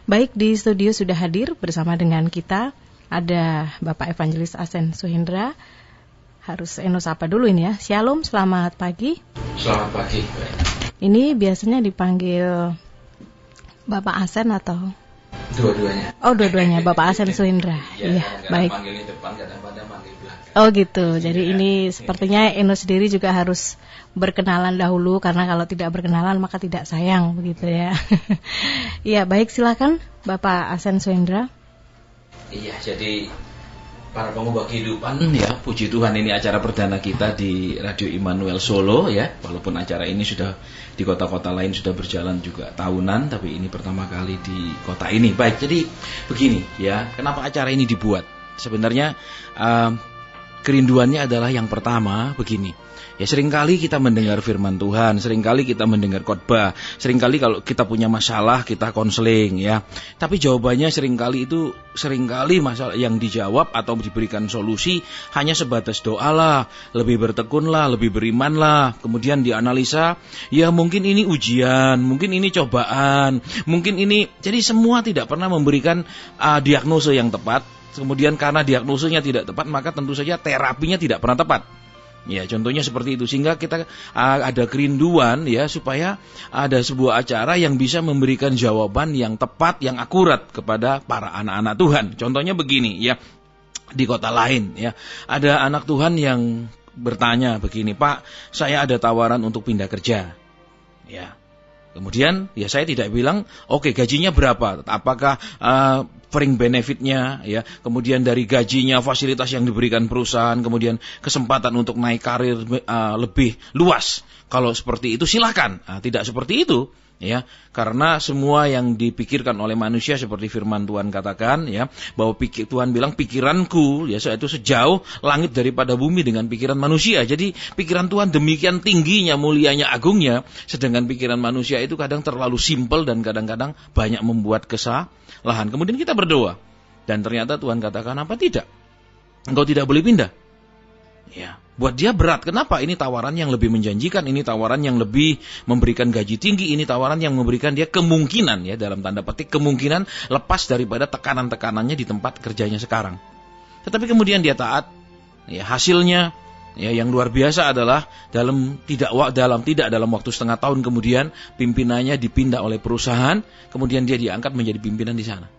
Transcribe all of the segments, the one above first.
Baik, di studio sudah hadir bersama dengan kita ada Bapak Evangelis Asen Suhendra. Harus Eno sapa dulu ini ya. Shalom, selamat pagi. Selamat pagi. Ini biasanya dipanggil Bapak Asen atau? Dua-duanya. Oh, dua-duanya Bapak Asen Suhendra. Iya, baik. Panggil depan, kadang-kadang panggil belakang. Oh gitu. Jadi ini sepertinya Eno sendiri juga harus berkenalan dahulu, karena kalau tidak berkenalan maka tidak sayang, begitu ya. Iya, baik, silakan Bapak Asen Suhendra. Iya, jadi para pengubah kehidupan ya, puji Tuhan, ini acara perdana kita di Radio Immanuel Solo ya. Walaupun acara ini sudah di kota-kota lain sudah berjalan juga tahunan, tapi ini pertama kali di kota ini. Baik, jadi begini ya, kenapa acara ini dibuat? Sebenarnya kerinduannya adalah yang pertama begini. Ya, seringkali kita mendengar firman Tuhan, seringkali kita mendengar khotbah, seringkali kalau kita punya masalah kita konseling ya. Tapi jawabannya seringkali masalah yang dijawab atau diberikan solusi hanya sebatas doalah, lebih bertekunlah, lebih berimanlah. Kemudian dianalisa, ya mungkin ini ujian, mungkin ini cobaan, mungkin ini. Jadi semua tidak pernah memberikan diagnosa yang tepat. Kemudian karena diagnosanya tidak tepat, maka tentu saja terapinya tidak pernah tepat. Ya, contohnya seperti itu, sehingga kita ada kerinduan ya, supaya ada sebuah acara yang bisa memberikan jawaban yang tepat, yang akurat kepada para anak-anak Tuhan. Contohnya begini ya, di kota lain ya, ada anak Tuhan yang bertanya begini, Pak, saya ada tawaran untuk pindah kerja. Ya, kemudian ya saya tidak bilang, oke, gajinya berapa, apakah fringe benefitnya ya, kemudian dari gajinya, fasilitas yang diberikan perusahaan, kemudian kesempatan untuk naik karir lebih luas. Kalau seperti itu silakan. Tidak seperti itu ya, karena semua yang dipikirkan oleh manusia seperti firman Tuhan katakan ya, bahwa Tuhan bilang pikiranku ya itu sejauh langit daripada bumi dengan pikiran manusia. Jadi pikiran Tuhan demikian tingginya, mulianya, agungnya, sedangkan pikiran manusia itu kadang terlalu simpel dan kadang-kadang banyak membuat kesalahan. Kemudian kita berdoa dan ternyata Tuhan katakan, apa tidak? Engkau tidak boleh pindah. Ya, buat dia berat. Kenapa? Ini tawaran yang lebih menjanjikan, ini tawaran yang lebih memberikan gaji tinggi, ini tawaran yang memberikan dia kemungkinan ya, dalam tanda petik kemungkinan lepas daripada tekanan-tekanannya di tempat kerjanya sekarang. Tetapi kemudian dia taat. Ya, hasilnya ya yang luar biasa adalah tidak dalam waktu setengah tahun kemudian pimpinannya dipindah oleh perusahaan, kemudian dia diangkat menjadi pimpinan di sana.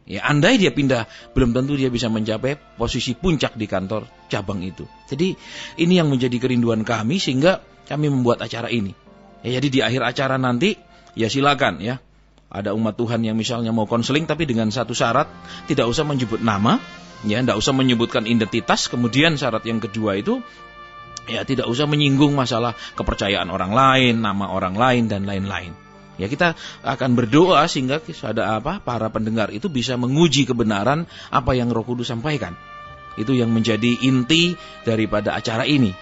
Ya, andai dia pindah, belum tentu dia bisa mencapai posisi puncak di kantor cabang itu. Jadi ini yang menjadi kerinduan kami, sehingga kami membuat acara ini. Ya, jadi di akhir acara nanti, ya silakan ya. Ada umat Tuhan yang misalnya mau konseling, tapi dengan satu syarat, tidak usah menyebut nama, ya, tidak usah menyebutkan identitas. Kemudian syarat yang kedua itu, ya tidak usah menyinggung masalah kepercayaan orang lain, nama orang lain dan lain-lain. Ya, kita akan berdoa sehingga para pendengar itu bisa menguji kebenaran apa yang Roh Kudus sampaikan. Itu yang menjadi inti daripada acara ini.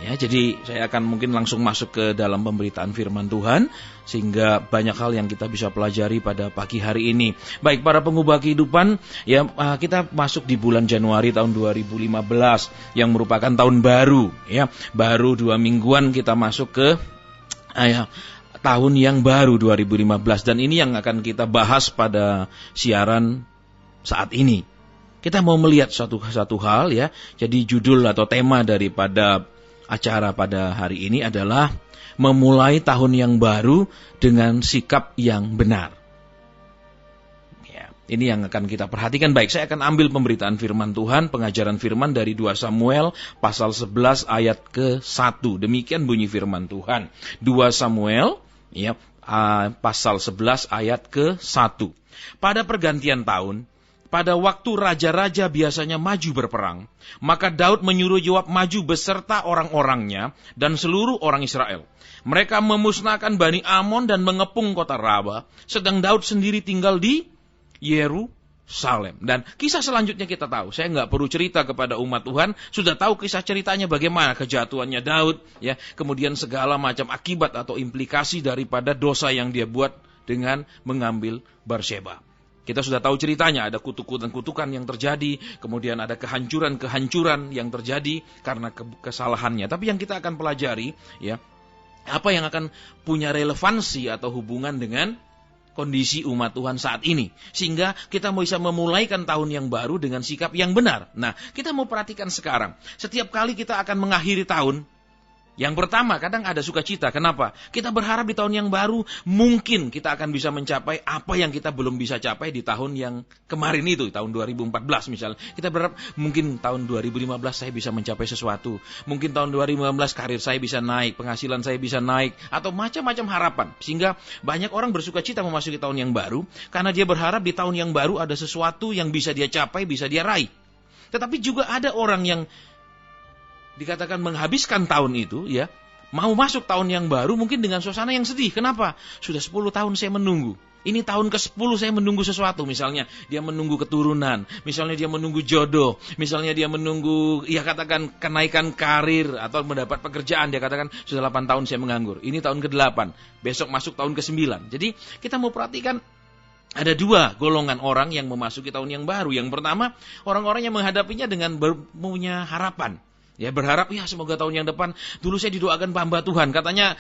Ya, jadi saya akan mungkin langsung masuk ke dalam pemberitaan firman Tuhan sehingga banyak hal yang kita bisa pelajari pada pagi hari ini. Baik, para pengubah kehidupan, ya kita masuk di bulan Januari tahun 2015 yang merupakan tahun baru. Ya, baru 2 mingguan kita masuk ke tahun yang baru 2015, dan ini yang akan kita bahas pada siaran saat ini. Kita mau melihat satu hal ya. Jadi judul atau tema daripada acara pada hari ini adalah memulai tahun yang baru dengan sikap yang benar. Ya, ini yang akan kita perhatikan. Baik, saya akan ambil pemberitaan firman Tuhan, pengajaran firman dari 2 Samuel pasal 11 ayat ke-1. Demikian bunyi firman Tuhan. 2 Samuel ya, pasal 11 ayat ke-1. Pada pergantian tahun, pada waktu raja-raja biasanya maju berperang, maka Daud menyuruh Yoab maju beserta orang-orangnya dan seluruh orang Israel. Mereka memusnahkan Bani Amon dan mengepung kota Raba, sedang Daud sendiri tinggal di Yerusalem. Dan kisah selanjutnya kita tahu. Saya nggak perlu cerita kepada umat Tuhan, sudah tahu kisah ceritanya bagaimana kejatuhannya Daud, ya, kemudian segala macam akibat atau implikasi daripada dosa yang dia buat dengan mengambil Batseba. Kita sudah tahu ceritanya, ada kutukan-kutukan yang terjadi, kemudian ada kehancuran-kehancuran yang terjadi karena kesalahannya. Tapi yang kita akan pelajari, ya, apa yang akan punya relevansi atau hubungan dengan kondisi umat Tuhan saat ini. Sehingga kita bisa memulaikan tahun yang baru dengan sikap yang benar. Nah, kita mau perhatikan sekarang. Setiap kali kita akan mengakhiri tahun, yang pertama, kadang ada sukacita. Kenapa? Kita berharap di tahun yang baru, mungkin kita akan bisa mencapai apa yang kita belum bisa capai di tahun yang kemarin itu, tahun 2014 misalnya. Kita berharap mungkin tahun 2015 saya bisa mencapai sesuatu. Mungkin tahun 2015 karir saya bisa naik, penghasilan saya bisa naik, atau macam-macam harapan. Sehingga banyak orang bersukacita memasuki tahun yang baru, karena dia berharap di tahun yang baru ada sesuatu yang bisa dia capai, bisa dia raih. Tetapi juga ada orang yang dikatakan menghabiskan tahun itu, ya, mau masuk tahun yang baru mungkin dengan suasana yang sedih. Kenapa? Sudah 10 tahun saya menunggu. Ini tahun ke-10 saya menunggu sesuatu. Misalnya dia menunggu keturunan, misalnya dia menunggu jodoh, misalnya dia menunggu, ya katakan kenaikan karir atau mendapat pekerjaan. Dia katakan sudah 8 tahun saya menganggur. Ini tahun ke-8, besok masuk tahun ke-9. Jadi kita mau perhatikan ada dua golongan orang yang memasuki tahun yang baru. Yang pertama, orang-orang yang menghadapinya dengan punya harapan. Ya, berharap, ya semoga tahun yang depan, dulu saya didoakan hamba Tuhan, katanya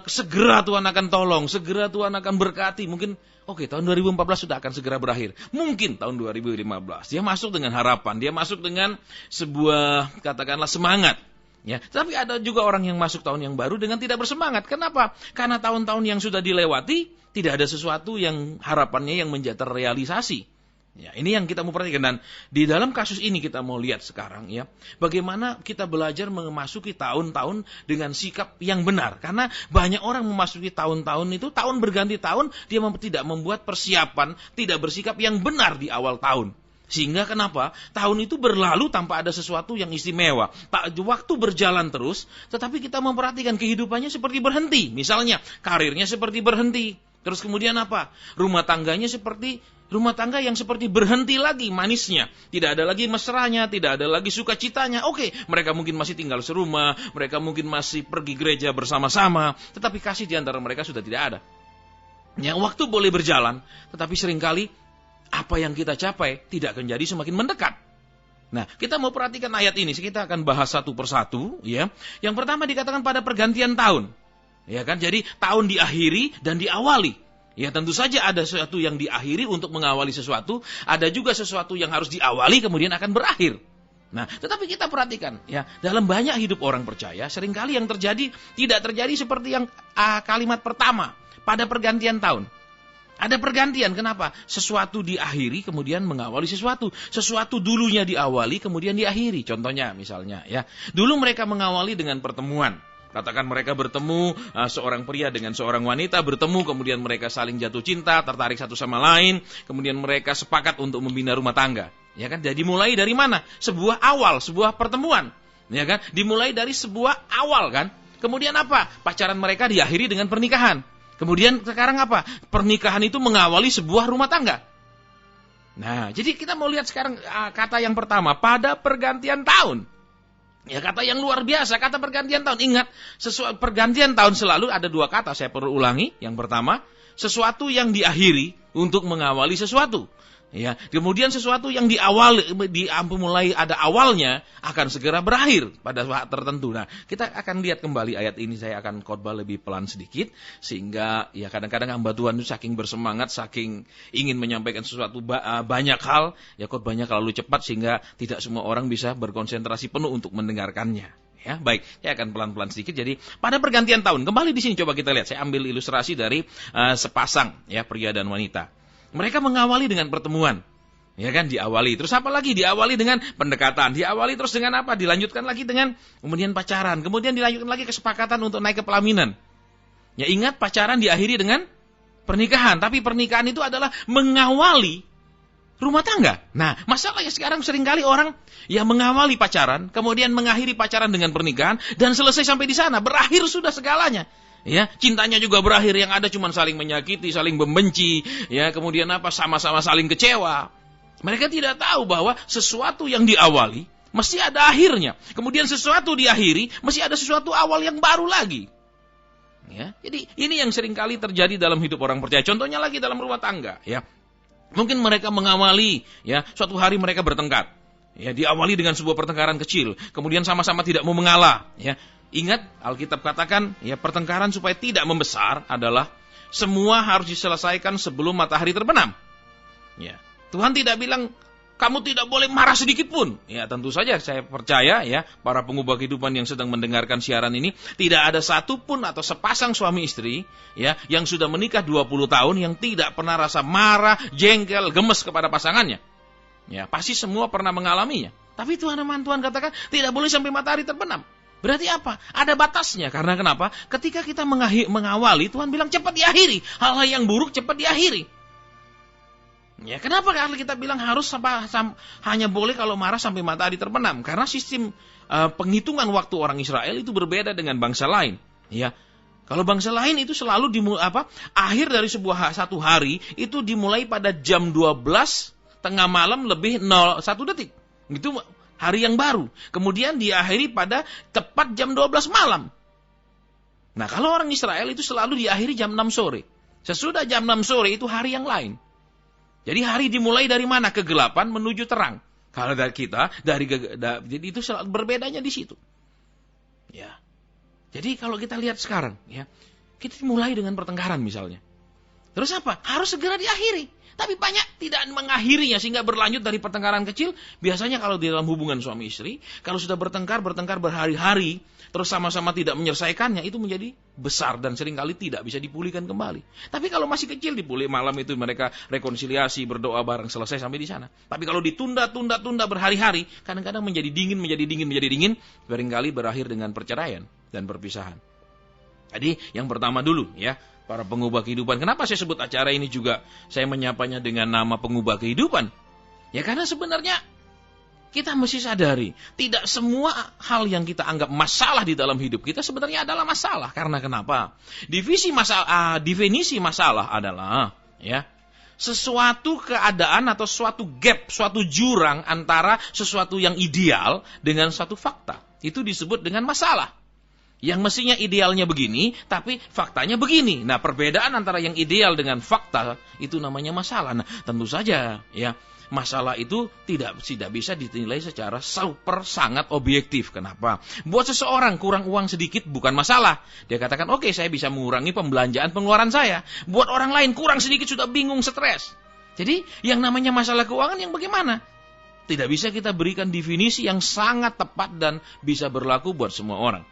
segera Tuhan akan tolong, segera Tuhan akan berkati. Mungkin, oke, tahun 2014 sudah akan segera berakhir. Mungkin tahun 2015, dia masuk dengan harapan, dia masuk dengan sebuah, katakanlah, semangat. Ya, tapi ada juga orang yang masuk tahun yang baru dengan tidak bersemangat. Kenapa? Karena tahun-tahun yang sudah dilewati, tidak ada sesuatu yang harapannya yang menjadi terrealisasi. Ya, ini yang kita mau perhatikan, dan di dalam kasus ini kita mau lihat sekarang, ya, bagaimana kita belajar memasuki tahun-tahun dengan sikap yang benar. Karena banyak orang memasuki tahun-tahun itu, tahun berganti tahun, dia tidak membuat persiapan, tidak bersikap yang benar di awal tahun. Sehingga kenapa? Tahun itu berlalu tanpa ada sesuatu yang istimewa. Waktu berjalan terus, tetapi kita memperhatikan kehidupannya seperti berhenti. Misalnya, karirnya seperti berhenti. Terus kemudian apa? Rumah tangganya seperti rumah tangga yang seperti berhenti lagi manisnya. Tidak ada lagi mesranya, tidak ada lagi sukacitanya. Oke, mereka mungkin masih tinggal serumah, mereka mungkin masih pergi gereja bersama-sama, tetapi kasih di antara mereka sudah tidak ada. Ya, waktu boleh berjalan, tetapi seringkali apa yang kita capai tidak akan jadi semakin mendekat. Nah, kita mau perhatikan ayat ini, kita akan bahas satu persatu, ya. Yang pertama dikatakan pada pergantian tahun. Ya kan? Jadi tahun diakhiri dan diawali. Ya, tentu saja ada sesuatu yang diakhiri untuk mengawali sesuatu, ada juga sesuatu yang harus diawali kemudian akan berakhir. Nah, tetapi kita perhatikan, ya, dalam banyak hidup orang percaya, seringkali yang terjadi tidak terjadi seperti yang kalimat pertama pada pergantian tahun. Ada pergantian, kenapa? Sesuatu diakhiri kemudian mengawali sesuatu. Sesuatu dulunya diawali kemudian diakhiri. Contohnya misalnya, ya, dulu mereka mengawali dengan pertemuan. Katakan mereka bertemu, seorang pria dengan seorang wanita bertemu, kemudian mereka saling jatuh cinta, tertarik satu sama lain, kemudian mereka sepakat untuk membina rumah tangga. Ya kan? Jadi mulai dari mana? Sebuah awal, sebuah pertemuan. Ya kan? Dimulai dari sebuah awal kan? Kemudian apa? Pacaran mereka diakhiri dengan pernikahan. Kemudian sekarang apa? Pernikahan itu mengawali sebuah rumah tangga. Nah, jadi kita mau lihat sekarang kata yang pertama, pada pergantian tahun. Ya, kata yang luar biasa, kata pergantian tahun. Ingat, pergantian tahun selalu ada dua kata, saya perlu ulangi. Yang pertama, sesuatu yang diakhiri untuk mengawali sesuatu. Ya, kemudian sesuatu yang mulai ada awalnya akan segera berakhir pada saat tertentu. Nah, kita akan lihat kembali ayat ini, saya akan khotbah lebih pelan sedikit sehingga ya kadang-kadang hamba Tuhan itu saking bersemangat, saking ingin menyampaikan sesuatu banyak hal, ya khotbahnya terlalu cepat sehingga tidak semua orang bisa berkonsentrasi penuh untuk mendengarkannya. Ya, baik, saya akan pelan-pelan sedikit. Jadi, pada pergantian tahun, kembali di sini coba kita lihat. Saya ambil ilustrasi dari sepasang ya pria dan wanita. Mereka mengawali dengan pertemuan, ya kan, diawali. Terus apa lagi? Diawali dengan pendekatan. Diawali terus dengan apa? Dilanjutkan lagi dengan kemudian pacaran. Kemudian dilanjutkan lagi kesepakatan untuk naik ke pelaminan. Ya, ingat, pacaran diakhiri dengan pernikahan. Tapi pernikahan itu adalah mengawali rumah tangga. Nah, masalahnya sekarang seringkali orang yang mengawali pacaran, kemudian mengakhiri pacaran dengan pernikahan, dan selesai sampai di sana. Berakhir sudah segalanya. Ya, cintanya juga berakhir, yang ada cuma saling menyakiti, saling membenci, ya, kemudian apa, sama-sama saling kecewa. Mereka tidak tahu bahwa sesuatu yang diawali mesti ada akhirnya. Kemudian sesuatu diakhiri, mesti ada sesuatu awal yang baru lagi. Ya, jadi ini yang seringkali terjadi dalam hidup orang percaya. Contohnya lagi dalam rumah tangga, ya. Mungkin mereka mengawali, ya, suatu hari mereka bertengkar. Ya, diawali dengan sebuah pertengkaran kecil, kemudian sama-sama tidak mau mengalah, ya. Ingat, Alkitab katakan, ya, pertengkaran supaya tidak membesar adalah semua harus diselesaikan sebelum matahari terbenam. Ya, Tuhan tidak bilang kamu tidak boleh marah sedikit pun. Ya, tentu saja saya percaya ya, para pengubah kehidupan yang sedang mendengarkan siaran ini, tidak ada satu pun atau sepasang suami istri ya yang sudah menikah 20 tahun yang tidak pernah rasa marah, jengkel, gemes kepada pasangannya. Ya, pasti semua pernah mengalaminya. Tapi Tuhan katakan tidak boleh sampai matahari terbenam. Berarti apa? Ada batasnya. Karena kenapa? Ketika kita mengawali, Tuhan bilang cepat diakhiri. Hal-hal yang buruk cepat diakhiri. Ya, kenapa kalau kita bilang harus hanya boleh kalau marah sampai matahari terbenam? Karena sistem penghitungan waktu orang Israel itu berbeda dengan bangsa lain. Ya, kalau bangsa lain itu selalu akhir dari satu hari itu dimulai pada jam 12 tengah malam lebih 01 detik. Itu hari yang baru. Kemudian diakhiri pada tepat jam 12 malam. Nah, kalau orang Israel itu selalu diakhiri jam 6 sore. Sesudah jam 6 sore itu hari yang lain. Jadi hari dimulai dari mana? Kegelapan menuju terang. Kalau dari kita, jadi itu berbedanya di situ. Ya. Jadi kalau kita lihat sekarang, ya, kita mulai dengan pertengkaran misalnya. Terus apa? Harus segera diakhiri. Tapi banyak tidak mengakhirinya sehingga berlanjut dari pertengkaran kecil. Biasanya kalau di dalam hubungan suami istri, kalau sudah bertengkar berhari-hari, terus sama-sama tidak menyelesaikannya, itu menjadi besar dan seringkali tidak bisa dipulihkan kembali. Tapi kalau masih kecil dipulih, malam itu mereka rekonsiliasi, berdoa bareng, selesai sampai di sana. Tapi kalau ditunda berhari-hari, kadang-kadang menjadi dingin, seringkali berakhir dengan perceraian dan perpisahan. Jadi yang pertama dulu ya, para pengubah kehidupan. Kenapa saya sebut acara ini juga saya menyapanya dengan nama pengubah kehidupan? Ya karena sebenarnya kita mesti sadari, tidak semua hal yang kita anggap masalah di dalam hidup kita sebenarnya adalah masalah. Karena kenapa? Definisi masalah adalah ya, sesuatu keadaan atau suatu gap, suatu jurang antara sesuatu yang ideal dengan suatu fakta. Itu disebut dengan masalah. Yang mestinya idealnya begini, tapi faktanya begini. Nah, perbedaan antara yang ideal dengan fakta itu namanya masalah. Nah, tentu saja ya, masalah itu tidak bisa dinilai secara super sangat objektif. Kenapa? Buat seseorang kurang uang sedikit bukan masalah. Dia katakan, oke, saya bisa mengurangi pembelanjaan pengeluaran saya. Buat orang lain kurang sedikit sudah bingung, stres. Jadi, yang namanya masalah keuangan yang bagaimana? Tidak bisa kita berikan definisi yang sangat tepat dan bisa berlaku buat semua orang.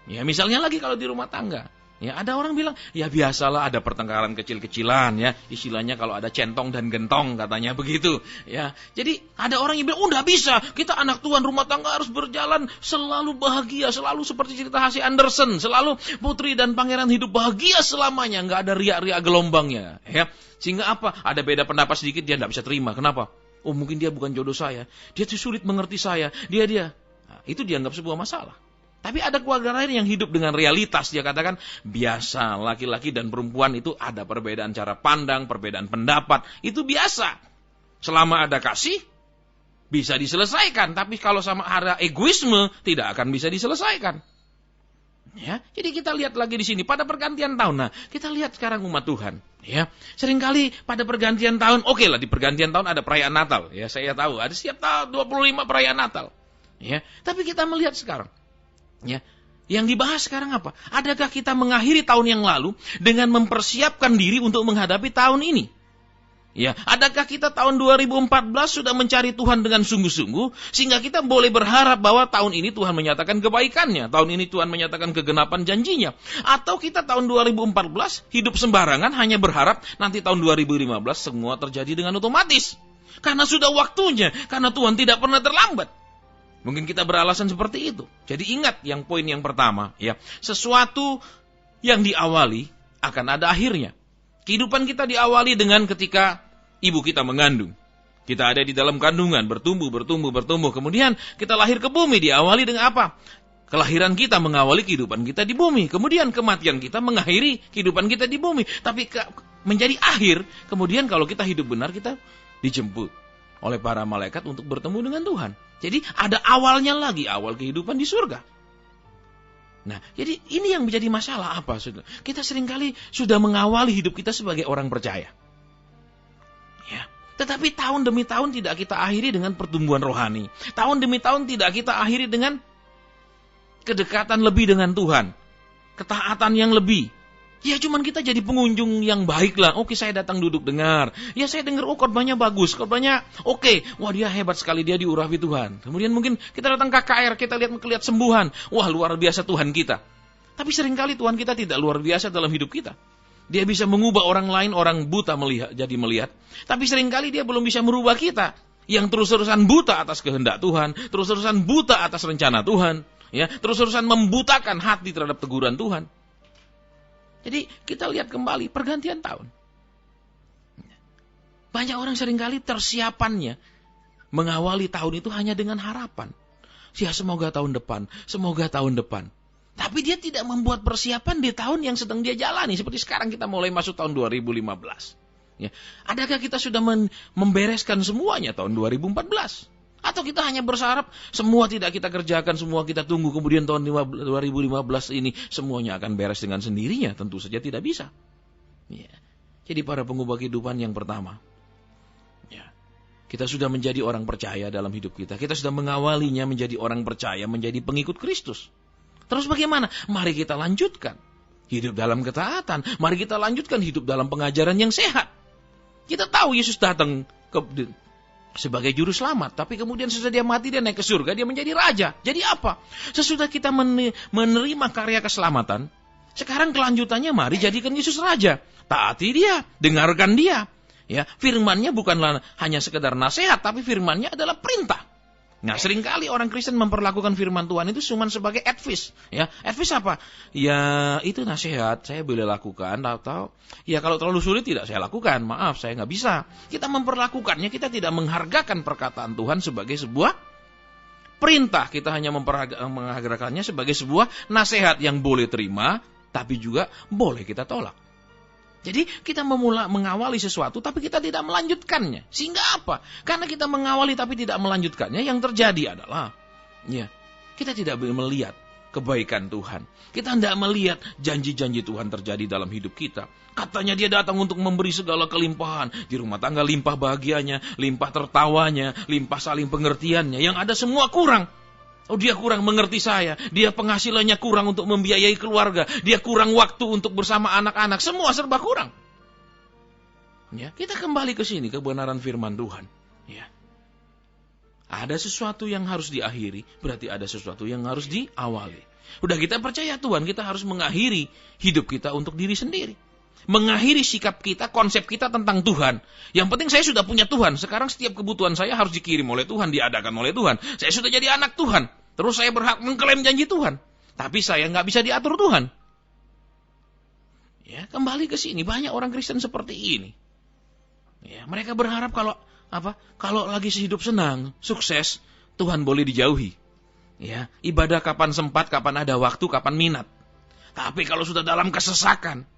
Ya, misalnya lagi kalau di rumah tangga. Ya, ada orang bilang, ya biasalah ada pertengkaran kecil-kecilan ya. Istilahnya kalau ada centong dan gentong katanya begitu. Ya, jadi ada orang yang bilang, nggak bisa. Kita anak tuan rumah tangga harus berjalan selalu bahagia. Selalu seperti cerita H.C. Andersen. Selalu putri dan pangeran hidup bahagia selamanya. Nggak ada riak-riak gelombangnya. Ya, sehingga apa? Ada beda pendapat sedikit dia nggak bisa terima. Kenapa? Oh, mungkin dia bukan jodoh saya. Dia tuh sulit mengerti saya. Dia. Nah, itu dianggap sebuah masalah. Tapi ada keluarga lain yang hidup dengan realitas. Dia katakan, biasa laki-laki dan perempuan itu ada perbedaan cara pandang, perbedaan pendapat. Itu biasa. Selama ada kasih, bisa diselesaikan. Tapi kalau sama ada egoisme, tidak akan bisa diselesaikan. Ya, jadi kita lihat lagi di sini pada pergantian tahun. Nah, kita lihat sekarang umat Tuhan. Ya, seringkali pada pergantian tahun, oke lah di pergantian tahun ada perayaan Natal. Ya, saya tahu ada setiap tahun 25 perayaan Natal. Ya, tapi kita melihat sekarang. Ya, yang dibahas sekarang apa? Adakah kita mengakhiri tahun yang lalu dengan mempersiapkan diri untuk menghadapi tahun ini? Ya, adakah kita tahun 2014 sudah mencari Tuhan dengan sungguh-sungguh sehingga kita boleh berharap bahwa tahun ini Tuhan menyatakan kebaikannya, tahun ini Tuhan menyatakan kegenapan janjinya? Atau kita tahun 2014 hidup sembarangan hanya berharap nanti tahun 2015 semua terjadi dengan otomatis? Karena sudah waktunya, karena Tuhan tidak pernah terlambat. Mungkin kita beralasan seperti itu. Jadi ingat yang poin yang pertama, ya, sesuatu yang diawali akan ada akhirnya. Kehidupan kita diawali dengan ketika ibu kita mengandung. Kita ada di dalam kandungan, bertumbuh. Kemudian kita lahir ke bumi, diawali dengan apa? Kelahiran kita mengawali kehidupan kita di bumi. Kemudian kematian kita mengakhiri kehidupan kita di bumi. Tapi menjadi akhir, kemudian kalau kita hidup benar, kita dijemput oleh para malaikat untuk bertemu dengan Tuhan. Jadi ada awalnya lagi, awal kehidupan di surga. Nah, jadi ini yang menjadi masalah apa? Kita seringkali sudah mengawali hidup kita sebagai orang percaya. Ya, tetapi tahun demi tahun tidak kita akhiri dengan pertumbuhan rohani. Tahun demi tahun tidak kita akhiri dengan kedekatan lebih dengan Tuhan. Ketaatan yang lebih. Ya cuman kita jadi pengunjung yang baik lah. Oke, saya datang duduk dengar. Ya saya dengar, oh khotbahnya bagus, khotbahnya oke. Wah dia hebat sekali, dia diurapi Tuhan. Kemudian mungkin kita datang KKR, kita lihat sembuhan. Wah luar biasa Tuhan kita. Tapi seringkali Tuhan kita tidak luar biasa dalam hidup kita. Dia bisa mengubah orang lain, orang buta jadi melihat. Tapi seringkali dia belum bisa merubah kita. Yang terus-terusan buta atas kehendak Tuhan. Terus-terusan buta atas rencana Tuhan. Ya, terus-terusan membutakan hati terhadap teguran Tuhan. Jadi kita lihat kembali pergantian tahun. Banyak orang seringkali tersiapannya mengawali tahun itu hanya dengan harapan. Ya semoga tahun depan, semoga tahun depan. Tapi dia tidak membuat persiapan di tahun yang sedang dia jalani. Seperti sekarang kita mulai masuk tahun 2015. Ya. Adakah kita sudah membereskan semuanya tahun 2014? Atau kita hanya berharap semua tidak kita kerjakan, semua kita tunggu, kemudian tahun 2015 ini semuanya akan beres dengan sendirinya? Tentu saja tidak bisa. Ya. Jadi para pengubah kehidupan yang pertama, ya, kita sudah menjadi orang percaya dalam hidup kita. Kita sudah mengawalinya menjadi orang percaya, menjadi pengikut Kristus. Terus bagaimana? Mari kita lanjutkan hidup dalam ketaatan. Mari kita lanjutkan hidup dalam pengajaran yang sehat. Kita tahu Yesus datang sebagai juru selamat, tapi kemudian sesudah dia mati, dia naik ke surga, dia menjadi raja. Jadi apa? Sesudah kita menerima karya keselamatan, sekarang kelanjutannya mari jadikan Yesus raja. Taati dia, dengarkan dia. Ya, firman-Nya bukanlah hanya sekedar nasihat, tapi firman-Nya adalah perintah. Nah, seringkali orang Kristen memperlakukan firman Tuhan itu cuma sebagai advice. Ya, advice apa? Ya, itu nasihat, saya boleh lakukan, atau ya kalau terlalu sulit tidak saya lakukan. Maaf, saya nggak bisa. Kita memperlakukannya, kita tidak menghargakan perkataan Tuhan sebagai sebuah perintah. Kita hanya menghargakannya sebagai sebuah nasihat yang boleh terima, tapi juga boleh kita tolak. Jadi kita mengawali sesuatu tapi kita tidak melanjutkannya. Sehingga apa? Karena kita mengawali tapi tidak melanjutkannya, yang terjadi adalah ya, kita tidak melihat kebaikan Tuhan. Kita tidak melihat janji-janji Tuhan terjadi dalam hidup kita. Katanya dia datang untuk memberi segala kelimpahan. Di rumah tangga limpah bahagianya, limpah tertawanya, limpah saling pengertiannya. Yang ada semua kurang. Oh, dia kurang mengerti saya. Dia penghasilannya kurang untuk membiayai keluarga. Dia kurang waktu untuk bersama anak-anak. Semua serba kurang. Ya, kita kembali ke sini, kebenaran firman Tuhan. Ya. Ada sesuatu yang harus diakhiri, berarti ada sesuatu yang harus diawali. Udah kita percaya Tuhan, kita harus mengakhiri hidup kita untuk diri sendiri. Mengakhiri sikap kita, konsep kita tentang Tuhan. Yang penting saya sudah punya Tuhan. Sekarang setiap kebutuhan saya harus dikirim oleh Tuhan, diadakan oleh Tuhan. Saya sudah jadi anak Tuhan. Terus saya berhak mengklaim janji Tuhan. Tapi saya nggak bisa diatur Tuhan. Ya, kembali ke sini. Banyak orang Kristen seperti ini. Ya, mereka berharap kalau lagi hidup senang, sukses, Tuhan boleh dijauhi. Ya, ibadah kapan sempat, kapan ada waktu, kapan minat. Tapi kalau sudah dalam kesesakan,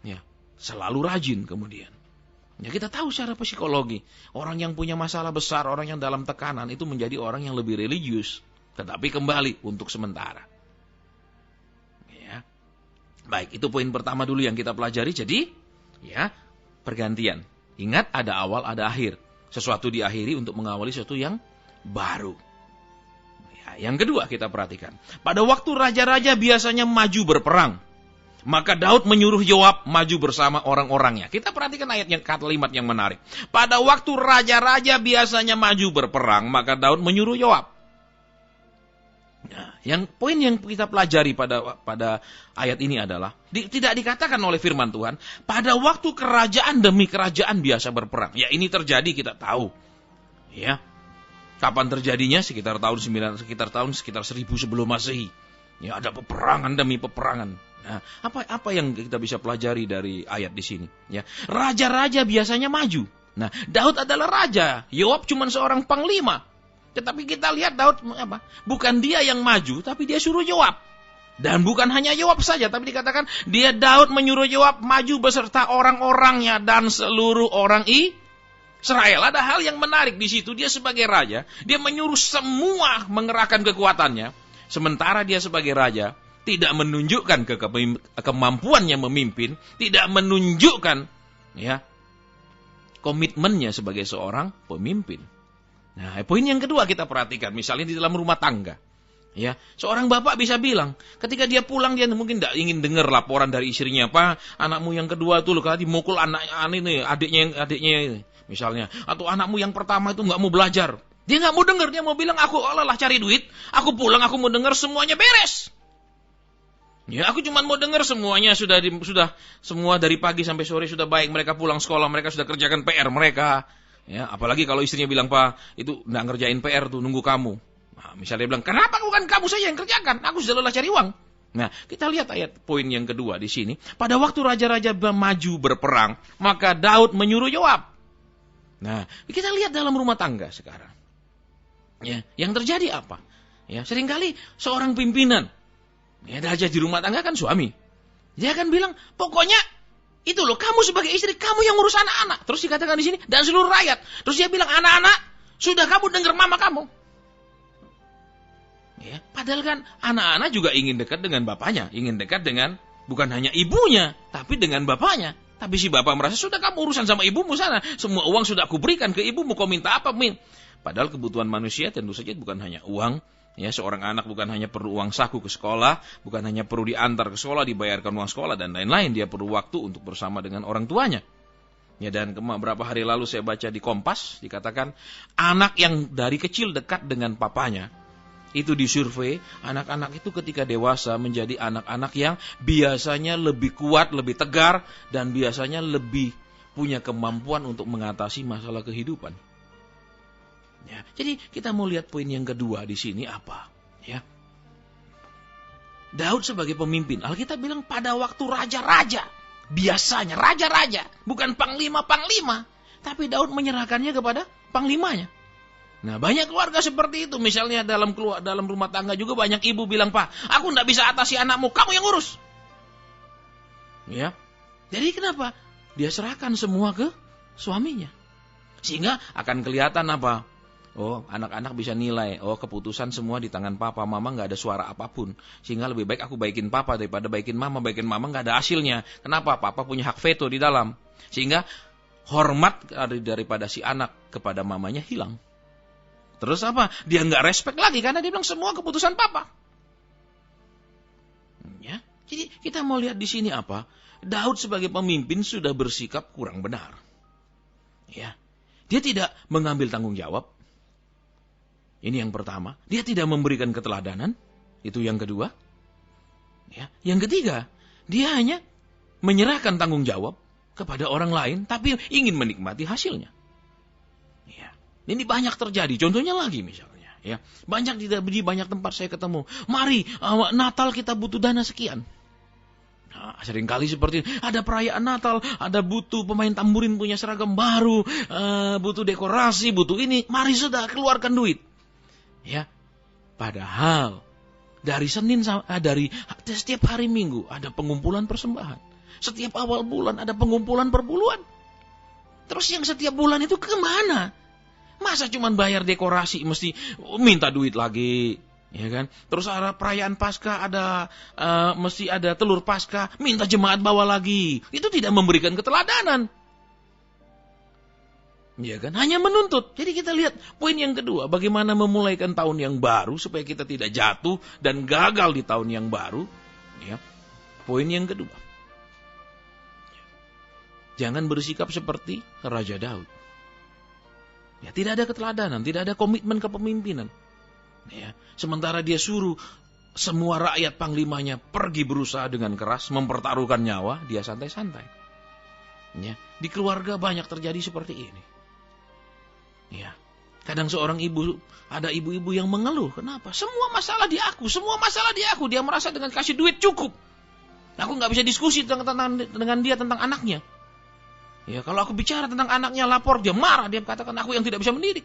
ya, selalu rajin kemudian. Ya, kita tahu secara psikologi, orang yang punya masalah besar, orang yang dalam tekanan itu menjadi orang yang lebih religius, tetapi kembali untuk sementara. Ya. Baik, itu poin pertama dulu yang kita pelajari. Jadi, ya, pergantian. Ingat, ada awal, ada akhir. Sesuatu diakhiri untuk mengawali sesuatu yang baru. Ya, yang kedua kita perhatikan. Pada waktu raja-raja biasanya maju berperang, maka Daud menyuruh Yoab maju bersama orang-orangnya. Kita perhatikan kalimat yang menarik. Pada waktu raja-raja biasanya maju berperang, maka Daud menyuruh Yoab. Nah, poin yang kita pelajari pada ayat ini adalah tidak dikatakan oleh firman Tuhan pada waktu kerajaan demi kerajaan biasa berperang. Ya, ini terjadi, kita tahu. Ya. Kapan terjadinya? Sekitar tahun 1000 sebelum Masehi. Ya, ada peperangan demi peperangan. Nah, apa yang kita bisa pelajari dari ayat di sini? Ya, raja-raja biasanya maju. Nah, Daud adalah raja, Yoab cuma seorang panglima. Tetapi kita lihat Daud bukan dia yang maju, tapi dia suruh Yoab. Dan bukan hanya Yoab saja, tapi dikatakan Daud menyuruh Yoab maju beserta orang-orangnya dan seluruh orang Israel. Ada hal yang menarik di situ. Dia sebagai raja, dia menyuruh semua mengerahkan kekuatannya, sementara dia sebagai raja tidak menunjukkan kemampuannya memimpin, tidak menunjukkan ya komitmennya sebagai seorang pemimpin. Nah, poin yang kedua kita perhatikan, misalnya di dalam rumah tangga. Ya, seorang bapak bisa bilang, ketika dia pulang dia mungkin tidak ingin dengar laporan dari istrinya, "Pak, anakmu yang kedua tuh kalau dimukul adiknya misalnya, atau anakmu yang pertama itu nggak mau belajar." Dia nggak mau dengar, dia mau bilang, "Aku lelah cari duit, aku pulang aku mau dengar semuanya beres." Ya, aku cuma mau dengar semuanya sudah semua dari pagi sampai sore sudah baik, mereka pulang sekolah, mereka sudah kerjakan PR mereka. Ya, apalagi kalau istrinya bilang, "Pak, itu nggak ngerjain PR tuh, nunggu kamu." Nah, misalnya dia bilang, "Kenapa bukan kamu saja yang kerjakan? Aku sudah lelah cari uang." Nah, kita lihat ayat poin yang kedua di sini. Pada waktu raja-raja maju berperang, maka Daud menyuruh Yoab. Nah, kita lihat dalam rumah tangga sekarang. Ya, yang terjadi apa? Ya, seringkali seorang pimpinan, ya raja di rumah tangga kan suami. Dia akan bilang, "Pokoknya itu loh, kamu sebagai istri, kamu yang ngurus anak-anak." Terus dikatakan di sini, dan seluruh rakyat. Terus dia bilang, "Anak-anak, sudah kamu dengar mama kamu." Ya, padahal kan anak-anak juga ingin dekat dengan bapaknya, ingin dekat dengan bukan hanya ibunya, tapi dengan bapaknya. Tapi si bapak merasa, "Sudah kamu urusan sama ibumu sana, semua uang sudah aku berikan ke ibumu, kau minta apa?" Padahal kebutuhan manusia tentu saja bukan hanya uang. Ya, seorang anak bukan hanya perlu uang saku ke sekolah, bukan hanya perlu diantar ke sekolah, dibayarkan uang sekolah dan lain-lain. Dia perlu waktu untuk bersama dengan orang tuanya. Ya, dan beberapa hari lalu saya baca di Kompas, dikatakan anak yang dari kecil dekat dengan papanya, itu disurvei, anak-anak itu ketika dewasa menjadi anak-anak yang biasanya lebih kuat, lebih tegar, dan biasanya lebih punya kemampuan untuk mengatasi masalah kehidupan. Ya, jadi kita mau lihat poin yang kedua di sini apa? Ya, Daud sebagai pemimpin, Alkitab bilang pada waktu raja-raja, biasanya raja-raja, bukan panglima-panglima, tapi Daud menyerahkannya kepada panglimanya. Nah, banyak keluarga seperti itu. Misalnya dalam rumah tangga juga banyak ibu bilang, "Pak, aku tidak bisa atasi anakmu, kamu yang urus." Ya, jadi kenapa? Dia serahkan semua ke suaminya. Sehingga akan kelihatan apa? Oh, anak-anak bisa nilai, oh keputusan semua di tangan papa, mama nggak ada suara apapun. Sehingga lebih baik aku baikin papa daripada baikin mama nggak ada hasilnya. Kenapa? Papa punya hak veto di dalam. Sehingga hormat daripada si anak kepada mamanya hilang. Terus apa? Dia nggak respect lagi karena dia bilang semua keputusan papa. Ya, jadi kita mau lihat di sini apa? Daud sebagai pemimpin sudah bersikap kurang benar. Ya, dia tidak mengambil tanggung jawab. Ini yang pertama. Dia tidak memberikan keteladanan. Itu yang kedua. Ya, yang ketiga, dia hanya menyerahkan tanggung jawab kepada orang lain, tapi ingin menikmati hasilnya. Ini banyak terjadi. Contohnya lagi misalnya, ya, di banyak tempat saya ketemu. "Mari, Natal kita butuh dana sekian." Nah, seringkali seperti ini. Ada perayaan Natal, ada butuh pemain tamburin punya seragam baru, butuh dekorasi, butuh ini. Mari sudah keluarkan duit. Ya, padahal dari setiap hari Minggu ada pengumpulan persembahan. Setiap awal bulan ada pengumpulan perpuluhan. Terus yang setiap bulan itu kemana? Masa cuma bayar dekorasi mesti minta duit lagi, ya kan? Terus ada perayaan Paskah, mesti ada telur Paskah, minta jemaat bawa lagi. Itu tidak memberikan keteladanan. Ya kan? Hanya menuntut. Jadi kita lihat poin yang kedua, bagaimana memulaikan tahun yang baru supaya kita tidak jatuh dan gagal di tahun yang baru. Ya. Poin yang kedua. Jangan bersikap seperti Raja Daud. Ya, tidak ada keteladanan, tidak ada komitmen kepemimpinan. Ya, sementara dia suruh semua rakyat panglimanya pergi berusaha dengan keras, mempertaruhkan nyawa, dia santai-santai. Ya, di keluarga banyak terjadi seperti ini. Ya, kadang seorang ada ibu-ibu yang mengeluh, kenapa? Semua masalah di aku. Dia merasa dengan kasih duit cukup. Aku nggak bisa diskusi dengan dia tentang anaknya. Ya, kalau aku bicara tentang anaknya, lapor, dia marah, dia katakan aku yang tidak bisa mendidik.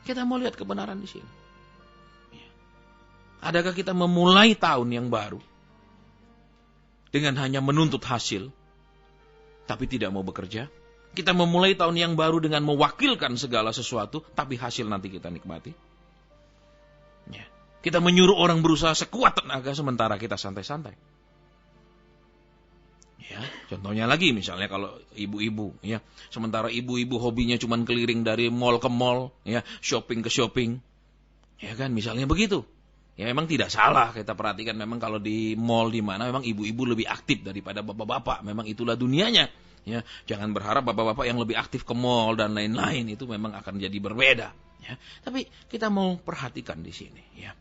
Kita mau lihat kebenaran di sini. Ya. Adakah kita memulai tahun yang baru dengan hanya menuntut hasil, tapi tidak mau bekerja? Kita memulai tahun yang baru dengan mewakilkan segala sesuatu, tapi hasil nanti kita nikmati. Ya. Kita menyuruh orang berusaha sekuat tenaga, sementara kita santai-santai. Ya, contohnya lagi misalnya kalau ibu-ibu, ya, sementara ibu-ibu hobinya cuma keliling dari mall ke mall, ya, shopping ke shopping, ya kan, misalnya begitu. Ya memang tidak salah, kita perhatikan memang kalau di mall di mana memang ibu-ibu lebih aktif daripada bapak-bapak, memang itulah dunianya. Ya, jangan berharap bapak-bapak yang lebih aktif ke mall dan lain-lain, itu memang akan jadi berbeda. Ya, tapi kita mau perhatikan di sini. Ya,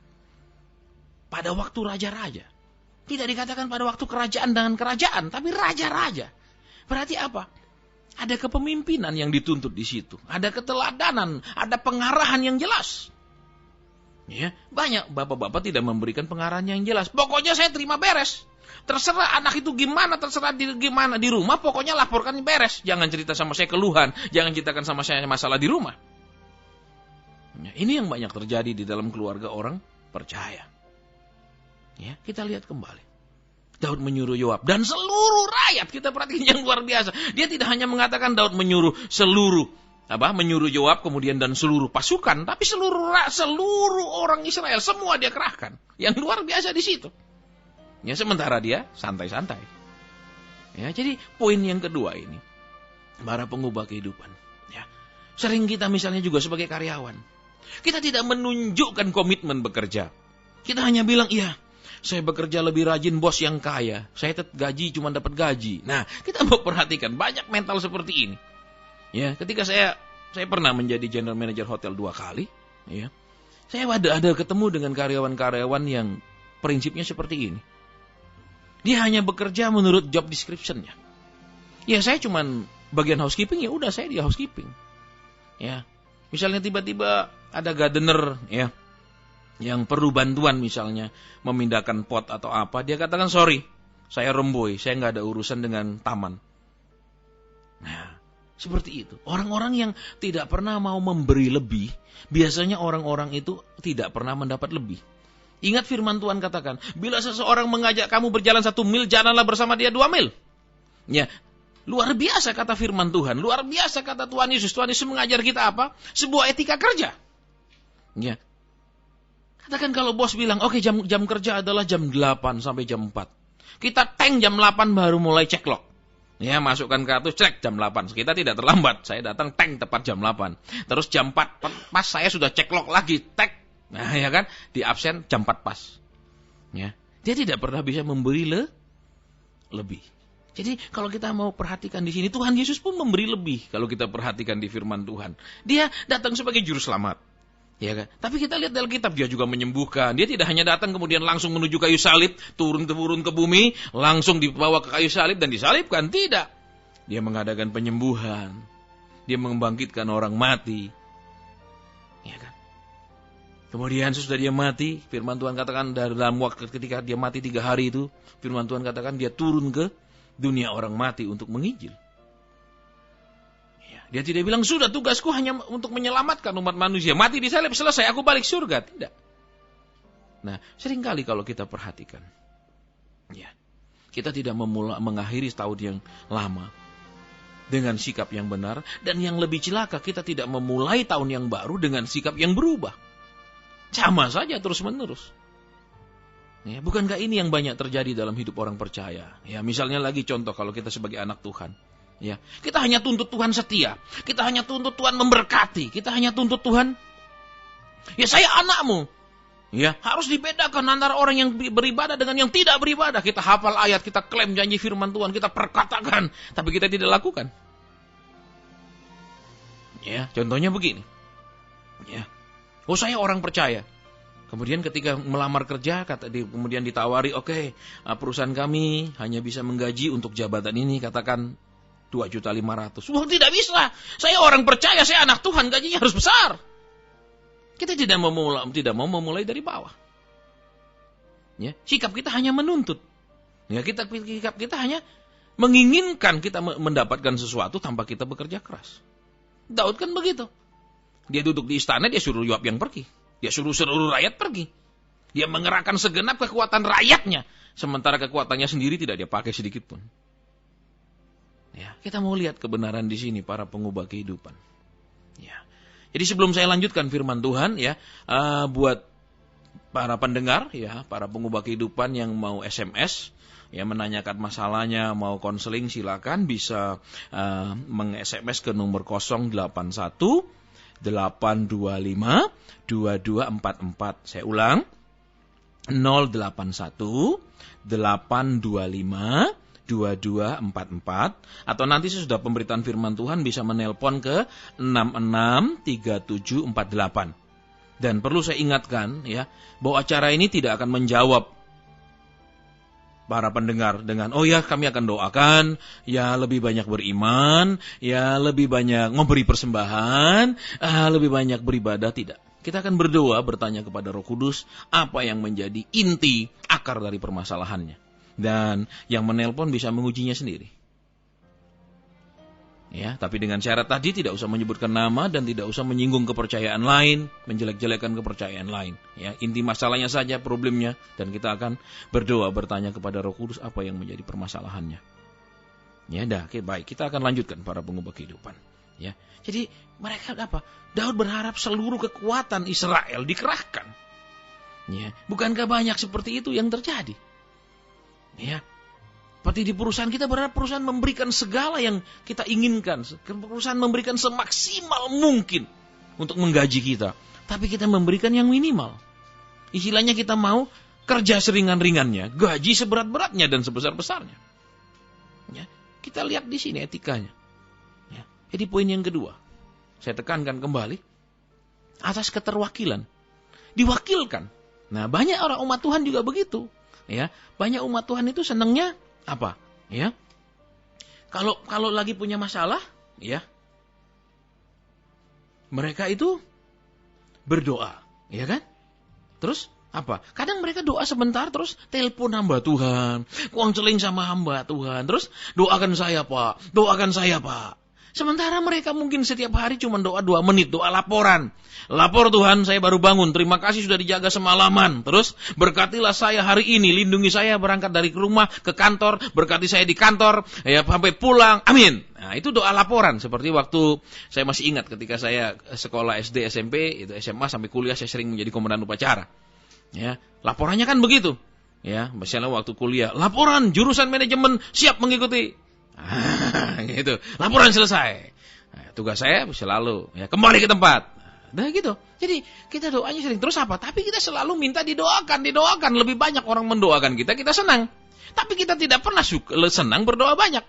pada waktu raja-raja, tidak dikatakan pada waktu kerajaan dengan kerajaan, tapi raja-raja. Berarti apa? Ada kepemimpinan yang dituntut di situ, ada keteladanan, ada pengarahan yang jelas. Ya, banyak bapak-bapak tidak memberikan pengarahan yang jelas. Pokoknya saya terima beres. Terserah anak itu gimana, terserah gimana di rumah, pokoknya laporkan beres. Jangan cerita sama saya keluhan, jangan ceritakan sama saya masalah di rumah. Ya, ini yang banyak terjadi di dalam keluarga orang percaya. Ya, kita lihat kembali. Daud menyuruh Yoab dan seluruh rakyat, kita perhatikan yang luar biasa. Dia tidak hanya mengatakan Daud menyuruh menyuruh Yoab kemudian dan seluruh pasukan, tapi seluruh orang Israel semua dia kerahkan. Yang luar biasa di situ. Ya, sementara dia santai-santai. Ya, jadi poin yang kedua ini, para pengubah kehidupan. Ya, sering kita misalnya juga sebagai karyawan, kita tidak menunjukkan komitmen bekerja. Kita hanya bilang, iya, saya bekerja lebih rajin bos yang kaya. Saya tetap gaji cuma dapat gaji. Nah, kita mau perhatikan banyak mental seperti ini. Ya, ketika saya pernah menjadi general manager hotel 2 kali, ya. Saya ada ketemu dengan karyawan-karyawan yang prinsipnya seperti ini. Dia hanya bekerja menurut job description-nya. Ya, saya cuman bagian housekeeping, ya udah saya di housekeeping. Ya. Misalnya tiba-tiba ada gardener, ya, yang perlu bantuan misalnya memindahkan pot atau apa, dia katakan sorry, saya remboy, saya nggak ada urusan dengan taman. Nah, seperti itu. Orang-orang yang tidak pernah mau memberi lebih, biasanya orang-orang itu tidak pernah mendapat lebih. Ingat firman Tuhan katakan, bila seseorang mengajak kamu berjalan 1 mil, jalanlah bersama dia 2 mil. Ya, luar biasa kata firman Tuhan, luar biasa kata Tuhan Yesus. Tuhan Yesus mengajar kita apa? Sebuah etika kerja. Ya. Katakan kalau bos bilang, oke, jam kerja adalah jam 8 sampai jam 4. Kita tank jam 8 baru mulai cek log. Ya, masukkan kartu, cek jam 8. Kita tidak terlambat. Saya datang tank tepat jam 8. Terus jam 4 pas saya sudah cek log lagi, tek. Nah, ya kan? Di absen jam 4 pas. Ya. Dia tidak pernah bisa memberi lebih. Jadi, kalau kita mau perhatikan di sini, Tuhan Yesus pun memberi lebih kalau kita perhatikan di firman Tuhan. Dia datang sebagai juru selamat. Ya kan? Tapi kita lihat dalam kitab, dia juga menyembuhkan. Dia tidak hanya datang kemudian langsung menuju kayu salib, turun ke bumi, langsung dibawa ke kayu salib dan disalibkan. Tidak. Dia mengadakan penyembuhan. Dia membangkitkan orang mati. Ya kan? Kemudian sesudah dia mati, firman Tuhan katakan dalam waktu ketika dia mati 3 hari itu, firman Tuhan katakan dia turun ke dunia orang mati untuk menginjil. Dia tidak bilang, sudah tugasku hanya untuk menyelamatkan umat manusia. Mati di salib, selesai, aku balik surga. Tidak. Nah, seringkali kalau kita perhatikan, ya, kita tidak mengakhiri tahun yang lama dengan sikap yang benar. Dan yang lebih celaka, kita tidak memulai tahun yang baru dengan sikap yang berubah. Sama saja terus-menerus. Ya, bukankah ini yang banyak terjadi dalam hidup orang percaya? Ya, misalnya lagi contoh kalau kita sebagai anak Tuhan. Ya, kita hanya tuntut Tuhan setia. Kita hanya tuntut Tuhan memberkati. Kita hanya tuntut Tuhan, ya saya anakmu. Ya, harus dibedakan antara orang yang beribadah dengan yang tidak beribadah. Kita hafal ayat, kita klaim janji firman Tuhan, kita perkatakan, tapi kita tidak lakukan. Ya, contohnya begini. Ya, oh saya orang percaya. Kemudian ketika melamar kerja, kemudian ditawari, oke, perusahaan kami hanya bisa menggaji untuk jabatan ini, katakan 2.500.000. Wah, tidak bisa. Saya orang percaya, saya anak Tuhan, gajinya harus besar. Kita tidak mau memulai dari bawah. Ya, sikap kita hanya menuntut. Ya, sikap kita hanya menginginkan kita mendapatkan sesuatu tanpa kita bekerja keras. Daud kan begitu. Dia duduk di istana, dia suruh Yoab yang pergi. Dia suruh seluruh rakyat pergi. Dia mengerahkan segenap kekuatan rakyatnya, sementara kekuatannya sendiri tidak dia pakai sedikit pun. Ya, kita mau lihat kebenaran di sini para pengubah kehidupan. Ya. Jadi sebelum saya lanjutkan firman Tuhan, ya, buat para pendengar, ya, para pengubah kehidupan yang mau SMS, ya, menanyakan masalahnya, mau konseling, silakan bisa meng-SMS ke nomor 081 825 2244. Saya ulang, 081 825 2244, atau nanti sesudah pemberitaan firman Tuhan bisa menelpon ke 663748. Dan perlu saya ingatkan ya, bahwa acara ini tidak akan menjawab para pendengar dengan, oh ya kami akan doakan, ya lebih banyak beriman, ya lebih banyak memberi persembahan, lebih banyak beribadah. Tidak. Kita akan berdoa, bertanya kepada Roh Kudus apa yang menjadi inti akar dari permasalahannya. Dan yang menelpon bisa mengujinya sendiri. Ya, tapi dengan syarat tadi tidak usah menyebutkan nama dan tidak usah menyinggung kepercayaan lain, menjelek-jelekan kepercayaan lain. Ya, inti masalahnya saja, problemnya, dan kita akan berdoa, bertanya kepada Roh Kudus apa yang menjadi permasalahannya. Ya, oke, baik, kita akan lanjutkan para pengubah kehidupan. Ya, jadi mereka apa? Daud berharap seluruh kekuatan Israel dikerahkan. Ya, bukankah banyak seperti itu yang terjadi? Ya, seperti di perusahaan kita berharap perusahaan memberikan segala yang kita inginkan, perusahaan memberikan semaksimal mungkin untuk menggaji kita, tapi kita memberikan yang minimal. Istilahnya kita mau kerja seringan-ringannya, gaji seberat-beratnya dan sebesar-besarnya. Ya, kita lihat di sini etikanya. Ya, jadi poin yang kedua, saya tekankan kembali atas keterwakilan, diwakilkan. Nah, banyak orang umat Tuhan juga begitu. Ya, banyak umat Tuhan itu senangnya apa? Ya, kalau lagi punya masalah, ya, mereka itu berdoa, ya kan? Terus apa? Kadang mereka doa sebentar, terus telepon hamba Tuhan, konseling sama hamba Tuhan, terus doakan saya Pak, doakan saya Pak. Sementara mereka mungkin setiap hari cuma doa 2 menit, doa laporan. Lapor Tuhan, saya baru bangun, terima kasih sudah dijaga semalaman. Terus, berkatilah saya hari ini, lindungi saya berangkat dari rumah ke kantor, berkati saya di kantor, ya sampai pulang, amin. Nah, itu doa laporan. Seperti waktu, saya masih ingat ketika saya sekolah SD, SMP, itu SMA sampai kuliah, saya sering menjadi komandan upacara. Ya, laporannya kan begitu. Ya, misalnya waktu kuliah, laporan jurusan manajemen siap mengikuti. Gitu. Laporan selesai. Nah, tugas saya selalu ya kembali ke tempat. Nah gitu. Jadi kita doanya sering. Terus apa? Tapi kita selalu minta didoakan. Lebih banyak orang mendoakan kita, kita senang. Tapi kita tidak pernah senang berdoa banyak.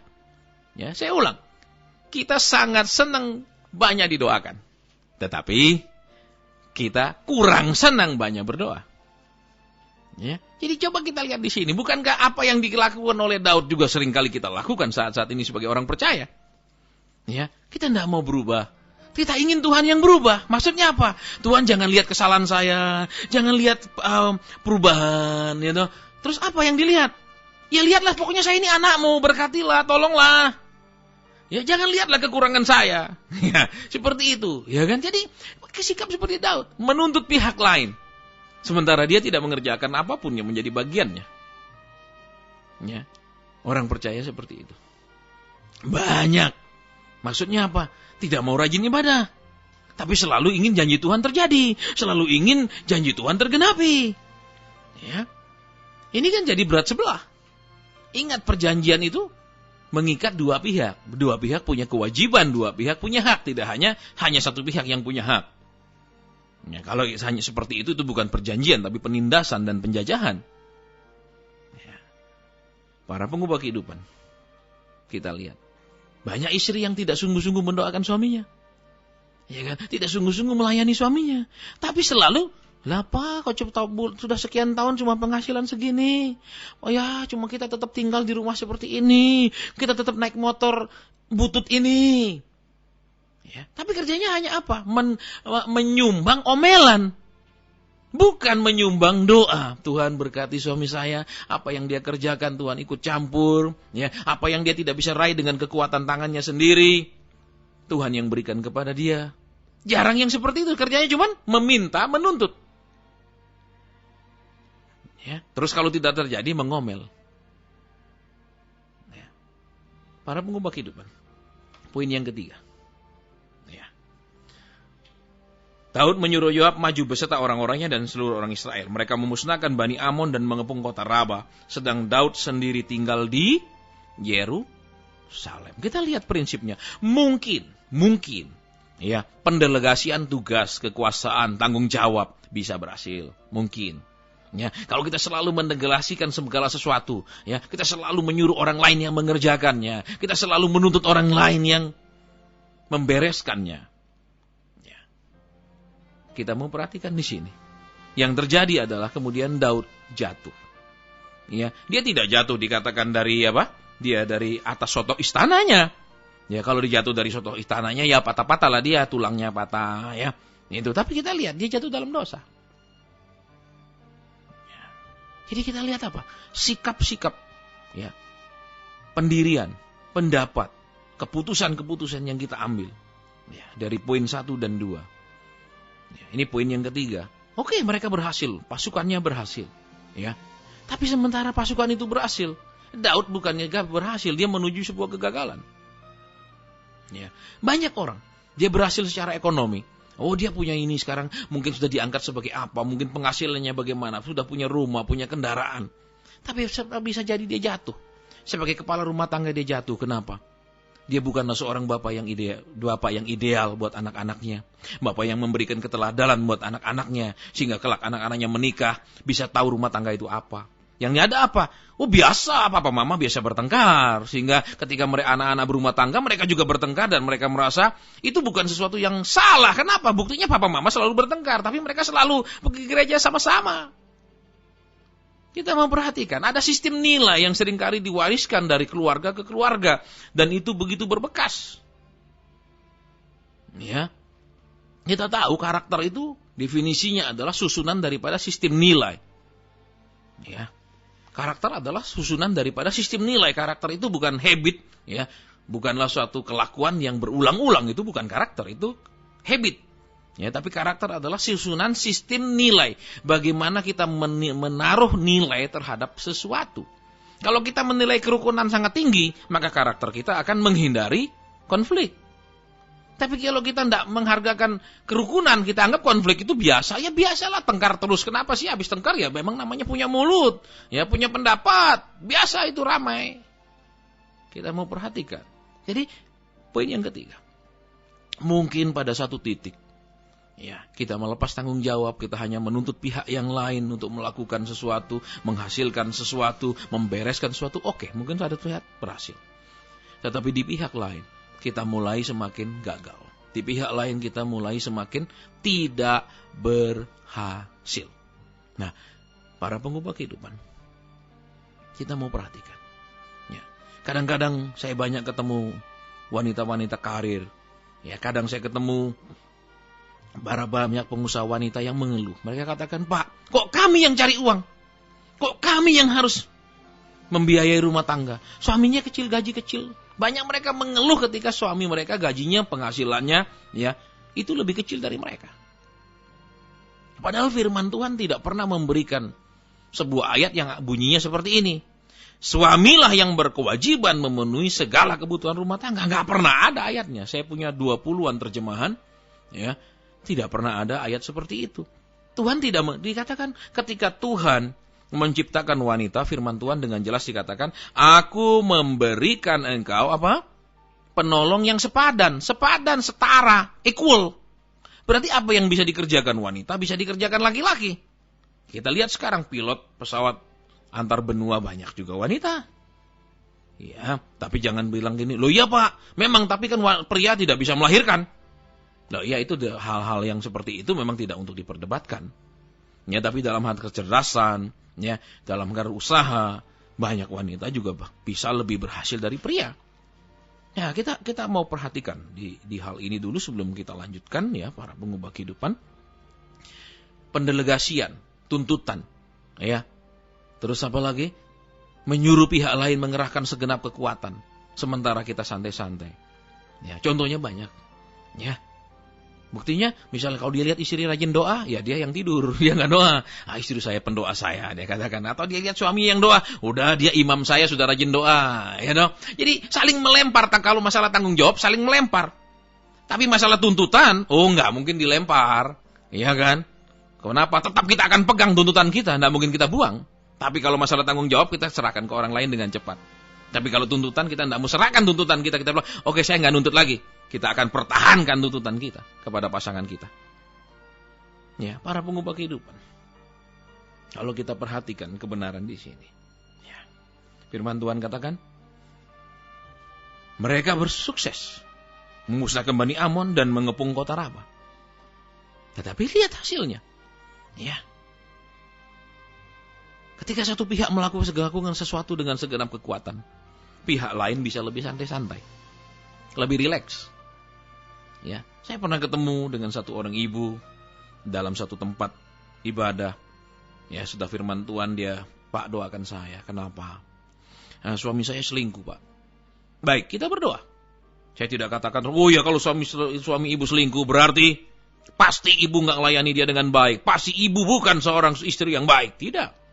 Ya, saya ulang. Kita sangat senang banyak didoakan. Tetapi kita kurang senang banyak berdoa. Ya. Jadi coba kita lihat di sini, bukankah apa yang dilakukan oleh Daud juga seringkali kita lakukan saat-saat ini sebagai orang percaya? Ya, kita tidak mau berubah. Kita ingin Tuhan yang berubah. Maksudnya apa? Tuhan jangan lihat kesalahan saya, jangan lihat perubahan, ya toh. Terus apa yang dilihat? Ya lihatlah, pokoknya saya ini anakmu, berkatilah, tolonglah. Ya jangan lihatlah kekurangan saya. Ya, seperti itu, ya kan? Jadi sikap seperti Daud, menuntut pihak lain. Sementara dia tidak mengerjakan apapun yang menjadi bagiannya. Ya, orang percaya seperti itu. Banyak. Maksudnya apa? Tidak mau rajin ibadah. Tapi selalu ingin janji Tuhan terjadi. Selalu ingin janji Tuhan tergenapi. Ya. Ini kan jadi berat sebelah. Ingat, perjanjian itu mengikat dua pihak. Dua pihak punya kewajiban, dua pihak punya hak. Tidak hanya satu pihak yang punya hak. Ya, kalau hanya seperti itu bukan perjanjian, tapi penindasan dan penjajahan. Ya. Para pengubah kehidupan, kita lihat banyak istri yang tidak sungguh-sungguh mendoakan suaminya, ya kan? Tidak sungguh-sungguh melayani suaminya, tapi selalu, lah Pak, kok sudah sekian tahun cuma penghasilan segini, oh ya, cuma kita tetap tinggal di rumah seperti ini, kita tetap naik motor butut ini. Ya, tapi kerjanya hanya apa? Menyumbang omelan. Bukan menyumbang doa. Tuhan berkati suami saya, apa yang dia kerjakan Tuhan ikut campur, ya, apa yang dia tidak bisa raih dengan kekuatan tangannya sendiri, Tuhan yang berikan kepada dia. Jarang yang seperti itu, kerjanya cuma meminta, menuntut. Ya, terus kalau tidak terjadi mengomel. Ya. Para pengubah kehidupan. Poin yang ketiga. Daud menyuruh Yoab maju beserta orang-orangnya dan seluruh orang Israel. Mereka memusnahkan Bani Amon dan mengepung kota Raba. Sedang Daud sendiri tinggal di Yerusalem. Kita lihat prinsipnya. Mungkin, ya, pendelegasian tugas, kekuasaan, tanggung jawab bisa berhasil. Mungkin. Ya, kalau kita selalu menegasikan segala sesuatu, ya, kita selalu menyuruh orang lain yang mengerjakannya, kita selalu menuntut orang lain yang membereskannya. Ya. Kita mau perhatikan di sini. Yang terjadi adalah kemudian Daud jatuh. Ya, dia tidak jatuh dikatakan dari apa? Dia dari atas sotok istananya. Ya, kalau dia jatuh dari sotok istananya ya patah-patah lah dia, tulangnya patah ya. Itu, tapi kita lihat dia jatuh dalam dosa. Jadi kita lihat apa? Sikap-sikap, ya, pendirian, pendapat, keputusan-keputusan yang kita ambil, ya, dari poin 1 dan 2. Ya, ini poin yang ketiga. Oke, mereka berhasil, pasukannya berhasil, ya. Tapi sementara pasukan itu berhasil, Daud bukannya berhasil, dia menuju sebuah kegagalan. Ya, banyak orang dia berhasil secara ekonomi. Oh, dia punya ini sekarang, mungkin sudah diangkat sebagai apa, mungkin penghasilannya bagaimana, sudah punya rumah, punya kendaraan. Tapi bisa jadi dia jatuh. Sebagai kepala rumah tangga dia jatuh, kenapa? Dia bukanlah seorang bapak yang ideal buat anak-anaknya. Bapak yang memberikan keteladanan buat anak-anaknya, sehingga kelak anak-anaknya menikah, bisa tahu rumah tangga itu apa. Yang ada apa? Oh, biasa, papa mama biasa bertengkar. Sehingga ketika mereka anak-anak berumah tangga, mereka juga bertengkar dan mereka merasa itu bukan sesuatu yang salah. Kenapa? Buktinya papa mama selalu bertengkar, tapi mereka selalu pergi ke gereja sama-sama. Kita memperhatikan, ada sistem nilai yang seringkali diwariskan dari keluarga ke keluarga. Dan itu begitu berbekas. Ya. Kita tahu karakter itu definisinya adalah susunan daripada sistem nilai. Ya. Karakter adalah susunan daripada sistem nilai. Karakter itu bukan habit, ya, bukanlah suatu kelakuan yang berulang-ulang. Itu bukan karakter, itu habit. Ya, tapi karakter adalah susunan sistem nilai. Bagaimana kita menaruh nilai terhadap sesuatu. Kalau kita menilai kerukunan sangat tinggi, maka karakter kita akan menghindari konflik. Tapi kalau kita tidak menghargakan kerukunan, kita anggap konflik itu biasa. Ya biasalah, tengkar terus. Kenapa sih habis tengkar? Ya memang namanya punya mulut. Ya punya pendapat. Biasa itu ramai. Kita mau perhatikan. Jadi poin yang ketiga. Mungkin pada satu titik, ya, kita melepas tanggung jawab. Kita hanya menuntut pihak yang lain untuk melakukan sesuatu, menghasilkan sesuatu, membereskan sesuatu. Oke, mungkin pada pihak berhasil. Tetapi di pihak lain, kita mulai semakin gagal. Di pihak lain kita mulai semakin tidak berhasil. Nah, para pengubah kehidupan, kita mau perhatikan. Ya, kadang-kadang saya banyak ketemu wanita-wanita karir. Ya, kadang saya ketemu banyak pengusaha wanita yang mengeluh. Mereka katakan, Pak, kok kami yang cari uang? Kok kami yang harus membiayai rumah tangga? Suaminya kecil, gaji kecil. Banyak mereka mengeluh ketika suami mereka gajinya, penghasilannya, ya, itu lebih kecil dari mereka. Padahal firman Tuhan tidak pernah memberikan sebuah ayat yang bunyinya seperti ini. Suamilah yang berkewajiban memenuhi segala kebutuhan rumah tangga. Nggak pernah ada ayatnya. Saya punya 20-an terjemahan, ya, tidak pernah ada ayat seperti itu. Tuhan tidak dikatakan ketika Tuhan menciptakan wanita, firman Tuhan dengan jelas dikatakan, aku memberikan engkau apa? Penolong yang sepadan, setara, equal. Berarti apa yang bisa dikerjakan wanita, bisa dikerjakan laki-laki. Kita lihat sekarang pilot pesawat antar benua banyak juga wanita. Ya, tapi jangan bilang gini, loh iya Pak, memang tapi kan pria tidak bisa melahirkan. Loh iya, itu hal-hal yang seperti itu memang tidak untuk diperdebatkan. Ya, tapi dalam hal kecerdasan, ya, dalam karir usaha, banyak wanita juga bisa lebih berhasil dari pria. Ya, kita mau perhatikan di hal ini dulu sebelum kita lanjutkan, ya, para pengubah kehidupan. Pendelegasian, tuntutan, ya. Terus apa lagi? Menyuruh pihak lain mengerahkan segenap kekuatan, sementara kita santai-santai. Ya, contohnya banyak, ya. Buktinya, misalnya kalau dia lihat istri rajin doa, ya dia yang tidur, dia nggak doa. Istri saya pendoa saya, dia katakan. Atau dia lihat suami yang doa, udah dia imam saya sudah rajin doa, ya dong. Jadi saling melempar, kalau masalah tanggung jawab saling melempar. Tapi masalah tuntutan, nggak mungkin dilempar, ya kan? Kenapa? Tetap kita akan pegang tuntutan kita, nggak mungkin kita buang. Tapi kalau masalah tanggung jawab kita serahkan ke orang lain dengan cepat. Tapi kalau tuntutan kita nggak mau serahkan tuntutan kita bilang, oke, saya nggak nuntut lagi. Kita akan pertahankan tuntutan kita kepada pasangan kita. Ya, para pengubah kehidupan. Kalau kita perhatikan kebenaran di sini. Ya. Firman Tuhan katakan, mereka bersukses memusnahkan Bani Amon dan mengepung kota Raba. Tetapi lihat hasilnya. Ya. Ketika satu pihak melakukan sesuatu dengan segenap kekuatan, pihak lain bisa lebih santai-santai, lebih rileks. Ya, saya pernah ketemu dengan satu orang ibu dalam satu tempat ibadah. Ya, sudah firman Tuhan dia, Pak, doakan saya. Kenapa? Nah, suami saya selingkuh, Pak. Baik, kita berdoa. Saya tidak katakan, oh ya kalau suami ibu selingkuh berarti pasti ibu nggak melayani dia dengan baik. Pasti ibu bukan seorang istri yang baik. Tidak.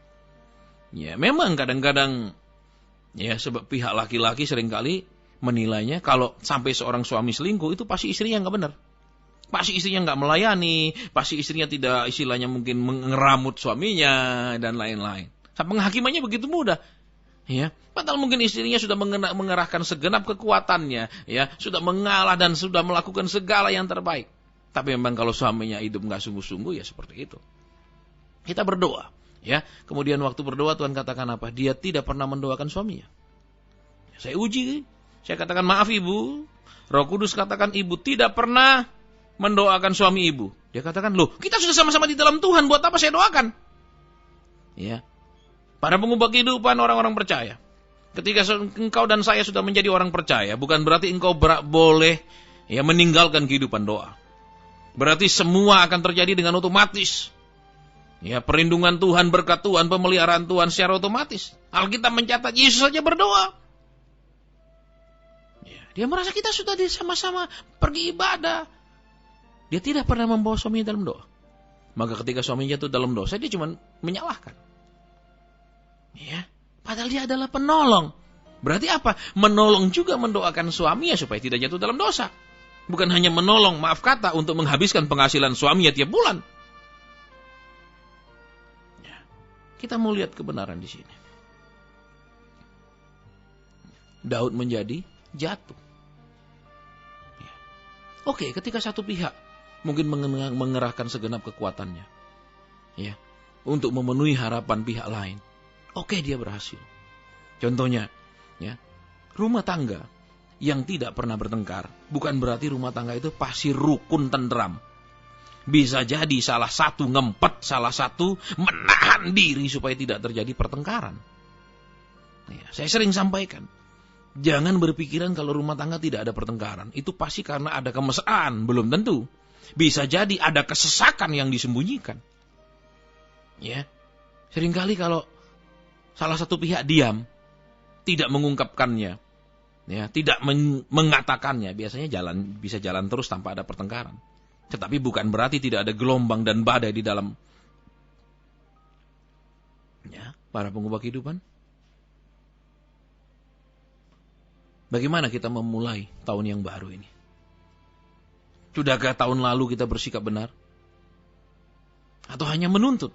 Ya, memang kadang-kadang ya sebab pihak laki-laki seringkali menilainya kalau sampai seorang suami selingkuh itu pasti istrinya nggak benar. Pasti istrinya nggak melayani, pasti istrinya tidak istilahnya mungkin mengeramut suaminya dan lain-lain. Penghakimannya begitu mudah. Ya, padahal mungkin istrinya sudah mengerahkan segenap kekuatannya, ya, sudah mengalah dan sudah melakukan segala yang terbaik. Tapi memang kalau suaminya hidup nggak sungguh-sungguh ya seperti itu. Kita berdoa, ya. Kemudian waktu berdoa Tuhan katakan apa? Dia tidak pernah mendoakan suaminya. Saya uji, saya katakan maaf ibu. Roh Kudus katakan ibu tidak pernah mendoakan suami ibu. Dia katakan, loh kita sudah sama-sama di dalam Tuhan, buat apa saya doakan? Ya. Pada pengubah kehidupan orang-orang percaya. Ketika engkau dan saya sudah menjadi orang percaya, bukan berarti engkau boleh ya meninggalkan kehidupan doa. Berarti semua akan terjadi dengan otomatis. Ya, perlindungan Tuhan, berkat Tuhan, pemeliharaan Tuhan secara otomatis. Alkitab mencatat Yesus saja berdoa. Ya, dia merasa kita sudah sama-sama pergi ibadah. Dia tidak pernah membawa suaminya dalam doa. Maka ketika suaminya jatuh dalam dosa, dia cuma menyalahkan. Ya, padahal dia adalah penolong. Berarti apa? Menolong juga mendoakan suaminya supaya tidak jatuh dalam dosa. Bukan hanya menolong, maaf kata, untuk menghabiskan penghasilan suaminya tiap bulan. Ya, kita mau lihat kebenaran di sini. Daud menjadi jatuh. Ya. Oke, ketika satu pihak mungkin mengerahkan segenap kekuatannya, ya, untuk memenuhi harapan pihak lain. Oke, dia berhasil. Contohnya, ya, rumah tangga yang tidak pernah bertengkar, bukan berarti rumah tangga itu pasti rukun tentram. Bisa jadi salah satu ngempet, salah satu menahan diri supaya tidak terjadi pertengkaran. Ya, saya sering sampaikan, jangan berpikiran kalau rumah tangga tidak ada pertengkaran. Itu pasti karena ada kemesraan, belum tentu. Bisa jadi ada kesesakan yang disembunyikan. Ya, seringkali kalau salah satu pihak diam, tidak mengungkapkannya, ya, tidak mengatakannya, biasanya bisa jalan terus tanpa ada pertengkaran. Tetapi bukan berarti tidak ada gelombang dan badai di dalam, ya, para pengubah kehidupan. Bagaimana kita memulai tahun yang baru ini? Sudahkah tahun lalu kita bersikap benar? Atau hanya menuntut?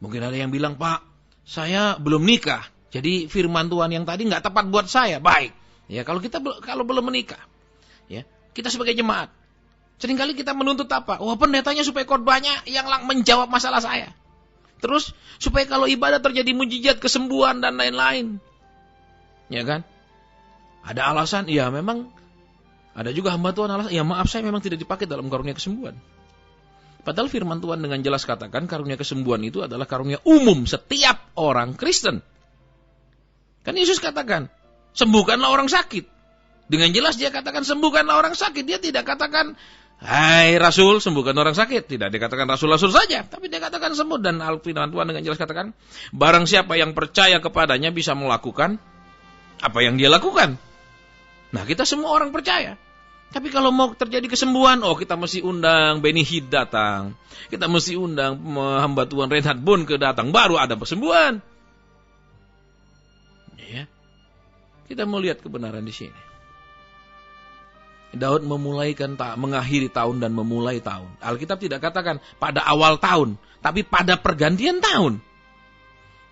Mungkin ada yang bilang, Pak, saya belum nikah. Jadi firman Tuhan yang tadi nggak tepat buat saya. Baik. Ya, kalau belum menikah, ya, kita sebagai jemaat, seringkali kita menuntut apa? Oh, pendetanya supaya khotbahnya yang menjawab masalah saya. Terus supaya kalau ibadah terjadi mujizat, kesembuhan dan lain-lain. Ya kan? Ada alasan, ya memang ada juga hamba Tuhan alasan, ya maaf saya memang tidak dipakai dalam karunia kesembuhan. Padahal firman Tuhan dengan jelas katakan karunia kesembuhan itu adalah karunia umum setiap orang Kristen. Kan Yesus katakan, sembuhkanlah orang sakit. Dengan jelas dia katakan sembuhkanlah orang sakit. Dia tidak katakan, hai Rasul sembuhkan orang sakit. Tidak dikatakan Rasul-Rasul saja. Tapi dia katakan sembuh. Dan firman Tuhan dengan jelas katakan, barang siapa yang percaya kepadanya bisa melakukan apa yang dia lakukan. Nah, kita semua orang percaya. Tapi kalau mau terjadi kesembuhan, kita mesti undang Benny Hid datang. Kita mesti undang hamba Tuhan Reinhard Bun ke datang. Baru ada kesembuhan. Ya. Kita mau lihat kebenaran di sini. Daud mengakhiri tahun dan memulai tahun. Alkitab tidak katakan pada awal tahun, tapi pada pergantian tahun.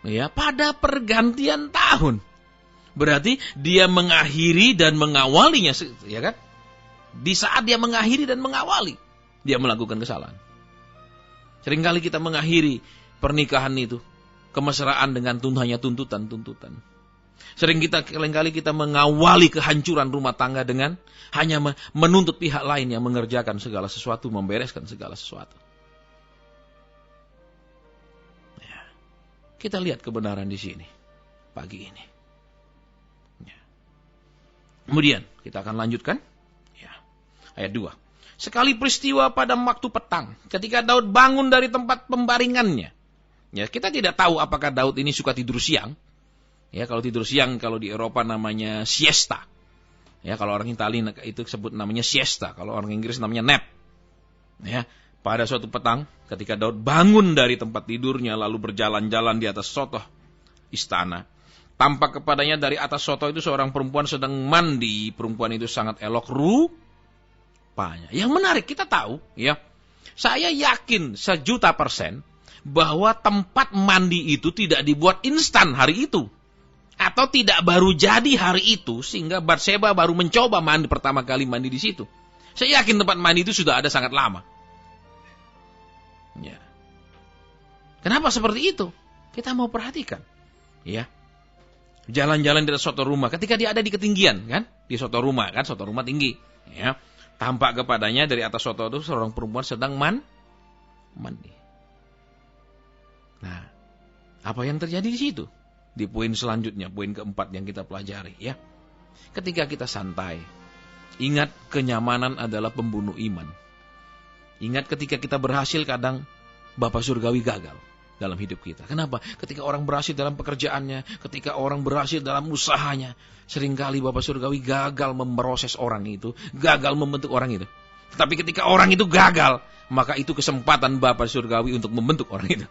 Ya, pada pergantian tahun. Berarti dia mengakhiri dan mengawalinya, ya kan? Di saat dia mengakhiri dan mengawali. dia melakukan kesalahan. Seringkali kita mengakhiri pernikahan itu, kemesraan dengan hanya tuntutan-tuntutan. Seringkali kita mengawali kehancuran rumah tangga dengan hanya menuntut pihak lain yang mengerjakan segala sesuatu, membereskan segala sesuatu. Ya. Kita lihat kebenaran di sini pagi ini. Ya. Kemudian kita akan lanjutkan. Ya. Ayat 2. Sekali peristiwa pada waktu petang, ketika Daud bangun dari tempat pembaringannya. Ya, kita tidak tahu apakah Daud ini suka tidur siang. Ya, kalau tidur siang, kalau di Eropa namanya siesta. Ya, kalau orang Italia itu sebut namanya siesta. Kalau orang Inggris namanya nap. Ya, pada suatu petang, ketika Daud bangun dari tempat tidurnya, lalu berjalan-jalan di atas sotoh istana. Tampak kepadanya dari atas sotoh itu seorang perempuan sedang mandi. Perempuan itu sangat elok rupanya. Yang menarik, kita tahu, ya, saya yakin 1.000.000% bahwa tempat mandi itu tidak dibuat instan hari itu. Atau tidak baru jadi hari itu, sehingga Batseba baru mencoba mandi pertama kali mandi di situ. Saya yakin tempat mandi itu sudah ada sangat lama. Ya. Kenapa seperti itu? Kita mau perhatikan. Ya. Jalan-jalan di soto rumah, ketika dia ada di ketinggian, kan? Di soto rumah, kan? Soto rumah tinggi. Ya. Tampak kepadanya dari atas soto itu seorang perempuan sedang mandi. Nah, apa yang terjadi di situ? Di poin selanjutnya, poin keempat yang kita pelajari, ya. Ketika kita santai, ingat kenyamanan adalah pembunuh iman. Ingat ketika kita berhasil, kadang Bapa Surgawi gagal dalam hidup kita. Kenapa? Ketika orang berhasil dalam pekerjaannya, ketika orang berhasil dalam usahanya, seringkali Bapa Surgawi gagal memproses orang itu, gagal membentuk orang itu. Tapi ketika orang itu gagal, maka itu kesempatan Bapa Surgawi untuk membentuk orang itu.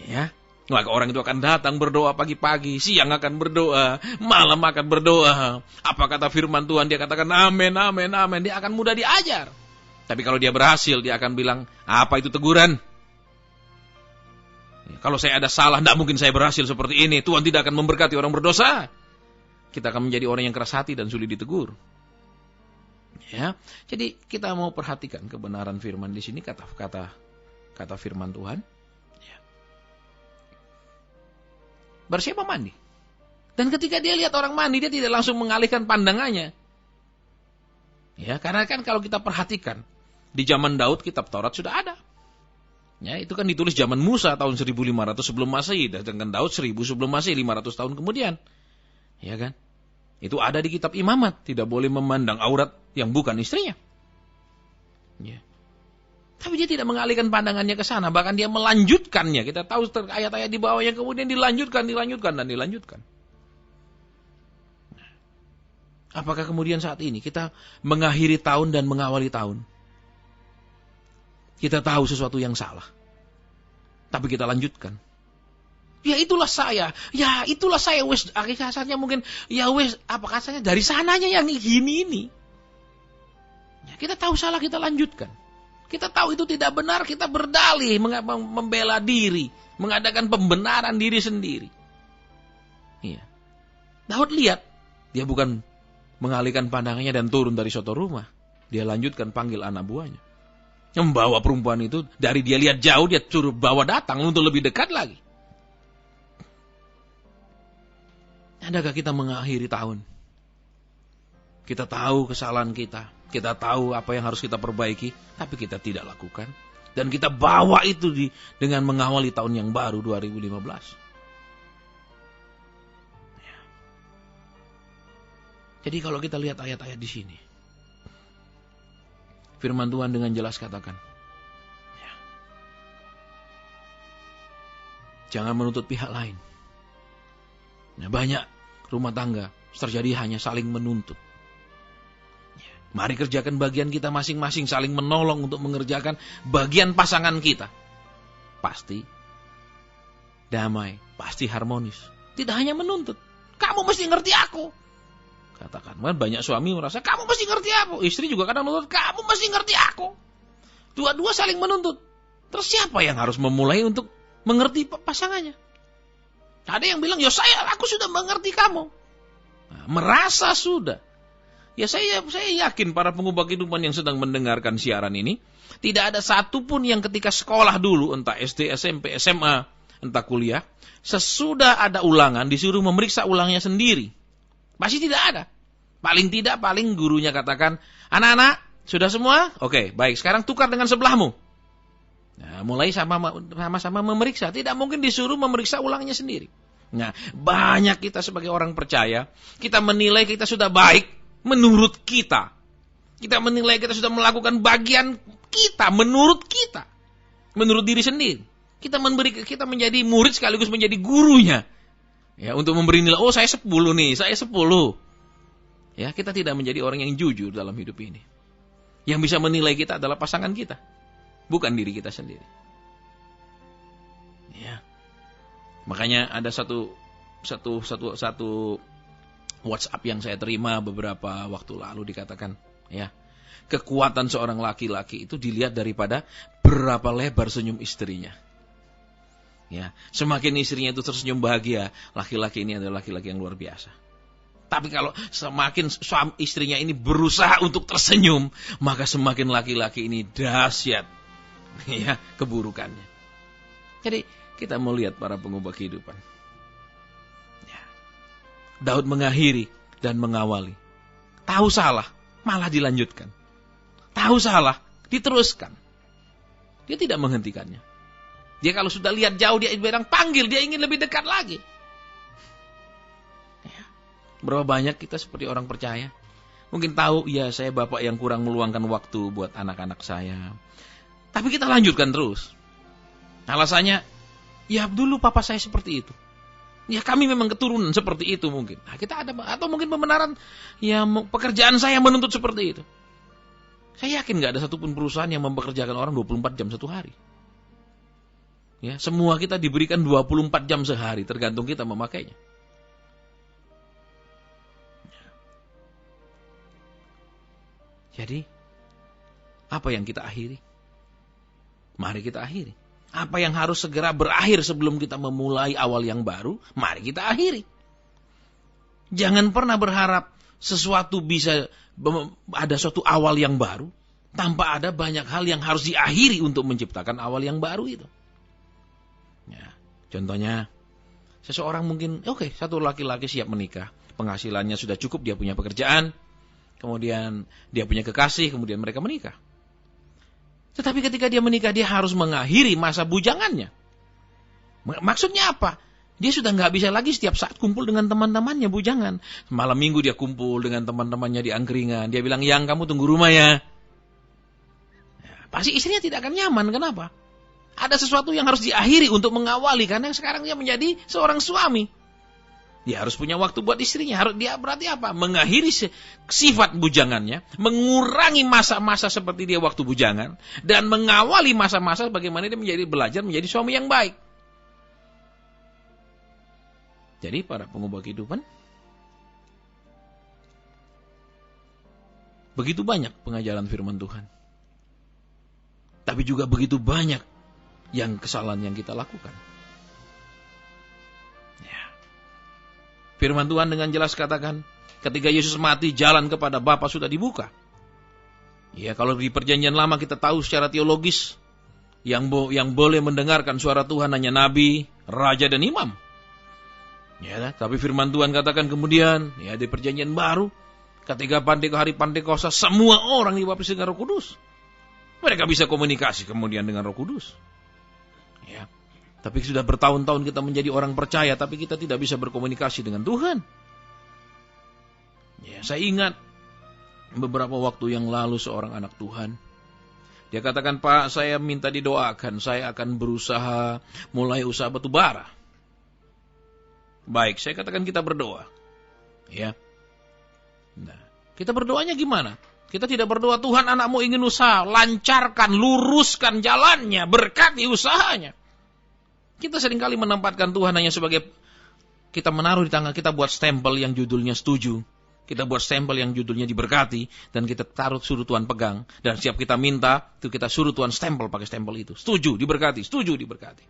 Ya. Maka orang itu akan datang berdoa pagi-pagi, siang akan berdoa, malam akan berdoa. Apa kata firman Tuhan? Dia katakan amin, amin, amin. Dia akan mudah diajar. Tapi kalau dia berhasil, dia akan bilang, apa itu teguran? Ya, kalau saya ada salah, tidak mungkin saya berhasil seperti ini. Tuhan tidak akan memberkati orang berdosa. Kita akan menjadi orang yang keras hati dan sulit ditegur. Ya, jadi kita mau perhatikan kebenaran firman di sini, kata firman Tuhan. Batseba mandi. Dan ketika dia lihat orang mandi, dia tidak langsung mengalihkan pandangannya. Ya, karena kan kalau kita perhatikan, di zaman Daud kitab Taurat sudah ada. Ya, itu kan ditulis zaman Musa tahun 1500 sebelum Masehi, sedangkan Daud 1000 sebelum Masehi, 500 tahun kemudian. Ya kan? Itu ada di kitab Imamat, tidak boleh memandang aurat yang bukan istrinya. Ya. Tapi dia tidak mengalihkan pandangannya ke sana, bahkan dia melanjutkannya. Kita tahu ayat-ayat di bawahnya kemudian dilanjutkan. Apakah kemudian saat ini kita mengakhiri tahun dan mengawali tahun? Kita tahu sesuatu yang salah, tapi kita lanjutkan. Ya itulah saya, wes. Akhirnya mungkin, ya wes, apa kasarnya dari sananya yang gini ini. Ya, kita tahu salah, kita lanjutkan. Kita tahu itu tidak benar, kita berdalih, membela diri, mengadakan pembenaran diri sendiri. Iya. Daud lihat, dia bukan mengalihkan pandangannya dan turun dari soto rumah. Dia lanjutkan panggil anak buahnya. Membawa perempuan itu, dari dia lihat jauh, dia suruh bawa datang untuk lebih dekat lagi. Adakah kita mengakhiri tahun? Kita tahu kesalahan kita. Kita tahu apa yang harus kita perbaiki, tapi kita tidak lakukan. Dan kita bawa itu dengan mengawali tahun yang baru 2015. Ya. Jadi kalau kita lihat ayat-ayat di sini, firman Tuhan dengan jelas katakan, ya, jangan menuntut pihak lain. Nah, banyak rumah tangga terjadi hanya saling menuntut. Mari kerjakan bagian kita masing-masing, saling menolong untuk mengerjakan bagian pasangan kita. Pasti damai, pasti harmonis. Tidak hanya menuntut. Kamu mesti ngerti aku. Katakan, banyak suami merasa, kamu mesti ngerti aku. Istri juga kadang menuntut, kamu mesti ngerti aku. Dua-dua saling menuntut. Terus siapa yang harus memulai untuk mengerti pasangannya? Ada yang bilang, aku sudah mengerti kamu. Nah, merasa sudah. Ya saya yakin para pengubah kehidupan yang sedang mendengarkan siaran ini, tidak ada satupun yang ketika sekolah dulu, entah SD, SMP, SMA, entah kuliah, sesudah ada ulangan disuruh memeriksa ulangnya sendiri. Pasti tidak ada. Paling gurunya katakan, anak-anak, sudah semua? Oke, baik, sekarang tukar dengan sebelahmu. Nah, mulai sama-sama memeriksa. Tidak mungkin disuruh memeriksa ulangnya sendiri. Nah, banyak kita sebagai orang percaya, kita menilai kita sudah baik menurut kita. Kita menilai kita sudah melakukan bagian kita, menurut kita. Menurut diri sendiri. Kita menjadi murid sekaligus menjadi gurunya. Ya, untuk memberi nilai, oh saya 10 nih, saya 10. Ya, kita tidak menjadi orang yang jujur dalam hidup ini. Yang bisa menilai kita adalah pasangan kita, bukan diri kita sendiri. Ya. Makanya ada satu WhatsApp yang saya terima beberapa waktu lalu dikatakan, ya, kekuatan seorang laki-laki itu dilihat daripada berapa lebar senyum istrinya. Ya, semakin istrinya itu tersenyum bahagia, laki-laki ini adalah laki-laki yang luar biasa. Tapi kalau semakin istrinya ini berusaha untuk tersenyum, maka semakin laki-laki ini dahsyat, ya, keburukannya. Jadi kita mau lihat para pengubah kehidupan. Ya. Daud mengakhiri dan mengawali. Tahu salah, malah dilanjutkan. Tahu salah, diteruskan. Dia tidak menghentikannya. Dia kalau sudah lihat jauh, dia bilang panggil, dia ingin lebih dekat lagi. Ya. Berapa banyak kita seperti orang percaya. Mungkin tahu, ya saya bapak yang kurang meluangkan waktu buat anak-anak saya. Tapi kita lanjutkan terus. Alasannya, ya dulu papa saya seperti itu. Ya kami memang keturunan seperti itu mungkin. Nah, kita ada, atau mungkin pembenaran, ya pekerjaan saya menuntut seperti itu. Saya yakin gak ada satupun perusahaan yang mempekerjakan orang 24 jam satu hari. Ya, semua kita diberikan 24 jam sehari, tergantung kita memakainya. Jadi, apa yang kita akhiri? Mari kita akhiri. Apa yang harus segera berakhir sebelum kita memulai awal yang baru, mari kita akhiri. Jangan pernah berharap sesuatu bisa ada suatu awal yang baru, tanpa ada banyak hal yang harus diakhiri untuk menciptakan awal yang baru itu. Ya, contohnya, seseorang mungkin, satu laki-laki siap menikah, penghasilannya sudah cukup, dia punya pekerjaan, kemudian dia punya kekasih, kemudian mereka menikah. Tetapi ketika dia menikah, dia harus mengakhiri masa bujangannya. Maksudnya apa? Dia sudah nggak bisa lagi setiap saat kumpul dengan teman-temannya bujangan. Malam minggu dia kumpul dengan teman-temannya di angkringan. Dia bilang, yang kamu tunggu rumah ya. Pasti istrinya tidak akan nyaman. Kenapa? Ada sesuatu yang harus diakhiri untuk mengawali, karena sekarang dia menjadi seorang suami. Dia harus punya waktu buat istrinya. Dia berarti apa? Mengakhiri sifat bujangannya, mengurangi masa-masa seperti dia waktu bujangan, dan mengawali masa-masa bagaimana dia belajar menjadi suami yang baik. Jadi para pengubah kehidupan, begitu banyak pengajaran firman Tuhan. Tapi juga begitu banyak kesalahan yang kita lakukan. Ya. Firman Tuhan dengan jelas katakan, ketika Yesus mati, jalan kepada Bapa sudah dibuka. Ya, kalau di perjanjian lama kita tahu secara teologis, yang boleh mendengarkan suara Tuhan hanya nabi, raja dan imam. Ya, tapi firman Tuhan katakan kemudian, ya, di perjanjian baru, ketika hari Pantekosta, semua orang dibaptis dengan Roh Kudus. Mereka bisa komunikasi kemudian dengan Roh Kudus. Ya. Tapi sudah bertahun-tahun kita menjadi orang percaya, tapi kita tidak bisa berkomunikasi dengan Tuhan. Ya, saya ingat beberapa waktu yang lalu seorang anak Tuhan, dia katakan, Pak, saya minta didoakan, saya akan berusaha mulai usaha batu bara. Baik, saya katakan kita berdoa. Ya. Nah, kita berdoanya gimana? Kita tidak berdoa, Tuhan anakmu ingin usaha, lancarkan, luruskan jalannya, berkati usahanya. Kita seringkali menempatkan Tuhan hanya sebagai, kita menaruh di tangan, kita buat stempel yang judulnya setuju. Kita buat stempel yang judulnya diberkati, dan kita taruh suruh Tuhan pegang. Dan siap kita minta, itu kita suruh Tuhan stempel pakai stempel itu. Setuju, diberkati, setuju, diberkati.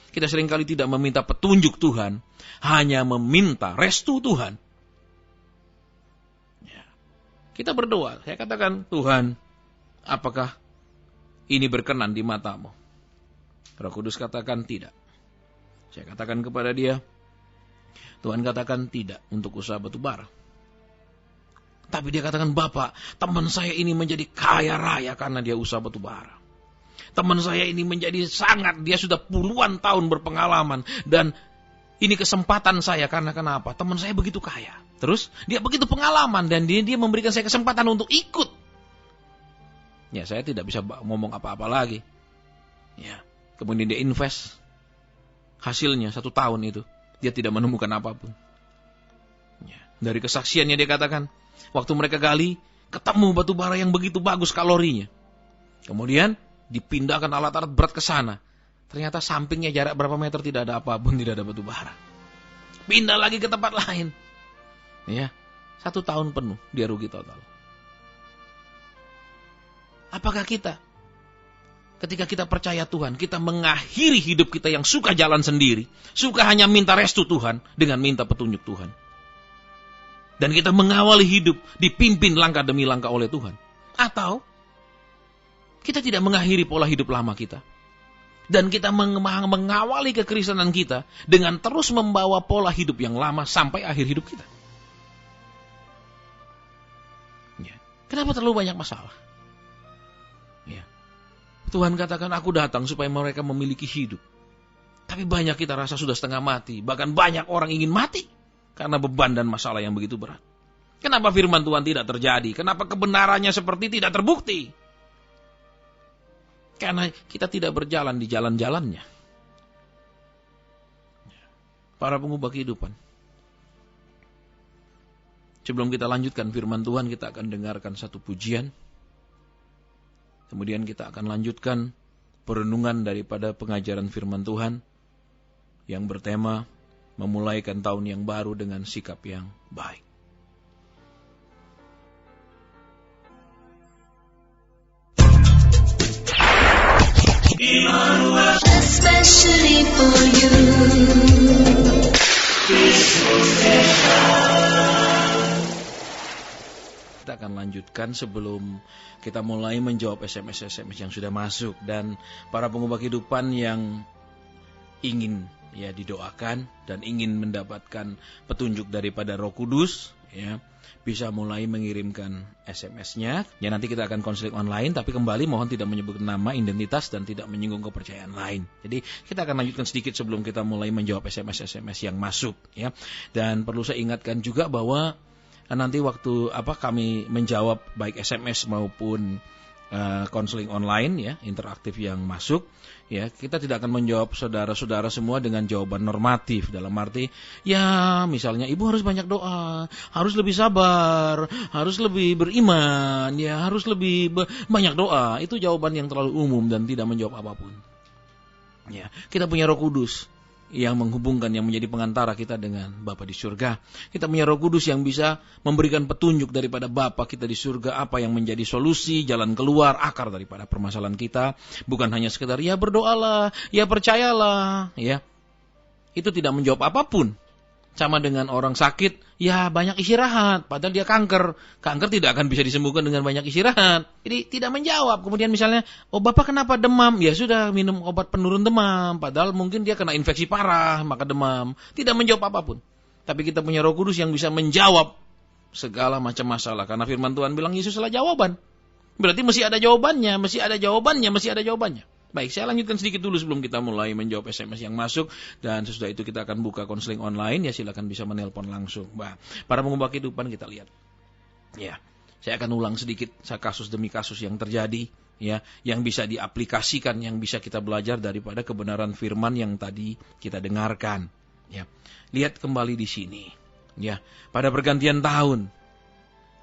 Kita seringkali tidak meminta petunjuk Tuhan, hanya meminta restu Tuhan. Kita berdoa. Saya katakan, Tuhan, apakah ini berkenan di matamu? Roh Kudus katakan tidak. Saya katakan kepada dia, Tuhan katakan tidak untuk usaha batu bara. Tapi dia katakan, Bapak, teman saya ini menjadi kaya raya karena dia usaha batu bara. Teman saya ini menjadi dia sudah puluhan tahun berpengalaman. Dan ini kesempatan saya, karena kenapa? Teman saya begitu kaya. Terus dia begitu pengalaman dan dia memberikan saya kesempatan untuk ikut. Ya, saya tidak bisa ngomong apa-apa lagi. Ya, kemudian dia invest. Hasilnya 1 tahun itu dia tidak menemukan apapun. Ya, dari kesaksiannya dia katakan, waktu mereka gali, ketemu batu bara yang begitu bagus kalorinya. Kemudian dipindahkan alat-alat berat ke sana. Ternyata sampingnya jarak berapa meter tidak ada apapun, tidak ada batu bara. Pindah lagi ke tempat lain. Ya, 1 tahun penuh dia rugi total. Apakah kita, ketika kita percaya Tuhan, kita mengakhiri hidup kita yang suka jalan sendiri, suka hanya minta restu Tuhan dengan minta petunjuk Tuhan, dan kita mengawali hidup dipimpin langkah demi langkah oleh Tuhan? Atau kita tidak mengakhiri pola hidup lama kita, dan kita mengawali kekristenan kita dengan terus membawa pola hidup yang lama sampai akhir hidup kita? Ya. Kenapa terlalu banyak masalah? Ya. Tuhan katakan, aku datang supaya mereka memiliki hidup. Tapi banyak kita rasa sudah setengah mati. Bahkan banyak orang ingin mati karena beban dan masalah yang begitu berat. Kenapa firman Tuhan tidak terjadi? Kenapa kebenarannya seperti tidak terbukti? Karena kita tidak berjalan di jalan-jalannya. Para pengubah kehidupan. Sebelum kita lanjutkan firman Tuhan, kita akan dengarkan satu pujian. Kemudian kita akan lanjutkan perenungan daripada pengajaran firman Tuhan yang bertema memulaikan tahun yang baru dengan sikap yang baik. Especially for you. Kita akan lanjutkan sebelum kita mulai menjawab SMS-SMS yang sudah masuk, dan para pengubah kehidupan yang ingin ya didoakan dan ingin mendapatkan petunjuk daripada Roh Kudus, ya bisa mulai mengirimkan SMS-nya. Ya, nanti kita akan konseling online, tapi kembali mohon tidak menyebutkan nama, identitas, dan tidak menyinggung kepercayaan lain. Jadi kita akan lanjutkan sedikit sebelum kita mulai menjawab SMS-SMS yang masuk, ya. Dan perlu saya ingatkan juga bahwa nanti waktu kami menjawab baik SMS maupun konseling online, ya, interaktif yang masuk, ya, kita tidak akan menjawab saudara-saudara semua dengan jawaban normatif, dalam arti ya misalnya ibu harus banyak doa, harus lebih sabar, harus lebih beriman, ya harus lebih banyak doa. Itu jawaban yang terlalu umum dan tidak menjawab apapun. Ya, kita punya Roh Kudus yang menghubungkan, yang menjadi pengantara kita dengan Bapa di surga. Kita punya Roh Kudus yang bisa memberikan petunjuk daripada Bapa kita di surga, apa yang menjadi solusi, jalan keluar, akar daripada permasalahan kita. Bukan hanya sekedar ya berdoalah, ya percayalah, ya. Itu tidak menjawab apapun. Sama dengan orang sakit, ya banyak istirahat, padahal dia kanker. Kanker tidak akan bisa disembuhkan dengan banyak istirahat. Jadi tidak menjawab. Kemudian misalnya, oh Bapak kenapa demam? Ya sudah, minum obat penurun demam. Padahal mungkin dia kena infeksi parah, maka demam. Tidak menjawab apapun. Tapi kita punya Roh Kudus yang bisa menjawab segala macam masalah. Karena firman Tuhan bilang Yesuslah jawaban. Berarti mesti ada jawabannya, mesti ada jawabannya, mesti ada jawabannya. Baik, saya lanjutkan sedikit dulu sebelum kita mulai menjawab SMS yang masuk. Dan sesudah itu kita akan buka konseling online, ya silakan bisa menelpon langsung. Bah, para pengubah kehidupan kita lihat. Ya, saya akan ulang sedikit kasus demi kasus yang terjadi, ya, yang bisa diaplikasikan, yang bisa kita belajar daripada kebenaran firman yang tadi kita dengarkan. Ya, lihat kembali di sini. Ya, pada pergantian tahun.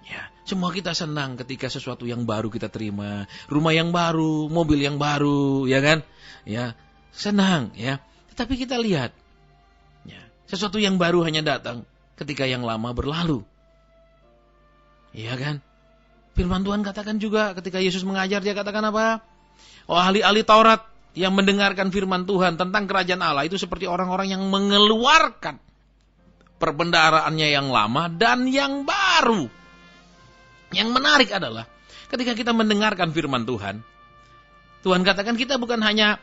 Ya, semua kita senang ketika sesuatu yang baru kita terima, rumah yang baru, mobil yang baru, ya kan? Ya, senang, ya. Tetapi kita lihat, ya, sesuatu yang baru hanya datang ketika yang lama berlalu. Iya kan? Firman Tuhan katakan juga ketika Yesus mengajar, dia katakan apa? Oh, ahli-ahli Taurat yang mendengarkan firman Tuhan tentang kerajaan Allah itu seperti orang-orang yang mengeluarkan perbendaharaannya yang lama dan yang baru. Yang menarik adalah ketika kita mendengarkan firman Tuhan, Tuhan katakan kita bukan hanya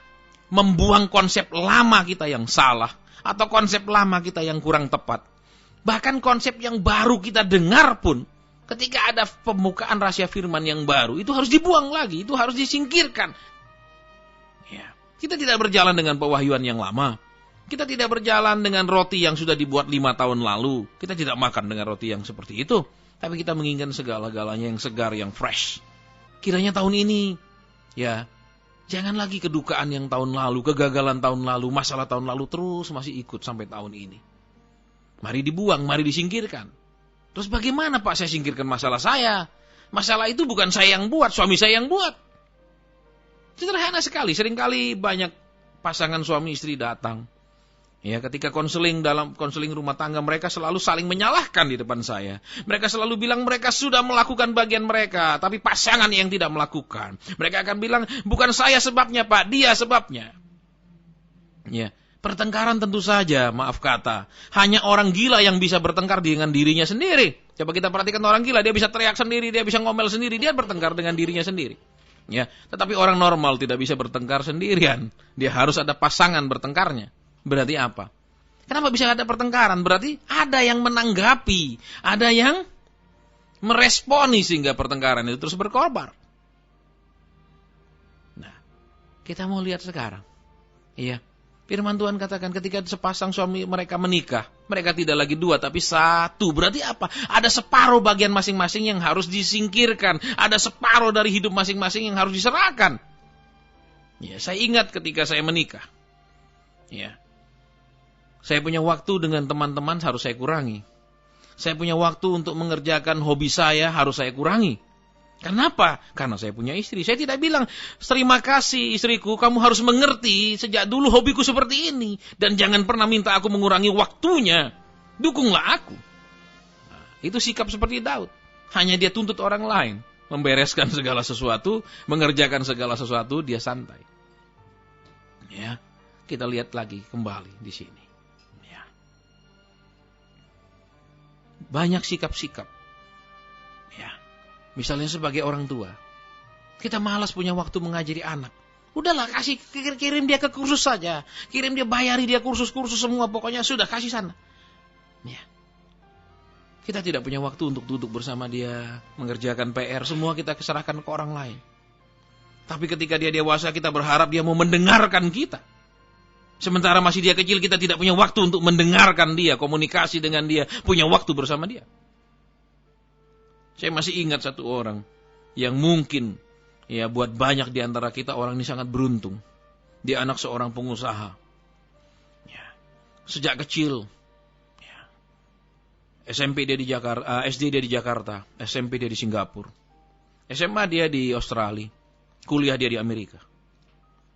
membuang konsep lama kita yang salah, atau konsep lama kita yang kurang tepat. Bahkan konsep yang baru kita dengar pun, ketika ada pembukaan rahasia firman yang baru, itu harus dibuang lagi, itu harus disingkirkan. Ya, kita tidak berjalan dengan pewahyuan yang lama. Kita tidak berjalan dengan roti yang sudah dibuat 5 tahun lalu. Kita tidak makan dengan roti yang seperti itu. Tapi kita menginginkan segala-galanya yang segar, yang fresh. Kiranya tahun ini, ya, jangan lagi kedukaan yang tahun lalu, kegagalan tahun lalu, masalah tahun lalu terus masih ikut sampai tahun ini. Mari dibuang, mari disingkirkan. Terus bagaimana Pak saya singkirkan masalah saya? Masalah itu bukan saya yang buat, suami saya yang buat. Sederhana sekali, seringkali banyak pasangan suami istri datang. Ya, ketika dalam konseling rumah tangga, mereka selalu saling menyalahkan di depan saya. Mereka selalu bilang mereka sudah melakukan bagian mereka, tapi pasangan yang tidak melakukan. Mereka akan bilang, bukan saya sebabnya Pak, dia sebabnya. Ya, pertengkaran tentu saja, maaf kata, hanya orang gila yang bisa bertengkar dengan dirinya sendiri. Coba kita perhatikan orang gila, dia bisa teriak sendiri, dia bisa ngomel sendiri, dia bertengkar dengan dirinya sendiri. Ya, tetapi orang normal tidak bisa bertengkar sendirian. Dia harus ada pasangan bertengkarnya. Berarti apa? Kenapa bisa ada pertengkaran? Berarti ada yang menanggapi, ada yang meresponi sehingga pertengkaran itu terus berkobar. Nah, kita mau lihat sekarang. Iya, firman Tuhan katakan ketika sepasang suami mereka menikah, mereka tidak lagi 2 tapi 1. Berarti apa? Ada separuh bagian masing-masing yang harus disingkirkan. Ada separuh dari hidup masing-masing yang harus diserahkan. Ya, saya ingat ketika saya menikah. Ya. Saya punya waktu dengan teman-teman harus saya kurangi. Saya punya waktu untuk mengerjakan hobi saya harus saya kurangi. Kenapa? Karena saya punya istri. Saya tidak bilang, terima kasih istriku, kamu harus mengerti sejak dulu hobiku seperti ini. Dan jangan pernah minta aku mengurangi waktunya. Dukunglah aku. Nah, itu sikap seperti Daud. Hanya dia tuntut orang lain. Membereskan segala sesuatu, mengerjakan segala sesuatu, dia santai. Ya, kita lihat lagi kembali di sini. Banyak sikap-sikap. Ya. Misalnya sebagai orang tua, kita malas punya waktu mengajari anak. Udahlah, kirim dia ke kursus saja. Kirim dia, bayari dia kursus-kursus semua, pokoknya sudah kasih sana. Ya. Kita tidak punya waktu untuk duduk bersama dia, mengerjakan PR, semua kita serahkan ke orang lain. Tapi ketika dia dewasa, kita berharap dia mau mendengarkan kita. Sementara masih dia kecil, kita tidak punya waktu untuk mendengarkan dia, komunikasi dengan dia, punya waktu bersama dia. Saya masih ingat satu orang yang mungkin ya buat banyak di antara kita orang ini sangat beruntung. Dia anak seorang pengusaha. Ya. Sejak kecil, ya. SMP dia di Jakarta, SD dia di Jakarta, SMP dia di Singapura, SMA dia di Australia, kuliah dia di Amerika.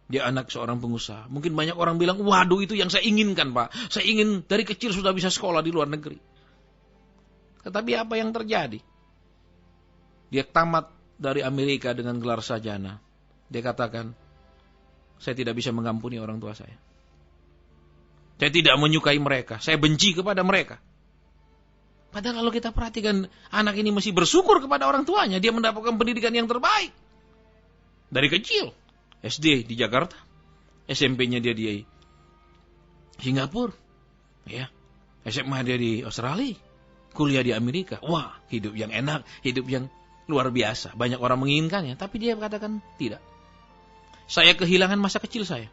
Dia anak seorang pengusaha. Mungkin banyak orang bilang, waduh itu yang saya inginkan Pak. Saya ingin dari kecil sudah bisa sekolah di luar negeri. Tetapi apa yang terjadi? Dia tamat dari Amerika dengan gelar sarjana. Dia katakan, saya tidak bisa mengampuni orang tua saya. Saya tidak menyukai mereka. Saya benci kepada mereka. Padahal kalau kita perhatikan, anak ini masih bersyukur kepada orang tuanya. Dia mendapatkan pendidikan yang terbaik. Dari kecil. SD di Jakarta, SMP-nya dia di Singapura, ya, SMA dia di Australia, kuliah di Amerika. Wah, hidup yang enak, hidup yang luar biasa. Banyak orang menginginkannya, tapi dia katakan tidak. Saya kehilangan masa kecil saya.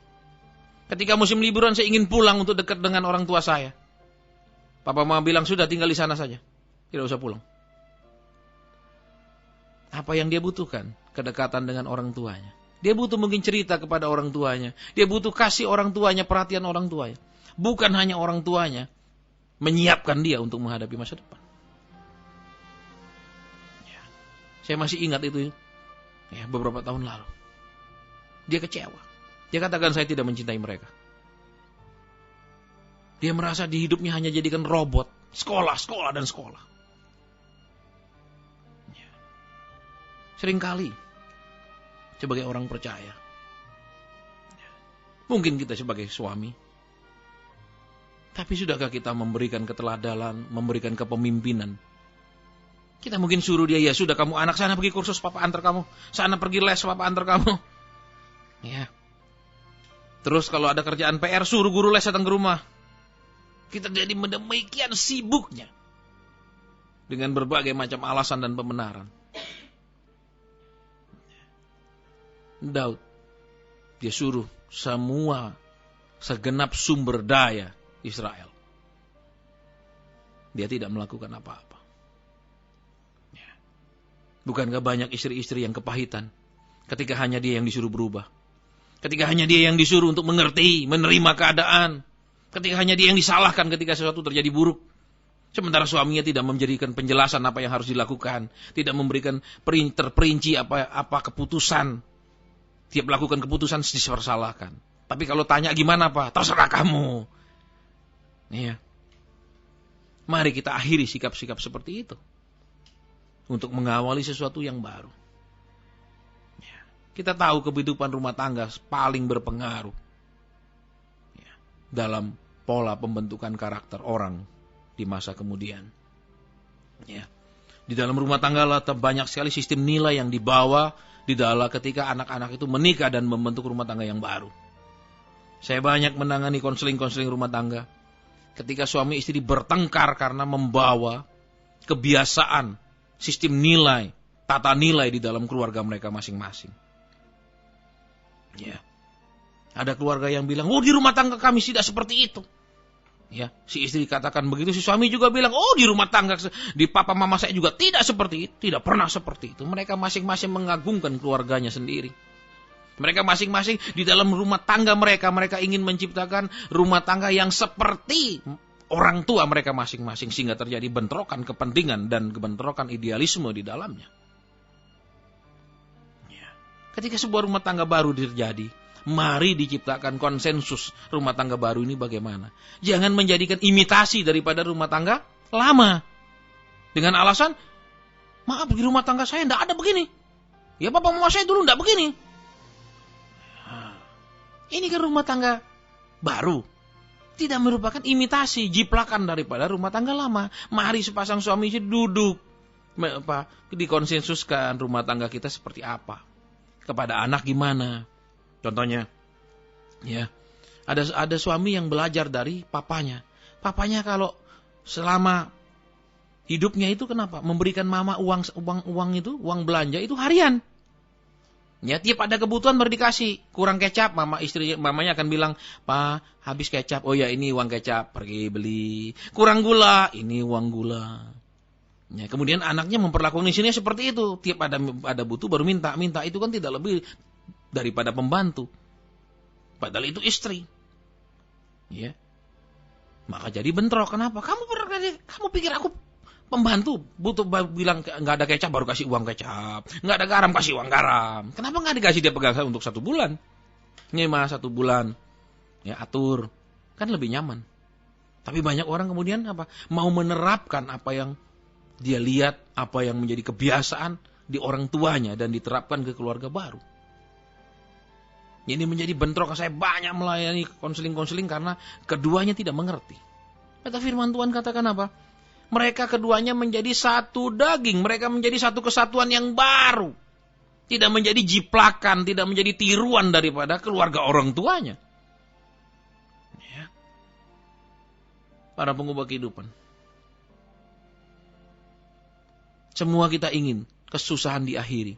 Ketika musim liburan saya ingin pulang untuk dekat dengan orang tua saya. Papa mama bilang sudah tinggal di sana saja, tidak usah pulang. Apa yang dia butuhkan? Kedekatan dengan orang tuanya. Dia butuh mungkin cerita kepada orang tuanya. Dia butuh kasih orang tuanya, perhatian orang tuanya. Bukan hanya orang tuanya menyiapkan dia untuk menghadapi masa depan. Ya. Saya masih ingat itu ya, beberapa tahun lalu. Dia kecewa. Dia katakan saya tidak mencintai mereka. Dia merasa di hidupnya hanya jadikan robot. Sekolah, sekolah, dan sekolah. Ya. Seringkali sebagai orang percaya, mungkin kita sebagai suami, tapi sudahkah kita memberikan keteladanan, memberikan kepemimpinan Kita mungkin suruh dia, ya sudah kamu anak sana pergi kursus, papa antar kamu. Sana pergi les, papa antar kamu. Ya. Terus kalau ada kerjaan PR, suruh guru les datang ke rumah. Kita jadi demikian sibuknya dengan berbagai macam alasan dan pembenaran. Daud, dia suruh semua segenap sumber daya Israel. Dia tidak melakukan apa-apa. Ya. Bukankah banyak istri-istri yang kepahitan ketika hanya dia yang disuruh berubah? Ketika hanya dia yang disuruh untuk mengerti, menerima keadaan. Ketika hanya dia yang disalahkan ketika sesuatu terjadi buruk. Sementara suaminya tidak memberikan penjelasan apa yang harus dilakukan. Tidak memberikan terperinci apa keputusan. Tiap melakukan keputusan dipersalahkan. Tapi kalau tanya gimana Pak? Terserah kamu. Iya. Mari kita akhiri sikap-sikap seperti itu. Untuk mengawali sesuatu yang baru. Kita tahu kehidupan rumah tangga paling berpengaruh dalam pola pembentukan karakter orang di masa kemudian. Ya. Di dalam rumah tangga lah banyak sekali sistem nilai yang dibawa di dalam ketika anak-anak itu menikah dan membentuk rumah tangga yang baru. Saya banyak menangani konseling-konseling rumah tangga. Ketika suami istri bertengkar karena membawa kebiasaan, sistem nilai, tata nilai di dalam keluarga mereka masing-masing. Ya. Ada keluarga yang bilang, oh di rumah tangga kami tidak seperti itu. Ya, si istri katakan begitu, si suami juga bilang, oh di rumah tangga, di papa mama saya juga tidak seperti itu, tidak pernah seperti itu. Mereka masing-masing mengagungkan keluarganya sendiri. Mereka masing-masing di dalam rumah tangga mereka ingin menciptakan rumah tangga yang seperti orang tua mereka masing-masing. Sehingga terjadi bentrokan kepentingan dan bentrokan idealisme di dalamnya. Ketika sebuah rumah tangga baru terjadi, mari diciptakan konsensus rumah tangga baru ini bagaimana. Jangan menjadikan imitasi daripada rumah tangga lama. Dengan alasan, maaf di rumah tangga saya tidak ada begini. Ya papa mama saya dulu tidak begini. Ini kan rumah tangga baru. Tidak merupakan imitasi, jiplakan daripada rumah tangga lama. Mari sepasang suami istri duduk. Dikonsensuskan rumah tangga kita seperti apa. Kepada anak gimana? Contohnya, ya, ada suami yang belajar dari papanya. Papanya kalau selama hidupnya itu kenapa? Memberikan mama uang itu, uang belanja itu harian. Ya, tiap ada kebutuhan baru dikasih. Kurang kecap, mamanya akan bilang, "Pak, habis kecap. Oh ya, ini uang kecap, pergi beli." Kurang gula, ini uang gula. Ya, kemudian anaknya memperlakukan istrinya seperti itu. Tiap ada butuh baru minta. Itu kan tidak lebih daripada pembantu. Padahal itu istri. Ya. Maka jadi bentrok. Kenapa? Kamu pikir aku pembantu? Butuh bilang nggak ada kecap baru kasih uang kecap. Nggak ada garam kasih uang garam. Kenapa nggak dikasih dia pegang untuk 1 bulan? Ini mah 1 bulan. Ya atur. Kan lebih nyaman. Tapi banyak orang kemudian apa? Mau menerapkan apa yang dia lihat, apa yang menjadi kebiasaan di orang tuanya dan diterapkan ke keluarga baru. Ini menjadi bentrok. Saya banyak melayani konseling-konseling karena keduanya tidak mengerti. Kata firman Tuhan katakan apa? Mereka keduanya menjadi satu daging. Mereka menjadi satu kesatuan yang baru. Tidak menjadi jiplakan, tidak menjadi tiruan daripada keluarga orang tuanya. Ya. Para pengubah kehidupan. Semua kita ingin kesusahan diakhiri.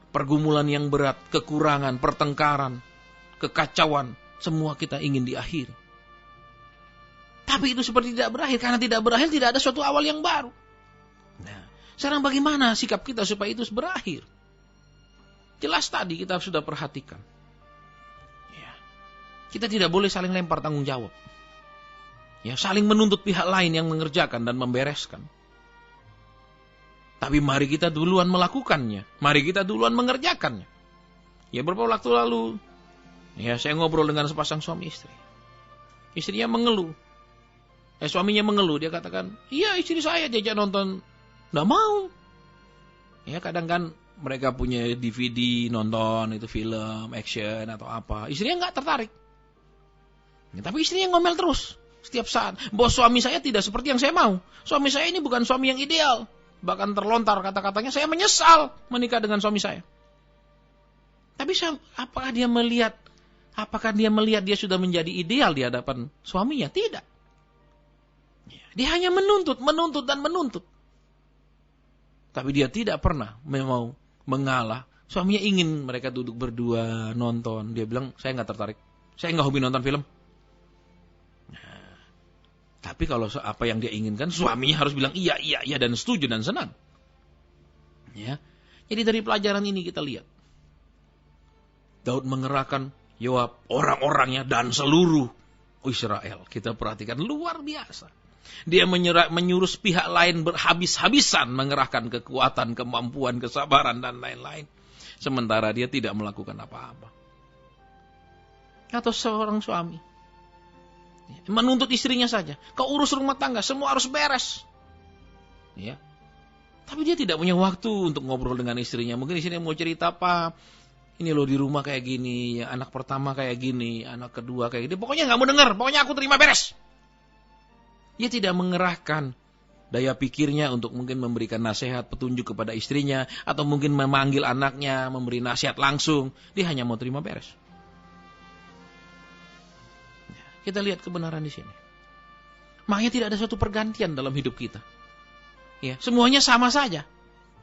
Pergumulan yang berat, kekurangan, pertengkaran, kekacauan, semua kita ingin diakhiri. Tapi itu seperti tidak berakhir. Karena tidak berakhir, tidak ada suatu awal yang baru. Nah, sekarang bagaimana sikap kita supaya itu berakhir? Jelas tadi kita sudah perhatikan. Ya. Kita tidak boleh saling lempar tanggung jawab. Ya, saling menuntut pihak lain yang mengerjakan dan membereskan. Tapi mari kita duluan melakukannya. Mari kita duluan mengerjakannya. Ya beberapa waktu lalu, ya saya ngobrol dengan sepasang suami istri. Istrinya mengeluh. Suaminya mengeluh. Dia katakan, iya istri saya diajak nonton. Nggak mau. Ya kadang kan mereka punya DVD nonton itu film, action atau apa. Istrinya nggak tertarik. Ya, tapi istrinya ngomel terus. Setiap saat. Bos suami saya tidak seperti yang saya mau. Suami saya ini bukan suami yang ideal. Bahkan terlontar kata-katanya, saya menyesal menikah dengan suami saya. Tapi apakah dia melihat dia sudah menjadi ideal di hadapan suaminya? Tidak. Dia hanya menuntut. Tapi dia tidak pernah mau mengalah. Suaminya ingin mereka duduk berdua, nonton. Dia bilang, saya nggak tertarik. Saya nggak hobi nonton film. Nah, tapi kalau apa yang dia inginkan, suaminya harus bilang iya, dan setuju dan senang. Ya. Jadi dari pelajaran ini kita lihat. Daud mengerahkan Yoab, orang-orangnya, dan seluruh Israel. Kita perhatikan, luar biasa. Dia menyuruh pihak lain berhabis-habisan mengerahkan kekuatan, kemampuan, kesabaran, dan lain-lain. Sementara dia tidak melakukan apa-apa. Atau seorang suami menuntut istrinya saja, kau urus rumah tangga, semua harus beres. Ya. Tapi dia tidak punya waktu untuk ngobrol dengan istrinya. Mungkin istrinya mau cerita apa. Ini loh di rumah kayak gini, anak pertama kayak gini, anak kedua kayak gini. Pokoknya nggak mau dengar, pokoknya aku terima beres. Dia tidak mengerahkan daya pikirnya untuk mungkin memberikan nasihat, petunjuk kepada istrinya, atau mungkin memanggil anaknya, memberi nasihat langsung. Dia hanya mau terima beres. Kita lihat kebenaran di sini. Makanya tidak ada suatu pergantian dalam hidup kita. Ya, semuanya sama saja.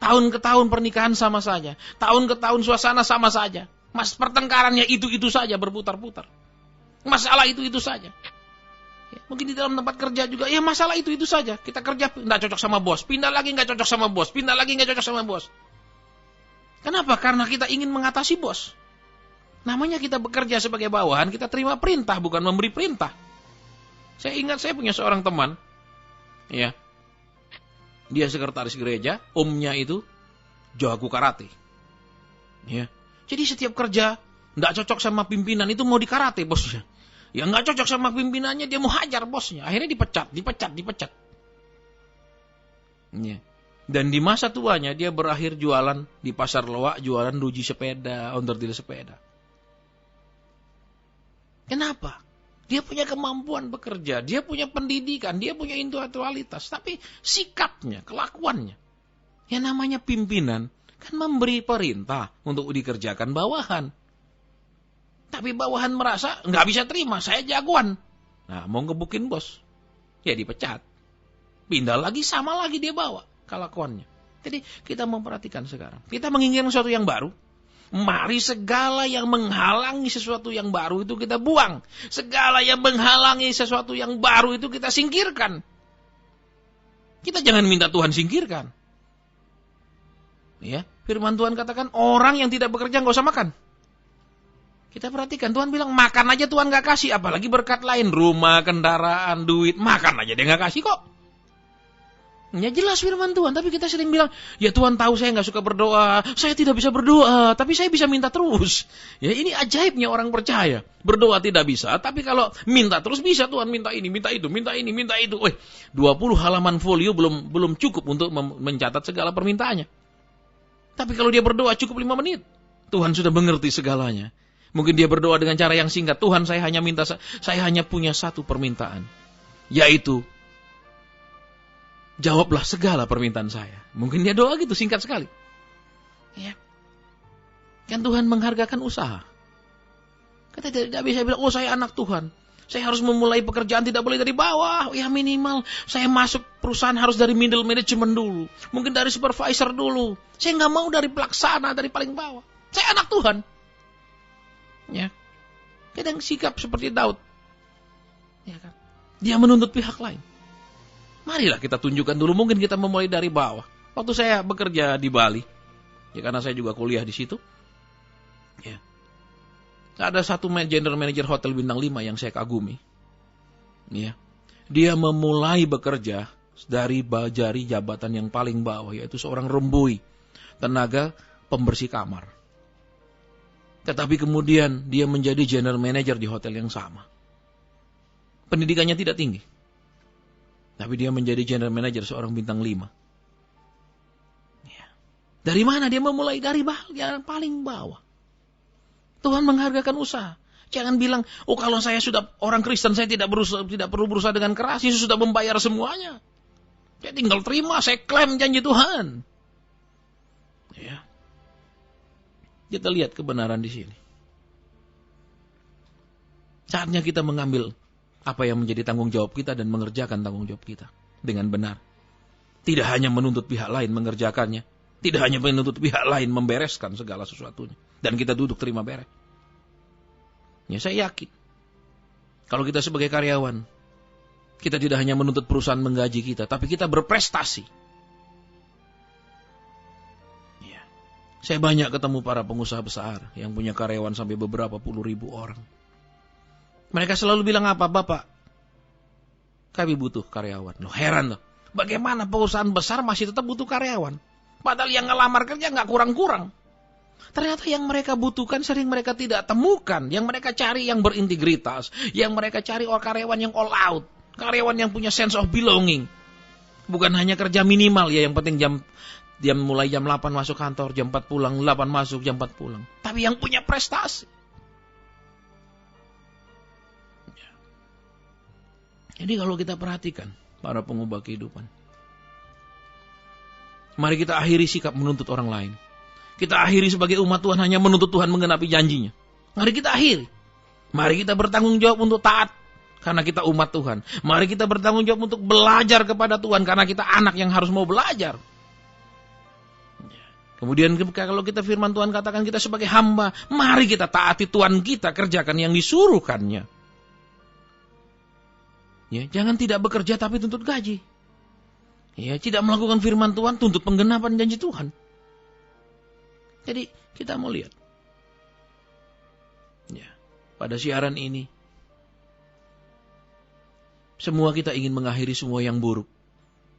Tahun ke tahun pernikahan sama saja. Tahun ke tahun suasana sama saja. Pertengkarannya itu saja berputar-putar. Masalah itu saja. Ya, mungkin di dalam tempat kerja juga, ya masalah itu saja. Kita kerja nggak cocok sama bos, pindah lagi nggak cocok sama bos, pindah lagi nggak cocok sama bos. Kenapa? Karena kita ingin mengatasi bos. Namanya kita bekerja sebagai bawahan, kita terima perintah, bukan memberi perintah. Saya ingat saya punya seorang teman, ya, dia sekretaris gereja, omnya itu jago karate. Ya, jadi setiap kerja nggak cocok sama pimpinan itu mau dikarate bosnya. Ya nggak cocok sama pimpinannya, dia mau hajar bosnya. Akhirnya dipecat. Ya. Dan di masa tuanya dia berakhir jualan di pasar loak, jualan ruji sepeda, onderdil sepeda. Kenapa? Dia punya kemampuan bekerja, dia punya pendidikan, dia punya intelektualitas, tapi sikapnya, kelakuannya. Yang namanya pimpinan kan memberi perintah untuk dikerjakan bawahan. Tapi bawahan merasa nggak bisa terima, saya jagoan. Nah, mau ngebukin bos, ya dipecat. Pindah lagi, sama lagi dia bawa kelakuannya. Jadi kita memperhatikan sekarang. Kita menginginkan sesuatu yang baru. Mari segala yang menghalangi sesuatu yang baru itu kita buang. Segala yang menghalangi sesuatu yang baru itu kita singkirkan. Kita jangan minta Tuhan singkirkan. Ya, firman Tuhan katakan orang yang tidak bekerja nggak usah makan. Kita perhatikan, Tuhan bilang makan aja Tuhan gak kasih, apalagi berkat lain, rumah, kendaraan, duit, makan aja dia gak kasih kok. Ya jelas firman Tuhan, tapi kita sering bilang, ya Tuhan tahu saya gak suka berdoa, saya tidak bisa berdoa, tapi saya bisa minta terus. Ya ini ajaibnya orang percaya, berdoa tidak bisa, tapi kalau minta terus bisa Tuhan, minta ini, minta itu, minta ini, minta itu. 20 halaman folio belum cukup untuk mencatat segala permintaannya. Tapi kalau dia berdoa cukup 5 menit, Tuhan sudah mengerti segalanya. Mungkin dia berdoa dengan cara yang singkat. Tuhan, saya hanya punya satu permintaan. Yaitu, jawablah segala permintaan saya. Mungkin dia doa gitu, singkat sekali. Ya. Kan Tuhan menghargakan usaha. Kita tidak bisa bilang, oh saya anak Tuhan. Saya harus memulai pekerjaan tidak boleh dari bawah. Ya minimal, saya masuk perusahaan harus dari middle management dulu. Mungkin dari supervisor dulu. Saya nggak mau dari pelaksana, dari paling bawah. Saya anak Tuhan. Ya, kadang sikap seperti Daud, ya kan? Dia menuntut pihak lain. Marilah kita tunjukkan dulu, mungkin kita memulai dari bawah. Waktu saya bekerja di Bali, ya karena saya juga kuliah di situ, ya, ada satu general manager hotel bintang 5 yang saya kagumi. Ya, dia memulai bekerja dari jabatan yang paling bawah, yaitu seorang rembui, tenaga pembersih kamar. Tetapi kemudian dia menjadi general manager di hotel yang sama. Pendidikannya tidak tinggi. Tapi dia menjadi general manager seorang bintang 5. Ya. Dari mana dia memulai? Dari bagian paling bawah. Tuhan menghargakan usaha. Jangan bilang, oh kalau saya sudah orang Kristen, saya tidak perlu berusaha dengan keras, Yesus sudah membayar semuanya. Saya tinggal terima, saya klaim janji Tuhan. Ya. Kita lihat kebenaran di sini. Saatnya kita mengambil apa yang menjadi tanggung jawab kita dan mengerjakan tanggung jawab kita dengan benar. Tidak hanya menuntut pihak lain mengerjakannya. Tidak hanya menuntut pihak lain membereskan segala sesuatunya. Dan kita duduk terima beres. Ya, saya yakin. Kalau kita sebagai karyawan, kita tidak hanya menuntut perusahaan menggaji kita, tapi kita berprestasi. Ya. Saya banyak ketemu para pengusaha besar yang punya karyawan sampai beberapa puluh ribu orang. Mereka selalu bilang apa? Bapak, kami butuh karyawan. Loh, heran loh. Bagaimana perusahaan besar masih tetap butuh karyawan? Padahal yang ngelamar kerja nggak kurang-kurang. Ternyata yang mereka butuhkan sering mereka tidak temukan. Yang mereka cari yang berintegritas. Yang mereka cari karyawan yang all out. Karyawan yang punya sense of belonging. Bukan hanya kerja minimal ya, yang penting jam mulai jam 8 masuk kantor, jam 4 pulang, 8 masuk, jam 4 pulang. Tapi yang punya prestasi. Jadi kalau kita perhatikan para pengubah kehidupan, mari kita akhiri sikap menuntut orang lain. Kita akhiri sebagai umat Tuhan hanya menuntut Tuhan menggenapi janjinya. Mari kita akhiri. Mari kita bertanggung jawab untuk taat karena kita umat Tuhan. Mari kita bertanggung jawab untuk belajar kepada Tuhan karena kita anak yang harus mau belajar. Kemudian kalau kita firman Tuhan katakan kita sebagai hamba, mari kita taati Tuhan kita, kerjakan yang disuruhkannya. Ya, jangan tidak bekerja tapi tuntut gaji. Ya, tidak melakukan firman Tuhan, tuntut penggenapan janji Tuhan. Jadi kita mau lihat. Ya, pada siaran ini, semua kita ingin mengakhiri semua yang buruk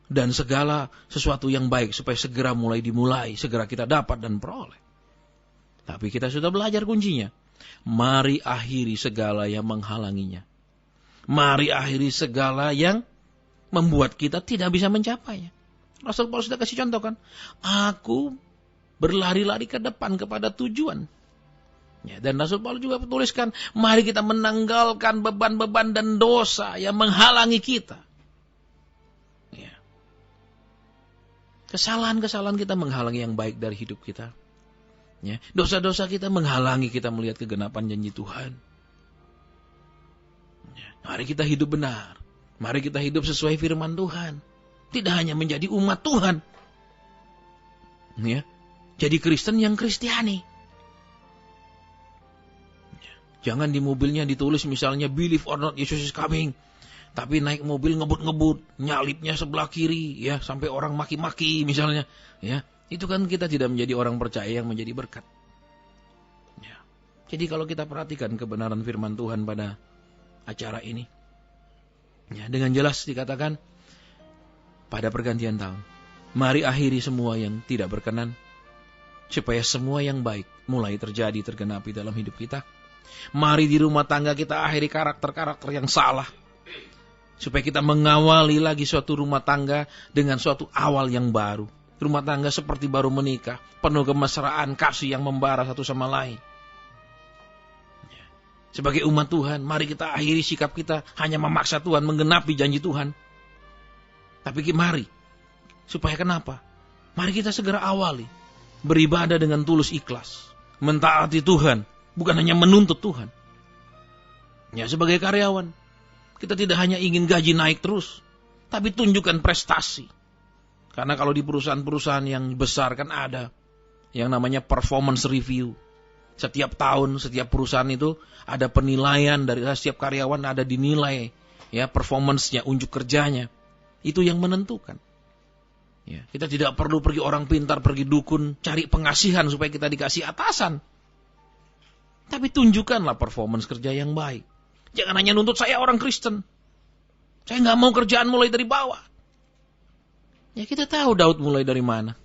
dan segala sesuatu yang baik supaya segera dimulai, segera kita dapat dan peroleh. Tapi kita sudah belajar kuncinya. Mari akhiri segala yang menghalanginya. Mari akhiri segala yang membuat kita tidak bisa mencapainya. Rasul Paulus sudah kasih contoh kan. Aku berlari-lari ke depan kepada tujuan. Ya, dan Rasul Paulus juga tuliskan, mari kita menanggalkan beban-beban dan dosa yang menghalangi kita. Ya. Kesalahan-kesalahan kita menghalangi yang baik dari hidup kita. Ya. Dosa-dosa kita menghalangi kita melihat kegenapan janji Tuhan. Mari kita hidup benar. Mari kita hidup sesuai firman Tuhan. Tidak hanya menjadi umat Tuhan. Ya. Jadi Kristen yang Kristiani. Jangan di mobilnya ditulis misalnya believe or not Jesus is coming. Tapi naik mobil ngebut-ngebut, nyalipnya sebelah kiri, ya, sampai orang maki-maki misalnya, ya. Itu kan kita tidak menjadi orang percaya yang menjadi berkat. Ya. Jadi kalau kita perhatikan kebenaran firman Tuhan pada acara ini, ya, dengan jelas dikatakan pada pergantian tahun, mari akhiri semua yang tidak berkenan, supaya semua yang baik mulai terjadi tergenapi dalam hidup kita. Mari di rumah tangga kita akhiri karakter-karakter yang salah, supaya kita mengawali lagi suatu rumah tangga dengan suatu awal yang baru. Rumah tangga seperti baru menikah, penuh kemesraan, kasih yang membara satu sama lain. Sebagai umat Tuhan, mari kita akhiri sikap kita hanya memaksa Tuhan menggenapi janji Tuhan. Tapi mari, supaya kenapa? Mari kita segera awali beribadah dengan tulus ikhlas, mentaati Tuhan, bukan hanya menuntut Tuhan. Ya, sebagai karyawan, kita tidak hanya ingin gaji naik terus, tapi tunjukkan prestasi. Karena kalau di perusahaan-perusahaan yang besar kan ada yang namanya performance review. Setiap tahun, setiap perusahaan itu ada penilaian dari setiap karyawan, ada dinilai ya performance-nya, unjuk kerjanya. Itu yang menentukan. Ya, kita tidak perlu pergi orang pintar, pergi dukun, cari pengasihan supaya kita dikasih atasan. Tapi tunjukkanlah performance kerja yang baik. Jangan hanya nuntut saya orang Kristen. Saya nggak mau kerjaan mulai dari bawah. Ya, kita tahu Daud mulai dari mana.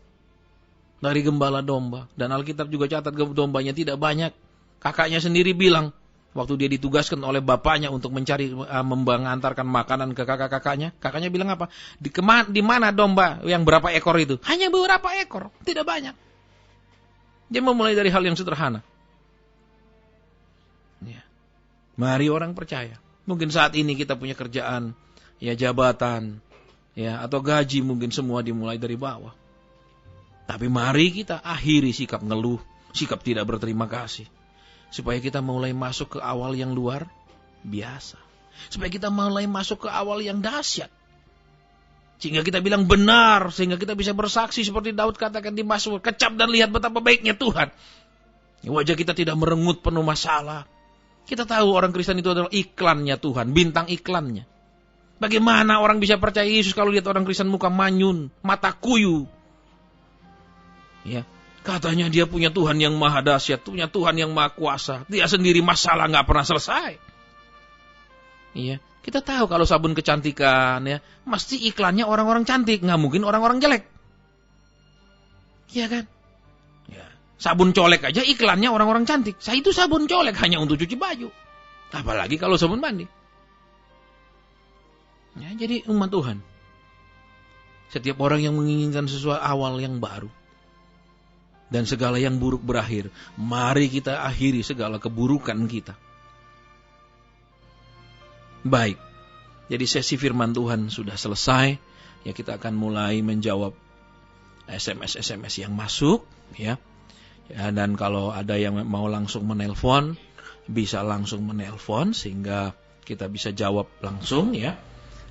Dari gembala domba. Dan Alkitab juga catat dombanya tidak banyak. Kakaknya sendiri bilang, waktu dia ditugaskan oleh bapaknya untuk mencari, mengantarkan makanan ke kakak-kakaknya. Kakaknya bilang apa? Di mana domba yang berapa ekor itu? Hanya beberapa ekor, tidak banyak. Dia memulai dari hal yang sederhana. Ya. Mari orang percaya. Mungkin saat ini kita punya kerjaan, ya jabatan, ya, atau gaji mungkin semua dimulai dari bawah. Tapi mari kita akhiri sikap ngeluh, sikap tidak berterima kasih, supaya kita mulai masuk ke awal yang luar biasa, supaya kita mulai masuk ke awal yang dahsyat, sehingga kita bilang benar, sehingga kita bisa bersaksi seperti Daud katakan di Mazmur, kecap dan lihat betapa baiknya Tuhan. Wajah kita tidak merengut penuh masalah. Kita tahu orang Kristen itu adalah iklannya Tuhan, bintang iklannya. Bagaimana orang bisa percaya Yesus kalau lihat orang Kristen muka manyun, mata kuyu? Ya, katanya dia punya Tuhan yang maha dahsyat, punya Tuhan yang maha kuasa. Dia sendiri masalah nggak pernah selesai. Iya, kita tahu kalau sabun kecantikan ya, mesti iklannya orang-orang cantik, nggak mungkin orang-orang jelek. Iya kan? Ya, sabun colek aja iklannya orang-orang cantik. Saya itu sabun colek hanya untuk cuci baju. Apalagi kalau sabun mandi. Ya, jadi umat Tuhan, setiap orang yang menginginkan sesuatu awal yang baru dan segala yang buruk berakhir, mari kita akhiri segala keburukan kita. Baik, jadi sesi firman Tuhan sudah selesai. Ya, kita akan mulai menjawab SMS yang masuk, ya. Ya, dan kalau ada yang mau langsung menelpon, bisa langsung menelpon sehingga kita bisa jawab langsung, ya.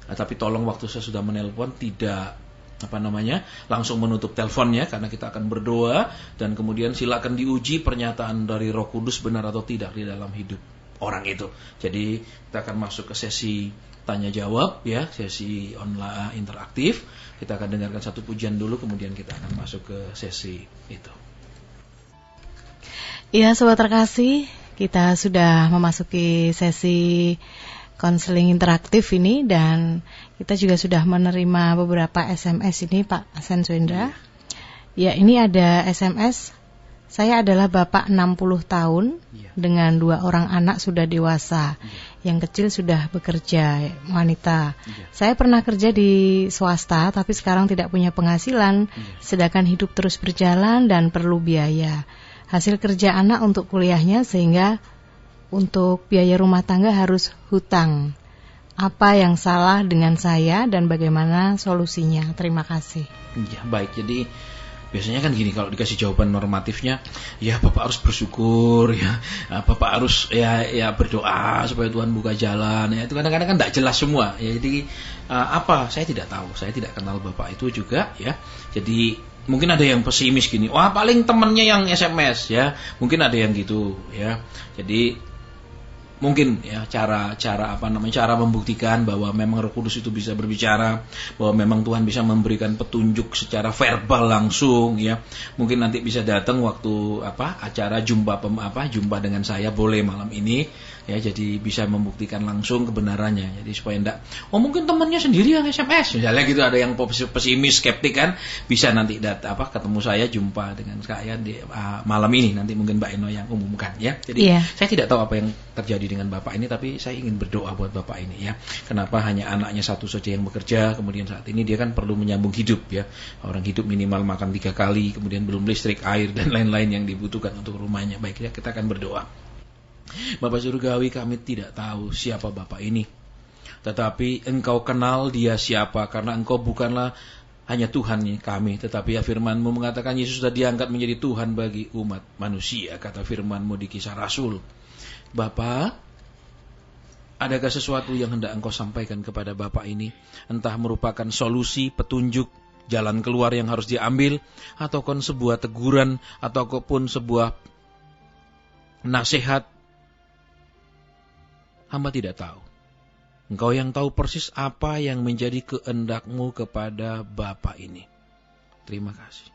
Tapi tolong waktu saya sudah menelpon tidak langsung menutup teleponnya, karena kita akan berdoa dan kemudian silakan diuji pernyataan dari Roh Kudus benar atau tidak di dalam hidup orang itu. Jadi kita akan masuk ke sesi tanya jawab, ya, sesi online interaktif. Kita akan dengarkan satu pujian dulu, kemudian kita akan masuk ke sesi itu. Ya, sobat terkasih, kita sudah memasuki sesi konseling interaktif ini, dan kita juga sudah menerima beberapa SMS ini, Pak Hasan Suendra. Ya, ini ada SMS. Saya adalah bapak 60 tahun dengan 2 orang anak sudah dewasa. Yang kecil sudah bekerja, wanita. Saya pernah kerja di swasta, tapi sekarang tidak punya penghasilan, sedangkan hidup terus berjalan dan perlu biaya. Hasil kerja anak untuk kuliahnya, sehingga untuk biaya rumah tangga harus hutang. Apa yang salah dengan saya dan bagaimana solusinya? Terima kasih. Ya, baik. Jadi biasanya kan gini, kalau dikasih jawaban normatifnya, ya Bapak harus bersyukur, ya Bapak harus ya berdoa supaya Tuhan buka jalan. Ya, itu kadang-kadang kan tidak jelas semua. Ya, jadi apa? Saya tidak tahu. Saya tidak kenal Bapak itu juga, ya. Jadi mungkin ada yang pesimis gini, wah paling temannya yang SMS, ya. Mungkin ada yang gitu, ya. Jadi mungkin ya cara membuktikan bahwa memang Roh Kudus itu bisa berbicara, bahwa memang Tuhan bisa memberikan petunjuk secara verbal langsung, ya. Mungkin nanti bisa datang waktu acara jumpa dengan saya, boleh malam ini, ya, jadi bisa membuktikan langsung kebenarannya. Jadi supaya enggak, mungkin temannya sendiri yang SMS, misalnya gitu. Ada yang pesimis, skeptik kan, bisa nanti ketemu saya, jumpa dengan saya di malam ini, nanti mungkin Mbak Eno yang umumkan, ya. Jadi saya tidak tahu apa yang terjadi dengan Bapak ini, tapi saya ingin berdoa buat Bapak ini, ya. Kenapa hanya anaknya satu saja yang bekerja, kemudian saat ini dia kan perlu menyambung hidup, ya. Orang hidup minimal makan 3 kali, kemudian belum listrik, air dan lain-lain yang dibutuhkan untuk rumahnya. Baik, ya, kita akan berdoa. Bapak Surgawi, kami tidak tahu siapa Bapak ini, tetapi Engkau kenal dia siapa, karena Engkau bukanlah hanya Tuhan kami, tetapi ya firman-Mu mengatakan Yesus sudah diangkat menjadi Tuhan bagi umat manusia, kata firman-Mu di Kisah Rasul. Bapak, adakah sesuatu yang hendak Engkau sampaikan kepada Bapak ini? Entah merupakan solusi, petunjuk, jalan keluar yang harus diambil, ataupun sebuah teguran, ataupun sebuah nasihat. Hamba tidak tahu. Engkau yang tahu persis apa yang menjadi kehendak-Mu kepada Bapak ini. Terima kasih.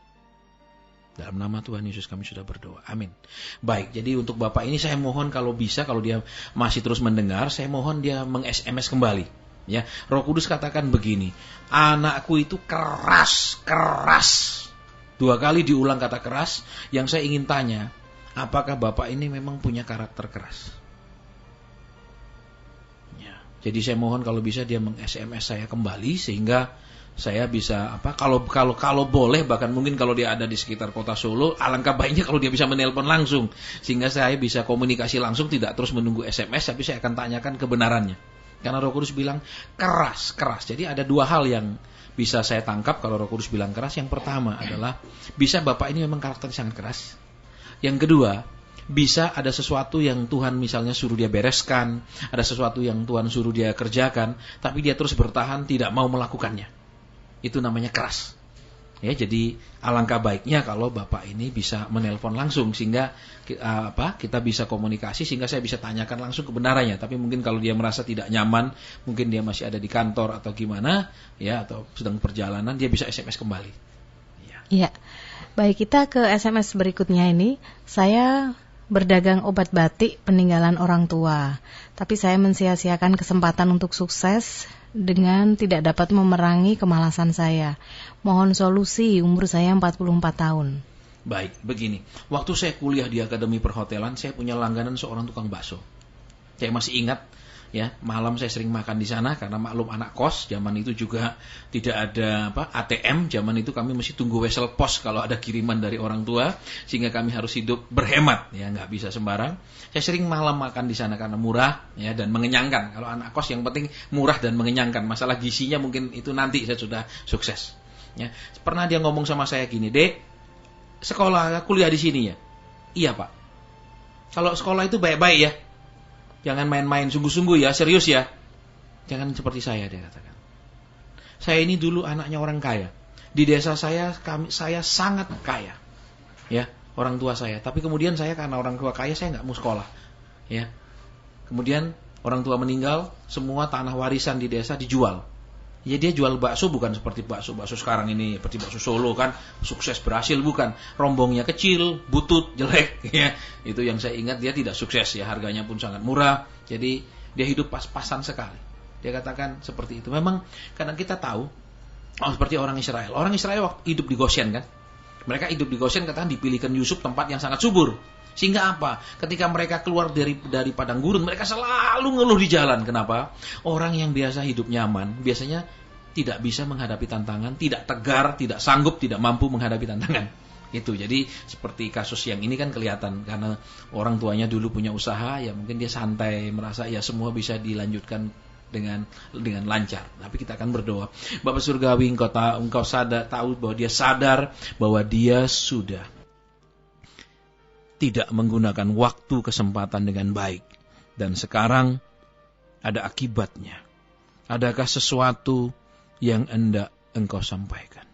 Dalam nama Tuhan Yesus kami sudah berdoa. Amin. Baik, jadi untuk Bapak ini saya mohon kalau bisa, kalau dia masih terus mendengar, saya mohon dia meng-SMS kembali. Ya, Roh Kudus katakan begini, anakku itu keras. 2 kali diulang kata keras. Yang saya ingin tanya, apakah Bapak ini memang punya karakter keras? Jadi saya mohon kalau bisa dia meng-SMS saya kembali, sehingga saya bisa kalau boleh, bahkan mungkin kalau dia ada di sekitar kota Solo, alangkah baiknya kalau dia bisa menelpon langsung, sehingga saya bisa komunikasi langsung, tidak terus menunggu SMS, tapi saya akan tanyakan kebenarannya. Karena Roh Kudus bilang keras. Jadi ada 2 hal yang bisa saya tangkap kalau Roh Kudus bilang keras, yang pertama adalah bisa bapak ini memang karakternya sangat keras. Yang kedua, bisa ada sesuatu yang Tuhan misalnya suruh dia bereskan, ada sesuatu yang Tuhan suruh dia kerjakan, tapi dia terus bertahan tidak mau melakukannya. Itu namanya keras. Ya, jadi alangkah baiknya kalau bapak ini bisa menelpon langsung sehingga kita bisa komunikasi, sehingga saya bisa tanyakan langsung kebenarannya. Tapi mungkin kalau dia merasa tidak nyaman, mungkin dia masih ada di kantor atau gimana, ya, atau sedang perjalanan, dia bisa SMS kembali. Iya. Baik, kita ke SMS berikutnya ini. Saya berdagang obat batik peninggalan orang tua, tapi saya mensia-siakan kesempatan untuk sukses dengan tidak dapat memerangi kemalasan saya. Mohon solusi, umur saya 44 tahun. Baik, begini. Waktu saya kuliah di Akademi Perhotelan, saya punya langganan seorang tukang bakso. Saya masih ingat, ya, malam saya sering makan di sana karena maklum anak kos, zaman itu juga tidak ada ATM, zaman itu kami mesti tunggu wesel pos kalau ada kiriman dari orang tua, sehingga kami harus hidup berhemat, ya, nggak bisa sembarang. Saya sering malam makan di sana karena murah, ya, dan mengenyangkan. Kalau anak kos yang penting murah dan mengenyangkan. Masalah gizinya mungkin itu nanti saya sudah sukses. Ya, pernah dia ngomong sama saya gini, "Dek, sekolah kuliah di sini ya?" "Iya, Pak." "Kalau sekolah itu baik-baik ya. Jangan main-main, sungguh-sungguh ya, serius ya. Jangan seperti saya," dia katakan. "Saya ini dulu anaknya orang kaya. Di desa saya sangat kaya. Ya, orang tua saya. Tapi kemudian saya karena orang tua kaya, saya nggak mau sekolah. Ya. Kemudian orang tua meninggal, semua tanah warisan di desa dijual. Ya, dia jual bakso bukan seperti bakso sekarang ini, seperti bakso Solo kan, sukses berhasil, bukan. Rombongnya kecil, butut, jelek, ya. Itu yang saya ingat, dia tidak sukses ya, harganya pun sangat murah. Jadi dia hidup pas-pasan sekali." Dia katakan seperti itu. Memang kadang kita tahu, seperti orang Israel. Orang Israel waktu hidup di Goshen kan. Mereka hidup di Goshen, katakan dipilihkan Yusuf tempat yang sangat subur. Sehingga apa? Ketika mereka keluar dari padang gurun, mereka selalu ngeluh di jalan. Kenapa? Orang yang biasa hidup nyaman, biasanya tidak bisa menghadapi tantangan, tidak tegar, tidak sanggup, tidak mampu menghadapi tantangan. Itu. Jadi seperti kasus yang ini kan kelihatan karena orang tuanya dulu punya usaha, ya mungkin dia santai, merasa ya semua bisa dilanjutkan dengan lancar. Tapi kita akan berdoa. Bapak Surgawi, engkau sadar, tahu bahwa dia sadar bahwa dia sudah tidak menggunakan waktu kesempatan dengan baik. Dan sekarang ada akibatnya. Adakah sesuatu yang hendak engkau sampaikan?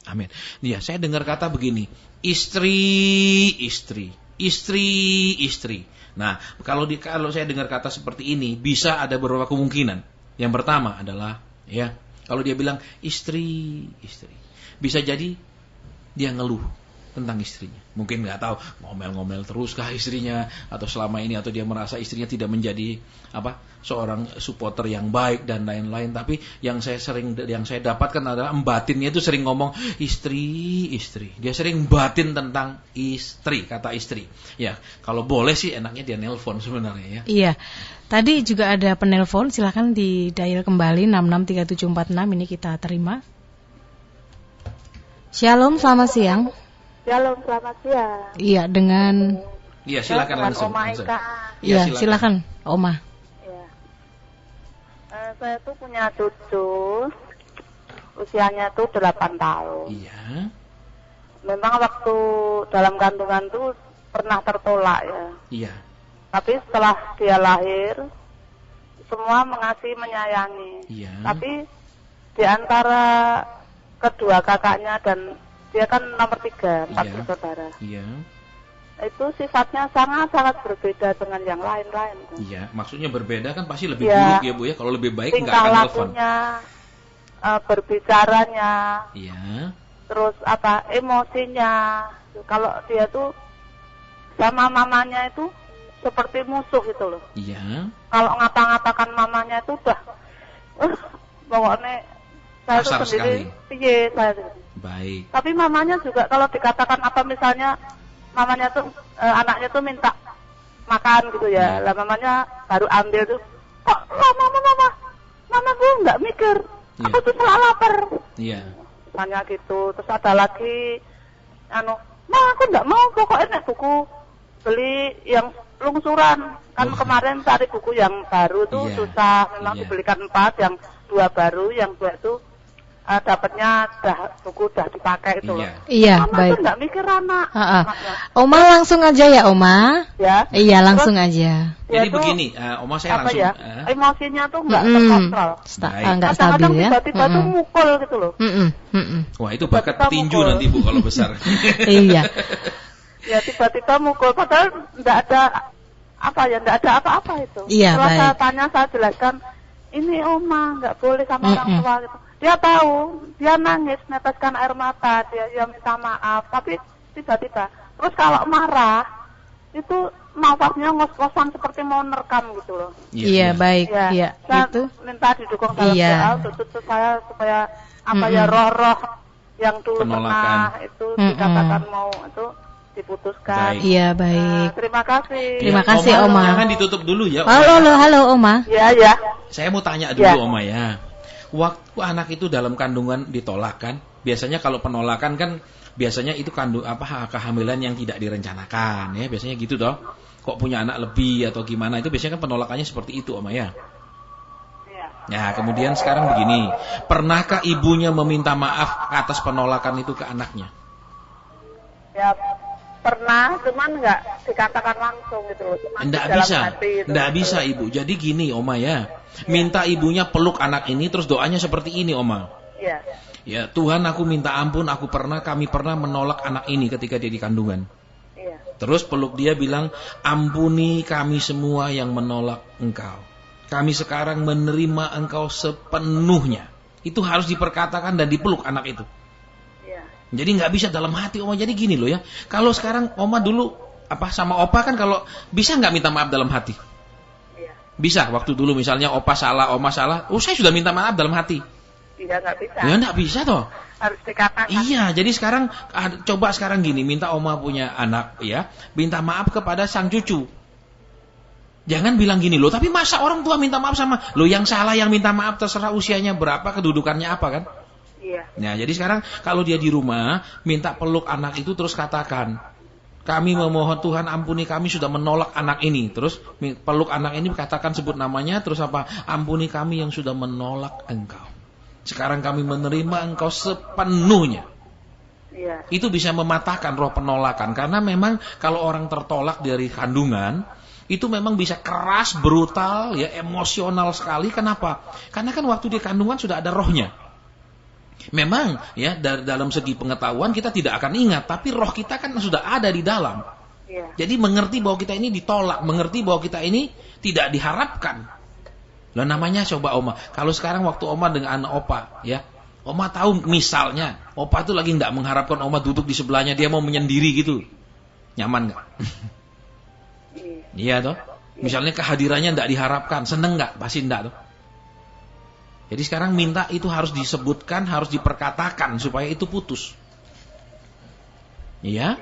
Amin. Ya, saya dengar kata begini, istri. Nah, kalau saya dengar kata seperti ini, bisa ada beberapa kemungkinan. Yang pertama adalah, ya, kalau dia bilang istri, bisa jadi dia ngeluh tentang istrinya. Mungkin nggak tahu, ngomel-ngomel terus kah istrinya, atau selama ini, atau dia merasa istrinya tidak menjadi seorang supporter yang baik dan lain-lain. Tapi yang saya dapatkan adalah batinnya itu sering ngomong istri. Dia sering batin tentang istri, kata istri. Ya, kalau boleh sih enaknya dia nelpon sebenarnya ya. Iya. Tadi juga ada penelpon, silakan di dial kembali 663746, ini kita terima. Shalom, selamat siang. Shalom, selamat siang. Iya, dengan... Iya, silakan langsung. Oma Eka. Iya, silakan, Oma. Iya. Saya tuh punya cucu, usianya tuh 8 tahun. Iya. Memang waktu dalam kandungan tuh pernah tertolak ya. Iya. Tapi setelah dia lahir, semua mengasihi, menyayangi. Iya. Tapi di antara kedua kakaknya, dan dia kan nomor 3, 4 bersaudara. Iya. Itu sifatnya sangat-sangat berbeda dengan yang lain-lain. Iya, maksudnya berbeda kan pasti lebih buruk ya Bu ya. Kalau lebih baik nggak akan tingkah telepon. lakunya, berbicaranya, Iya. terus emosinya. Kalau dia tuh sama mamanya itu seperti musuh gitu loh. Iya. Kalau ngata-ngatakan mamanya itu udah, pokoknya saya kasar tuh sendiri, sekali. saya. Baik. Tapi mamanya juga kalau dikatakan apa, misalnya mamanya tuh anaknya tuh minta makan gitu ya, lah mamanya baru ambil tuh, kok mama tuh nggak mikir, aku tuh salah lapar. Iya. Tanya gitu. Terus ada lagi, aku nggak mau, pokoknya nek buku beli yang lungsuran, kan kemarin cari buku yang baru tuh susah, memang dibelikan 4, yang 2 baru, yang 2 tuh dapatnya buku udah dipakai itu loh. Iya, Mama baik. tuh nggak mikir anak. Anaknya. Oma langsung aja ya, Oma. Ya. Iya, langsung aja. Jadi Dia tuh, begini, Oma saya apa langsung ya? Emosinya tuh nggak terkontrol. Baik. Nggak stabil Kadang-kadang ya. tiba-tiba tuh mukul gitu loh. Wah, itu bakat Tiba-tiba petinju mukul. nanti Bu kalau besar. Iya. Ya tiba-tiba mukul padahal nggak ada apa-apa itu. Iya, Setelah saya baik. tanya, saya jelaskan, ini Oma nggak boleh sama orang tua gitu. Dia tahu, dia nangis, neteskan air mata, dia minta maaf, tapi tiba-tiba. Terus kalau marah, itu nafasnya ngos-ngosan seperti mau nerekam gitu loh. Iya, baik. Ya, Iya, saya itu. minta didukung dalam Iya. doa untuk saya supaya apa ya roh-roh yang dulu Penolakan. pernah itu dikatakan mau itu diputuskan. Baik. Iya, baik. Terima kasih. Terima kasih, Oma. Jangan ditutup dulu ya. Oma. Halo, Oma. Ya. Saya mau tanya dulu Ya. Oma ya. Waktu anak itu dalam kandungan ditolak kan, biasanya kalau penolakan kan biasanya itu kehamilan yang tidak direncanakan ya, biasanya gitu toh. Kok punya anak lebih atau gimana, itu biasanya kan penolakannya seperti itu Oma ya. Nah, kemudian sekarang begini, pernahkah ibunya meminta maaf atas penolakan itu ke anaknya? Ya pernah, cuman nggak dikatakan langsung gitu loh. Cuma Nggak di dalam bisa, hati itu. nggak bisa Ibu. Jadi gini Oma ya, minta ibunya peluk anak ini, terus doanya seperti ini Oma. Iya. Ya Tuhan, aku minta ampun, kami pernah menolak anak ini ketika dia di kandungan. Iya. Terus peluk dia bilang, ampuni kami semua yang menolak engkau. Kami sekarang menerima engkau sepenuhnya. Itu harus diperkatakan dan dipeluk anak itu. Iya. Jadi nggak bisa dalam hati Oma. Jadi gini loh ya, kalau sekarang Oma dulu sama Opa kan, kalau bisa nggak minta maaf dalam hati? Iya. Bisa. Waktu dulu misalnya Opa salah, Oma salah, saya sudah minta maaf dalam hati. Iya, nggak bisa. Ya nggak bisa toh. Harus dikatakan. Iya, jadi sekarang coba sekarang gini, minta Oma punya anak ya, minta maaf kepada sang cucu. Jangan bilang gini loh, tapi masa orang tua minta maaf sama lo, yang salah yang minta maaf terserah usianya berapa, kedudukannya apa kan? Iya. Nah, jadi sekarang kalau dia di rumah minta peluk anak itu, terus katakan, kami memohon Tuhan ampuni kami sudah menolak anak ini. Terus peluk anak ini, katakan sebut namanya, terus apa? Ampuni kami yang sudah menolak engkau. Sekarang kami menerima engkau sepenuhnya. Iya. Itu bisa mematahkan roh penolakan. Karena memang kalau orang tertolak dari kandungan, itu memang bisa keras, brutal, ya emosional sekali. Kenapa? Karena kan waktu di kandungan sudah ada rohnya. Memang ya dalam segi pengetahuan kita tidak akan ingat, tapi roh kita kan sudah ada di dalam. Iya. Jadi mengerti bahwa kita ini ditolak, mengerti bahwa kita ini tidak diharapkan. Lah namanya coba Oma, kalau sekarang waktu Oma dengan anak Opa, ya, Oma tahu misalnya Opa itu lagi nggak mengharapkan Oma duduk di sebelahnya, dia mau menyendiri gitu, nyaman nggak? Iya toh. Misalnya kehadirannya nggak diharapkan, seneng nggak? Pasti nggak toh. Jadi sekarang minta itu harus disebutkan, harus diperkatakan supaya itu putus. Iya?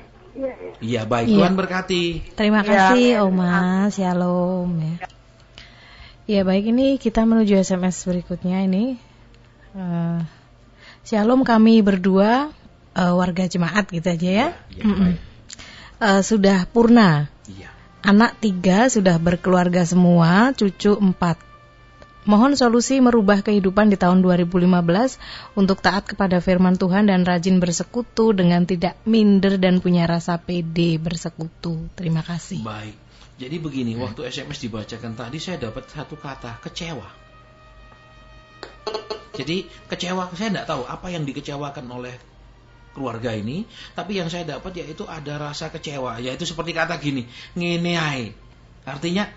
Iya, baik. Iya. Tuhan berkati. Terima kasih Oma, Shalom ya. Ya baik, ini kita menuju SMS berikutnya ini. Shalom, kami berdua warga jemaat gitu aja ya. Baik. Sudah purna. Iya. Anak 3 sudah berkeluarga semua, cucu 4. Mohon solusi merubah kehidupan di tahun 2015 untuk taat kepada firman Tuhan dan rajin bersekutu dengan tidak minder dan punya rasa pede bersekutu. Terima kasih. Baik. Jadi begini, waktu SMS dibacakan tadi saya dapat satu kata, kecewa. Jadi kecewa, saya tidak tahu apa yang dikecewakan oleh keluarga ini, tapi yang saya dapat yaitu ada rasa kecewa, yaitu seperti kata gini, ngene ae. Artinya,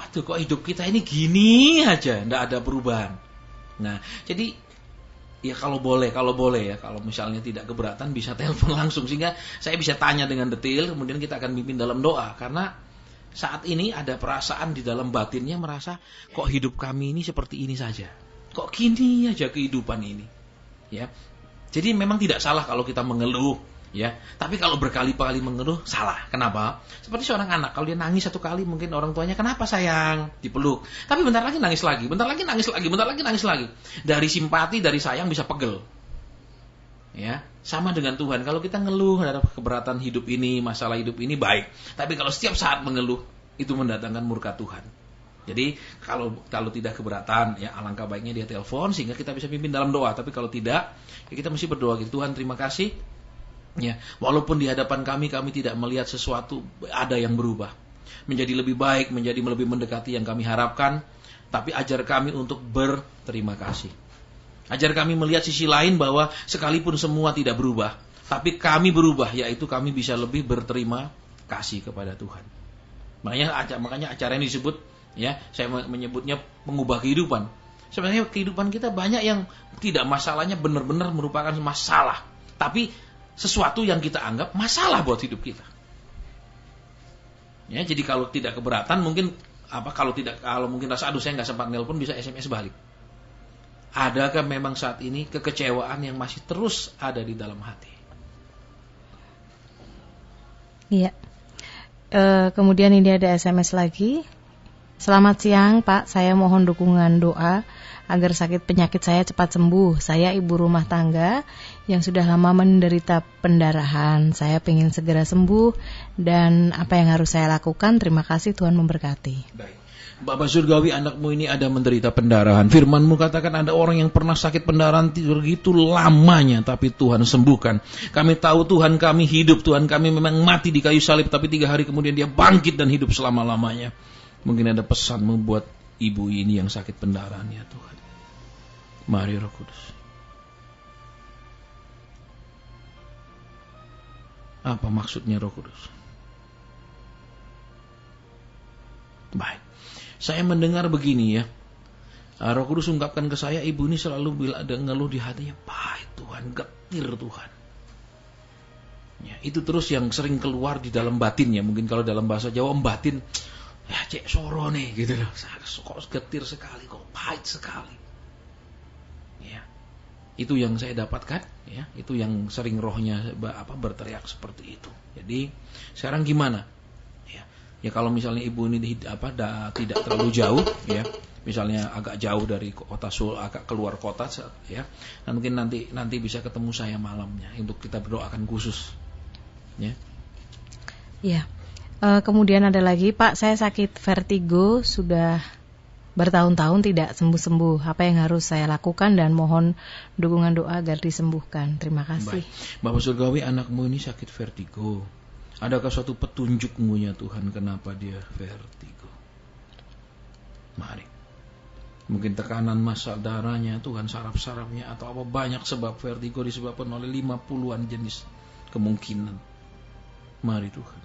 waduh kok hidup kita ini gini aja, tidak ada perubahan. Nah, jadi ya kalau boleh ya, kalau misalnya tidak keberatan bisa telepon langsung sehingga saya bisa tanya dengan detail, kemudian kita akan pimpin dalam doa. Karena saat ini ada perasaan di dalam batinnya merasa kok hidup kami ini seperti ini saja, kok gini aja kehidupan ini, ya. Jadi memang tidak salah kalau kita mengeluh, ya. Tapi kalau berkali-kali mengeluh salah. Kenapa? Seperti seorang anak, kalau dia nangis satu kali mungkin orang tuanya, "Kenapa sayang?" dipeluk. Tapi bentar lagi nangis lagi, bentar lagi nangis lagi, bentar lagi nangis lagi. Dari simpati, dari sayang bisa pegel. Ya, sama dengan Tuhan. Kalau kita ngeluh ada keberatan hidup ini, masalah hidup ini baik. Tapi kalau setiap saat mengeluh, itu mendatangkan murka Tuhan. Jadi kalau tidak keberatan, ya alangkah baiknya dia telepon sehingga kita bisa pimpin dalam doa. Tapi kalau tidak, ya kita mesti berdoa gitu. Tuhan, terima kasih. Ya, walaupun di hadapan kami tidak melihat sesuatu ada yang berubah, menjadi lebih baik, menjadi lebih mendekati yang kami harapkan. Tapi ajar kami untuk berterima kasih. Ajar kami melihat sisi lain bahwa sekalipun semua tidak berubah, tapi kami berubah, yaitu kami bisa lebih berterima kasih kepada Tuhan. Makanya acara ini disebut, ya, saya menyebutnya pengubah kehidupan. Sebenarnya kehidupan kita banyak yang tidak masalahnya benar-benar merupakan masalah, tapi sesuatu yang kita anggap masalah buat hidup kita. Ya, jadi kalau tidak keberatan mungkin kalau mungkin rasa aduh saya nggak sempat nelpon, bisa SMS balik. Adakah memang saat ini kekecewaan yang masih terus ada di dalam hati? Iya. Kemudian ini ada SMS lagi. Selamat siang Pak, saya mohon dukungan doa agar sakit penyakit saya cepat sembuh. Saya ibu rumah tangga yang sudah lama menderita pendarahan. Saya ingin segera sembuh dan apa yang harus saya lakukan? Terima kasih, Tuhan memberkati. Baik. Bapak Surgawi, anakmu ini ada menderita pendarahan. Firman-Mu katakan ada orang yang pernah sakit pendarahan begitu lamanya, tapi Tuhan sembuhkan. Kami tahu Tuhan kami hidup, Tuhan kami memang mati di kayu salib, tapi 3 hari kemudian dia bangkit dan hidup selama-lamanya. Mungkin ada pesan-Mu buat ibu ini yang sakit pendarahan, ya Tuhan. Mari Roh Kudus. Apa maksudnya Roh Kudus? Baik. Saya mendengar begini ya. Roh Kudus ungkapkan ke saya, ibu ini selalu bila ada ngeluh di hatinya, pahit Tuhan, getir Tuhan. Ya, itu terus yang sering keluar di dalam batinnya. Mungkin kalau dalam bahasa Jawa batin, ya cek soro nih gitu loh. Kok getir sekali, kok pahit sekali. Ya. Itu yang saya dapatkan, ya. Itu yang sering rohnya berteriak seperti itu. Jadi sekarang gimana? Ya kalau misalnya ibu ini tidak terlalu jauh, ya, misalnya agak jauh dari kota Solo, agak keluar kota, ya, nah mungkin nanti bisa ketemu saya malamnya untuk kita berdoakan khusus, ya. Ya. Kemudian ada lagi, Pak, saya sakit vertigo sudah bertahun-tahun tidak sembuh-sembuh. Apa yang harus saya lakukan dan mohon dukungan doa agar disembuhkan. Terima kasih. Baik. Bapak Surgawi, anakmu ini sakit vertigo. Adakah suatu petunjukmu ya Tuhan kenapa dia vertigo? Mari. Mungkin tekanan massa darahnya, Tuhan saraf-sarafnya, atau apa banyak sebab vertigo disebabkan oleh 50-an jenis kemungkinan. Mari Tuhan.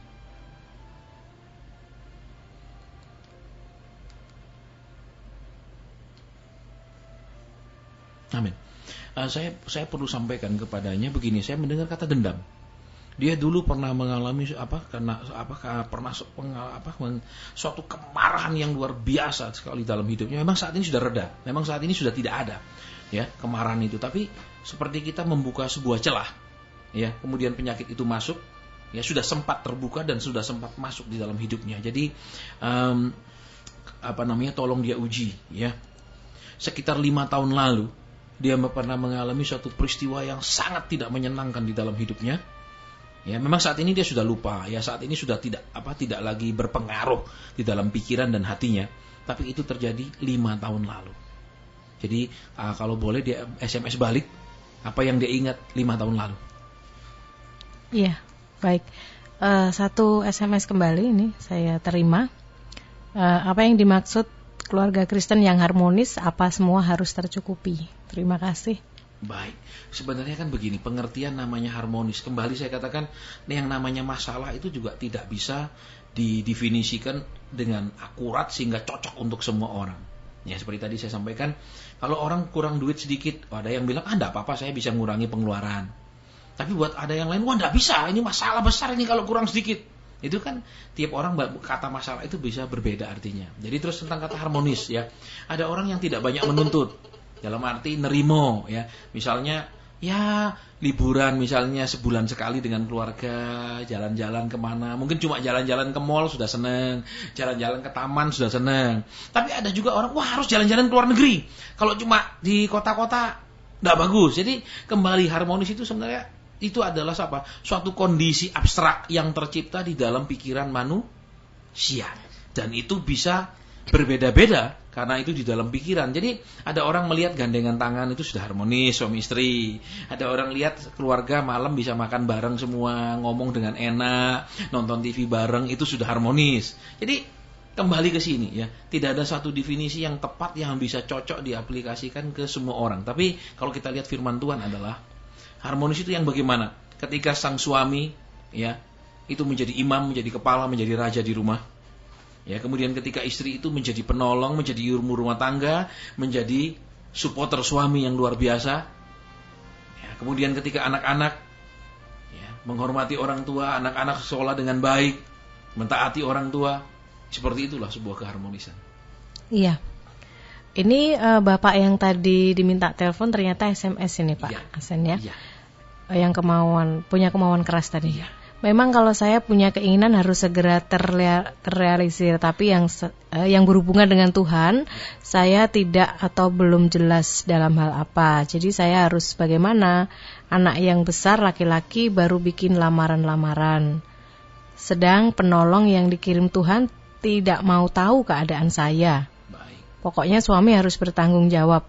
Amin. Saya perlu sampaikan kepadanya begini, saya mendengar kata dendam. Dia dulu pernah mengalami suatu kemarahan yang luar biasa sekali dalam hidupnya. Memang saat ini sudah reda, memang saat ini sudah tidak ada, ya, kemarahan itu. Tapi seperti kita membuka sebuah celah, ya, kemudian penyakit itu masuk, ya, sudah sempat terbuka dan sudah sempat masuk di dalam hidupnya. Jadi tolong dia uji, ya. Sekitar 5 tahun lalu dia pernah mengalami suatu peristiwa yang sangat tidak menyenangkan di dalam hidupnya. Ya, memang saat ini dia sudah lupa, ya, saat ini sudah tidak lagi berpengaruh di dalam pikiran dan hatinya, tapi itu terjadi 5 tahun lalu. Jadi kalau boleh dia SMS balik apa yang dia ingat 5 tahun lalu. Iya, baik. Satu SMS kembali ini saya terima. Apa yang dimaksud keluarga Kristen yang harmonis? Apa semua harus tercukupi? Terima kasih. Baik, sebenarnya kan begini, pengertian namanya harmonis. Kembali saya katakan, yang namanya masalah itu juga tidak bisa didefinisikan dengan akurat sehingga cocok untuk semua orang. Ya, seperti tadi saya sampaikan, kalau orang kurang duit sedikit, ada yang bilang, enggak apa-apa, saya bisa ngurangi pengeluaran. Tapi buat ada yang lain, wah enggak bisa, ini masalah besar ini kalau kurang sedikit. Itu kan tiap orang kata masalah itu bisa berbeda artinya. Jadi terus tentang kata harmonis, ya. Ada orang yang tidak banyak menuntut. Dalam arti nerimo, ya, misalnya ya liburan misalnya sebulan sekali dengan keluarga, jalan-jalan kemana, mungkin cuma jalan-jalan ke mall sudah seneng, jalan-jalan ke taman sudah seneng. Tapi ada juga orang, wah harus jalan-jalan ke luar negeri, kalau cuma di kota-kota tidak bagus. Jadi kembali harmonis itu sebenarnya itu adalah apa? Suatu kondisi abstrak yang tercipta di dalam pikiran manusia, dan itu bisa berbeda-beda karena itu di dalam pikiran. Jadi ada orang melihat gandengan tangan itu sudah harmonis suami istri. Ada orang lihat keluarga malam bisa makan bareng semua, ngomong dengan enak, nonton TV bareng itu sudah harmonis. Jadi kembali ke sini ya, tidak ada satu definisi yang tepat yang bisa cocok diaplikasikan ke semua orang. Tapi kalau kita lihat firman Tuhan adalah harmonis itu yang bagaimana? Ketika sang suami ya itu menjadi imam, menjadi kepala, menjadi raja di rumah. Ya, kemudian ketika istri itu menjadi penolong, menjadi ibu rumah tangga, menjadi supporter suami yang luar biasa. Ya, kemudian ketika anak-anak ya, menghormati orang tua, anak-anak sekolah dengan baik, mentaati orang tua, seperti itulah sebuah keharmonisan. Iya. Ini Bapak yang tadi diminta telepon ternyata SMS ini Pak Hasan ya. Iya. Yang punya kemauan keras tadi. Iya. Memang kalau saya punya keinginan harus segera terrealisir, tapi yang berhubungan dengan Tuhan, saya tidak atau belum jelas dalam hal apa. Jadi saya harus bagaimana? Anak yang besar laki-laki baru bikin lamaran-lamaran. Sedang penolong yang dikirim Tuhan tidak mau tahu keadaan saya. Baik. Pokoknya suami harus bertanggung jawab.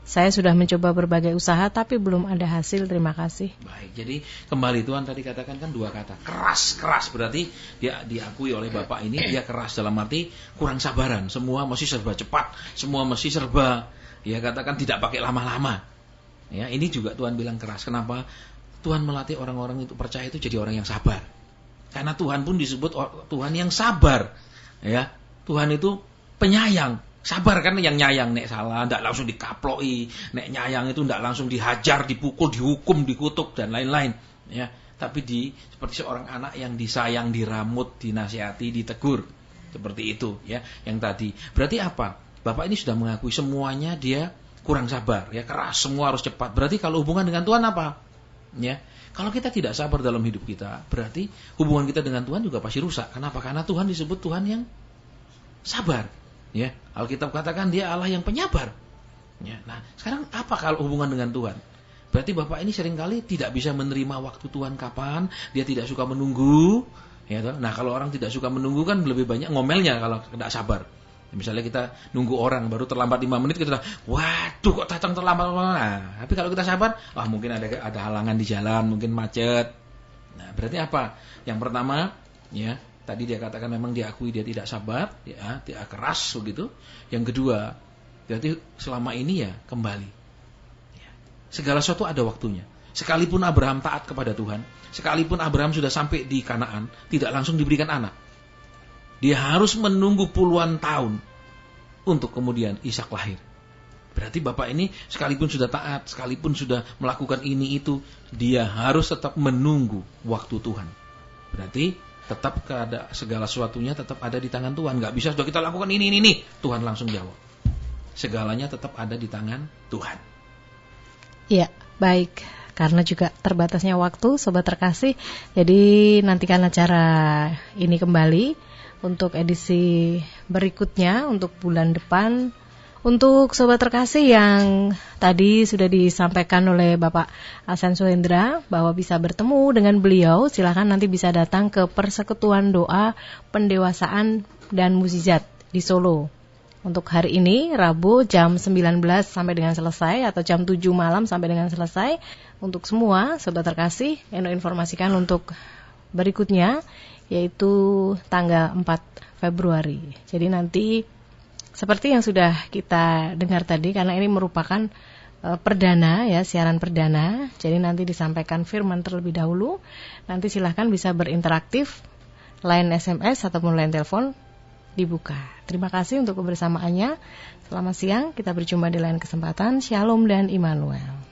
Saya sudah mencoba berbagai usaha tapi belum ada hasil, terima kasih. Baik, jadi kembali Tuhan tadi katakan kan dua kata, keras berarti dia diakui oleh Bapak ini dia keras dalam arti kurang sabaran, semua mesti serba cepat, semua mesti serba ya katakan tidak pakai lama-lama. Ya, ini juga Tuhan bilang keras. Kenapa? Tuhan melatih orang-orang itu percaya itu jadi orang yang sabar. Karena Tuhan pun disebut Tuhan yang sabar. Ya, Tuhan itu penyayang. Sabar kan yang nyayang nek salah ndak langsung dikaploi, nek nyayang itu ndak langsung dihajar, dipukul, dihukum, dikutuk dan lain-lain ya. Tapi seperti seorang anak yang disayang, diramut, dinasihati, ditegur. Seperti itu ya yang tadi. Berarti apa? Bapak ini sudah mengakui semuanya dia kurang sabar ya, keras, semua harus cepat. Berarti kalau hubungan dengan Tuhan apa? Ya. Kalau kita tidak sabar dalam hidup kita, berarti hubungan kita dengan Tuhan juga pasti rusak. Kenapa? Karena Tuhan disebut Tuhan yang sabar. Ya, Alkitab katakan dia Allah yang penyabar. Ya, nah, sekarang apa kalau hubungan dengan Tuhan? Berarti Bapak ini seringkali tidak bisa menerima waktu Tuhan kapan, dia tidak suka menunggu. Ya, nah, kalau orang tidak suka menunggu kan lebih banyak ngomelnya kalau tidak sabar. Ya, misalnya kita nunggu orang baru terlambat 5 menit kita waduh kok datang terlambat. Nah, tapi kalau kita sabar, mungkin ada halangan di jalan, mungkin macet. Nah, berarti apa? Yang pertama, ya, tadi dia katakan memang diakui dia tidak sabar, ya, dia keras begitu. Yang kedua, berarti selama ini ya kembali. Ya, segala sesuatu ada waktunya. Sekalipun Abraham taat kepada Tuhan, sekalipun Abraham sudah sampai di Kanaan, tidak langsung diberikan anak. Dia harus menunggu puluhan tahun untuk kemudian Ishak lahir. Berarti Bapak ini sekalipun sudah taat, sekalipun sudah melakukan ini itu, dia harus tetap menunggu waktu Tuhan. Berarti tetap ada segala sesuatunya tetap ada di tangan Tuhan. Gak bisa sudah kita lakukan ini, Tuhan langsung jawab. Segalanya tetap ada di tangan Tuhan. Ya, baik. Karena juga terbatasnya waktu, sobat terkasih. Jadi nantikan acara ini kembali untuk edisi berikutnya, untuk bulan depan. Untuk sobat terkasih yang tadi sudah disampaikan oleh Bapak Hasan Suhendra bahwa bisa bertemu dengan beliau, silakan nanti bisa datang ke Persekutuan Doa Pendewasaan dan Mukjizat di Solo. Untuk hari ini Rabu jam 19 sampai dengan selesai atau jam 7 malam sampai dengan selesai. Untuk semua sobat terkasih, Eno informasikan untuk berikutnya yaitu tanggal 4 Februari. Jadi nanti seperti yang sudah kita dengar tadi, karena ini merupakan perdana ya, siaran perdana. Jadi nanti disampaikan firman terlebih dahulu. Nanti silahkan bisa berinteraktif, line SMS ataupun line telepon dibuka. Terima kasih untuk kebersamaannya. Selamat siang, kita berjumpa di lain kesempatan. Shalom dan Immanuel.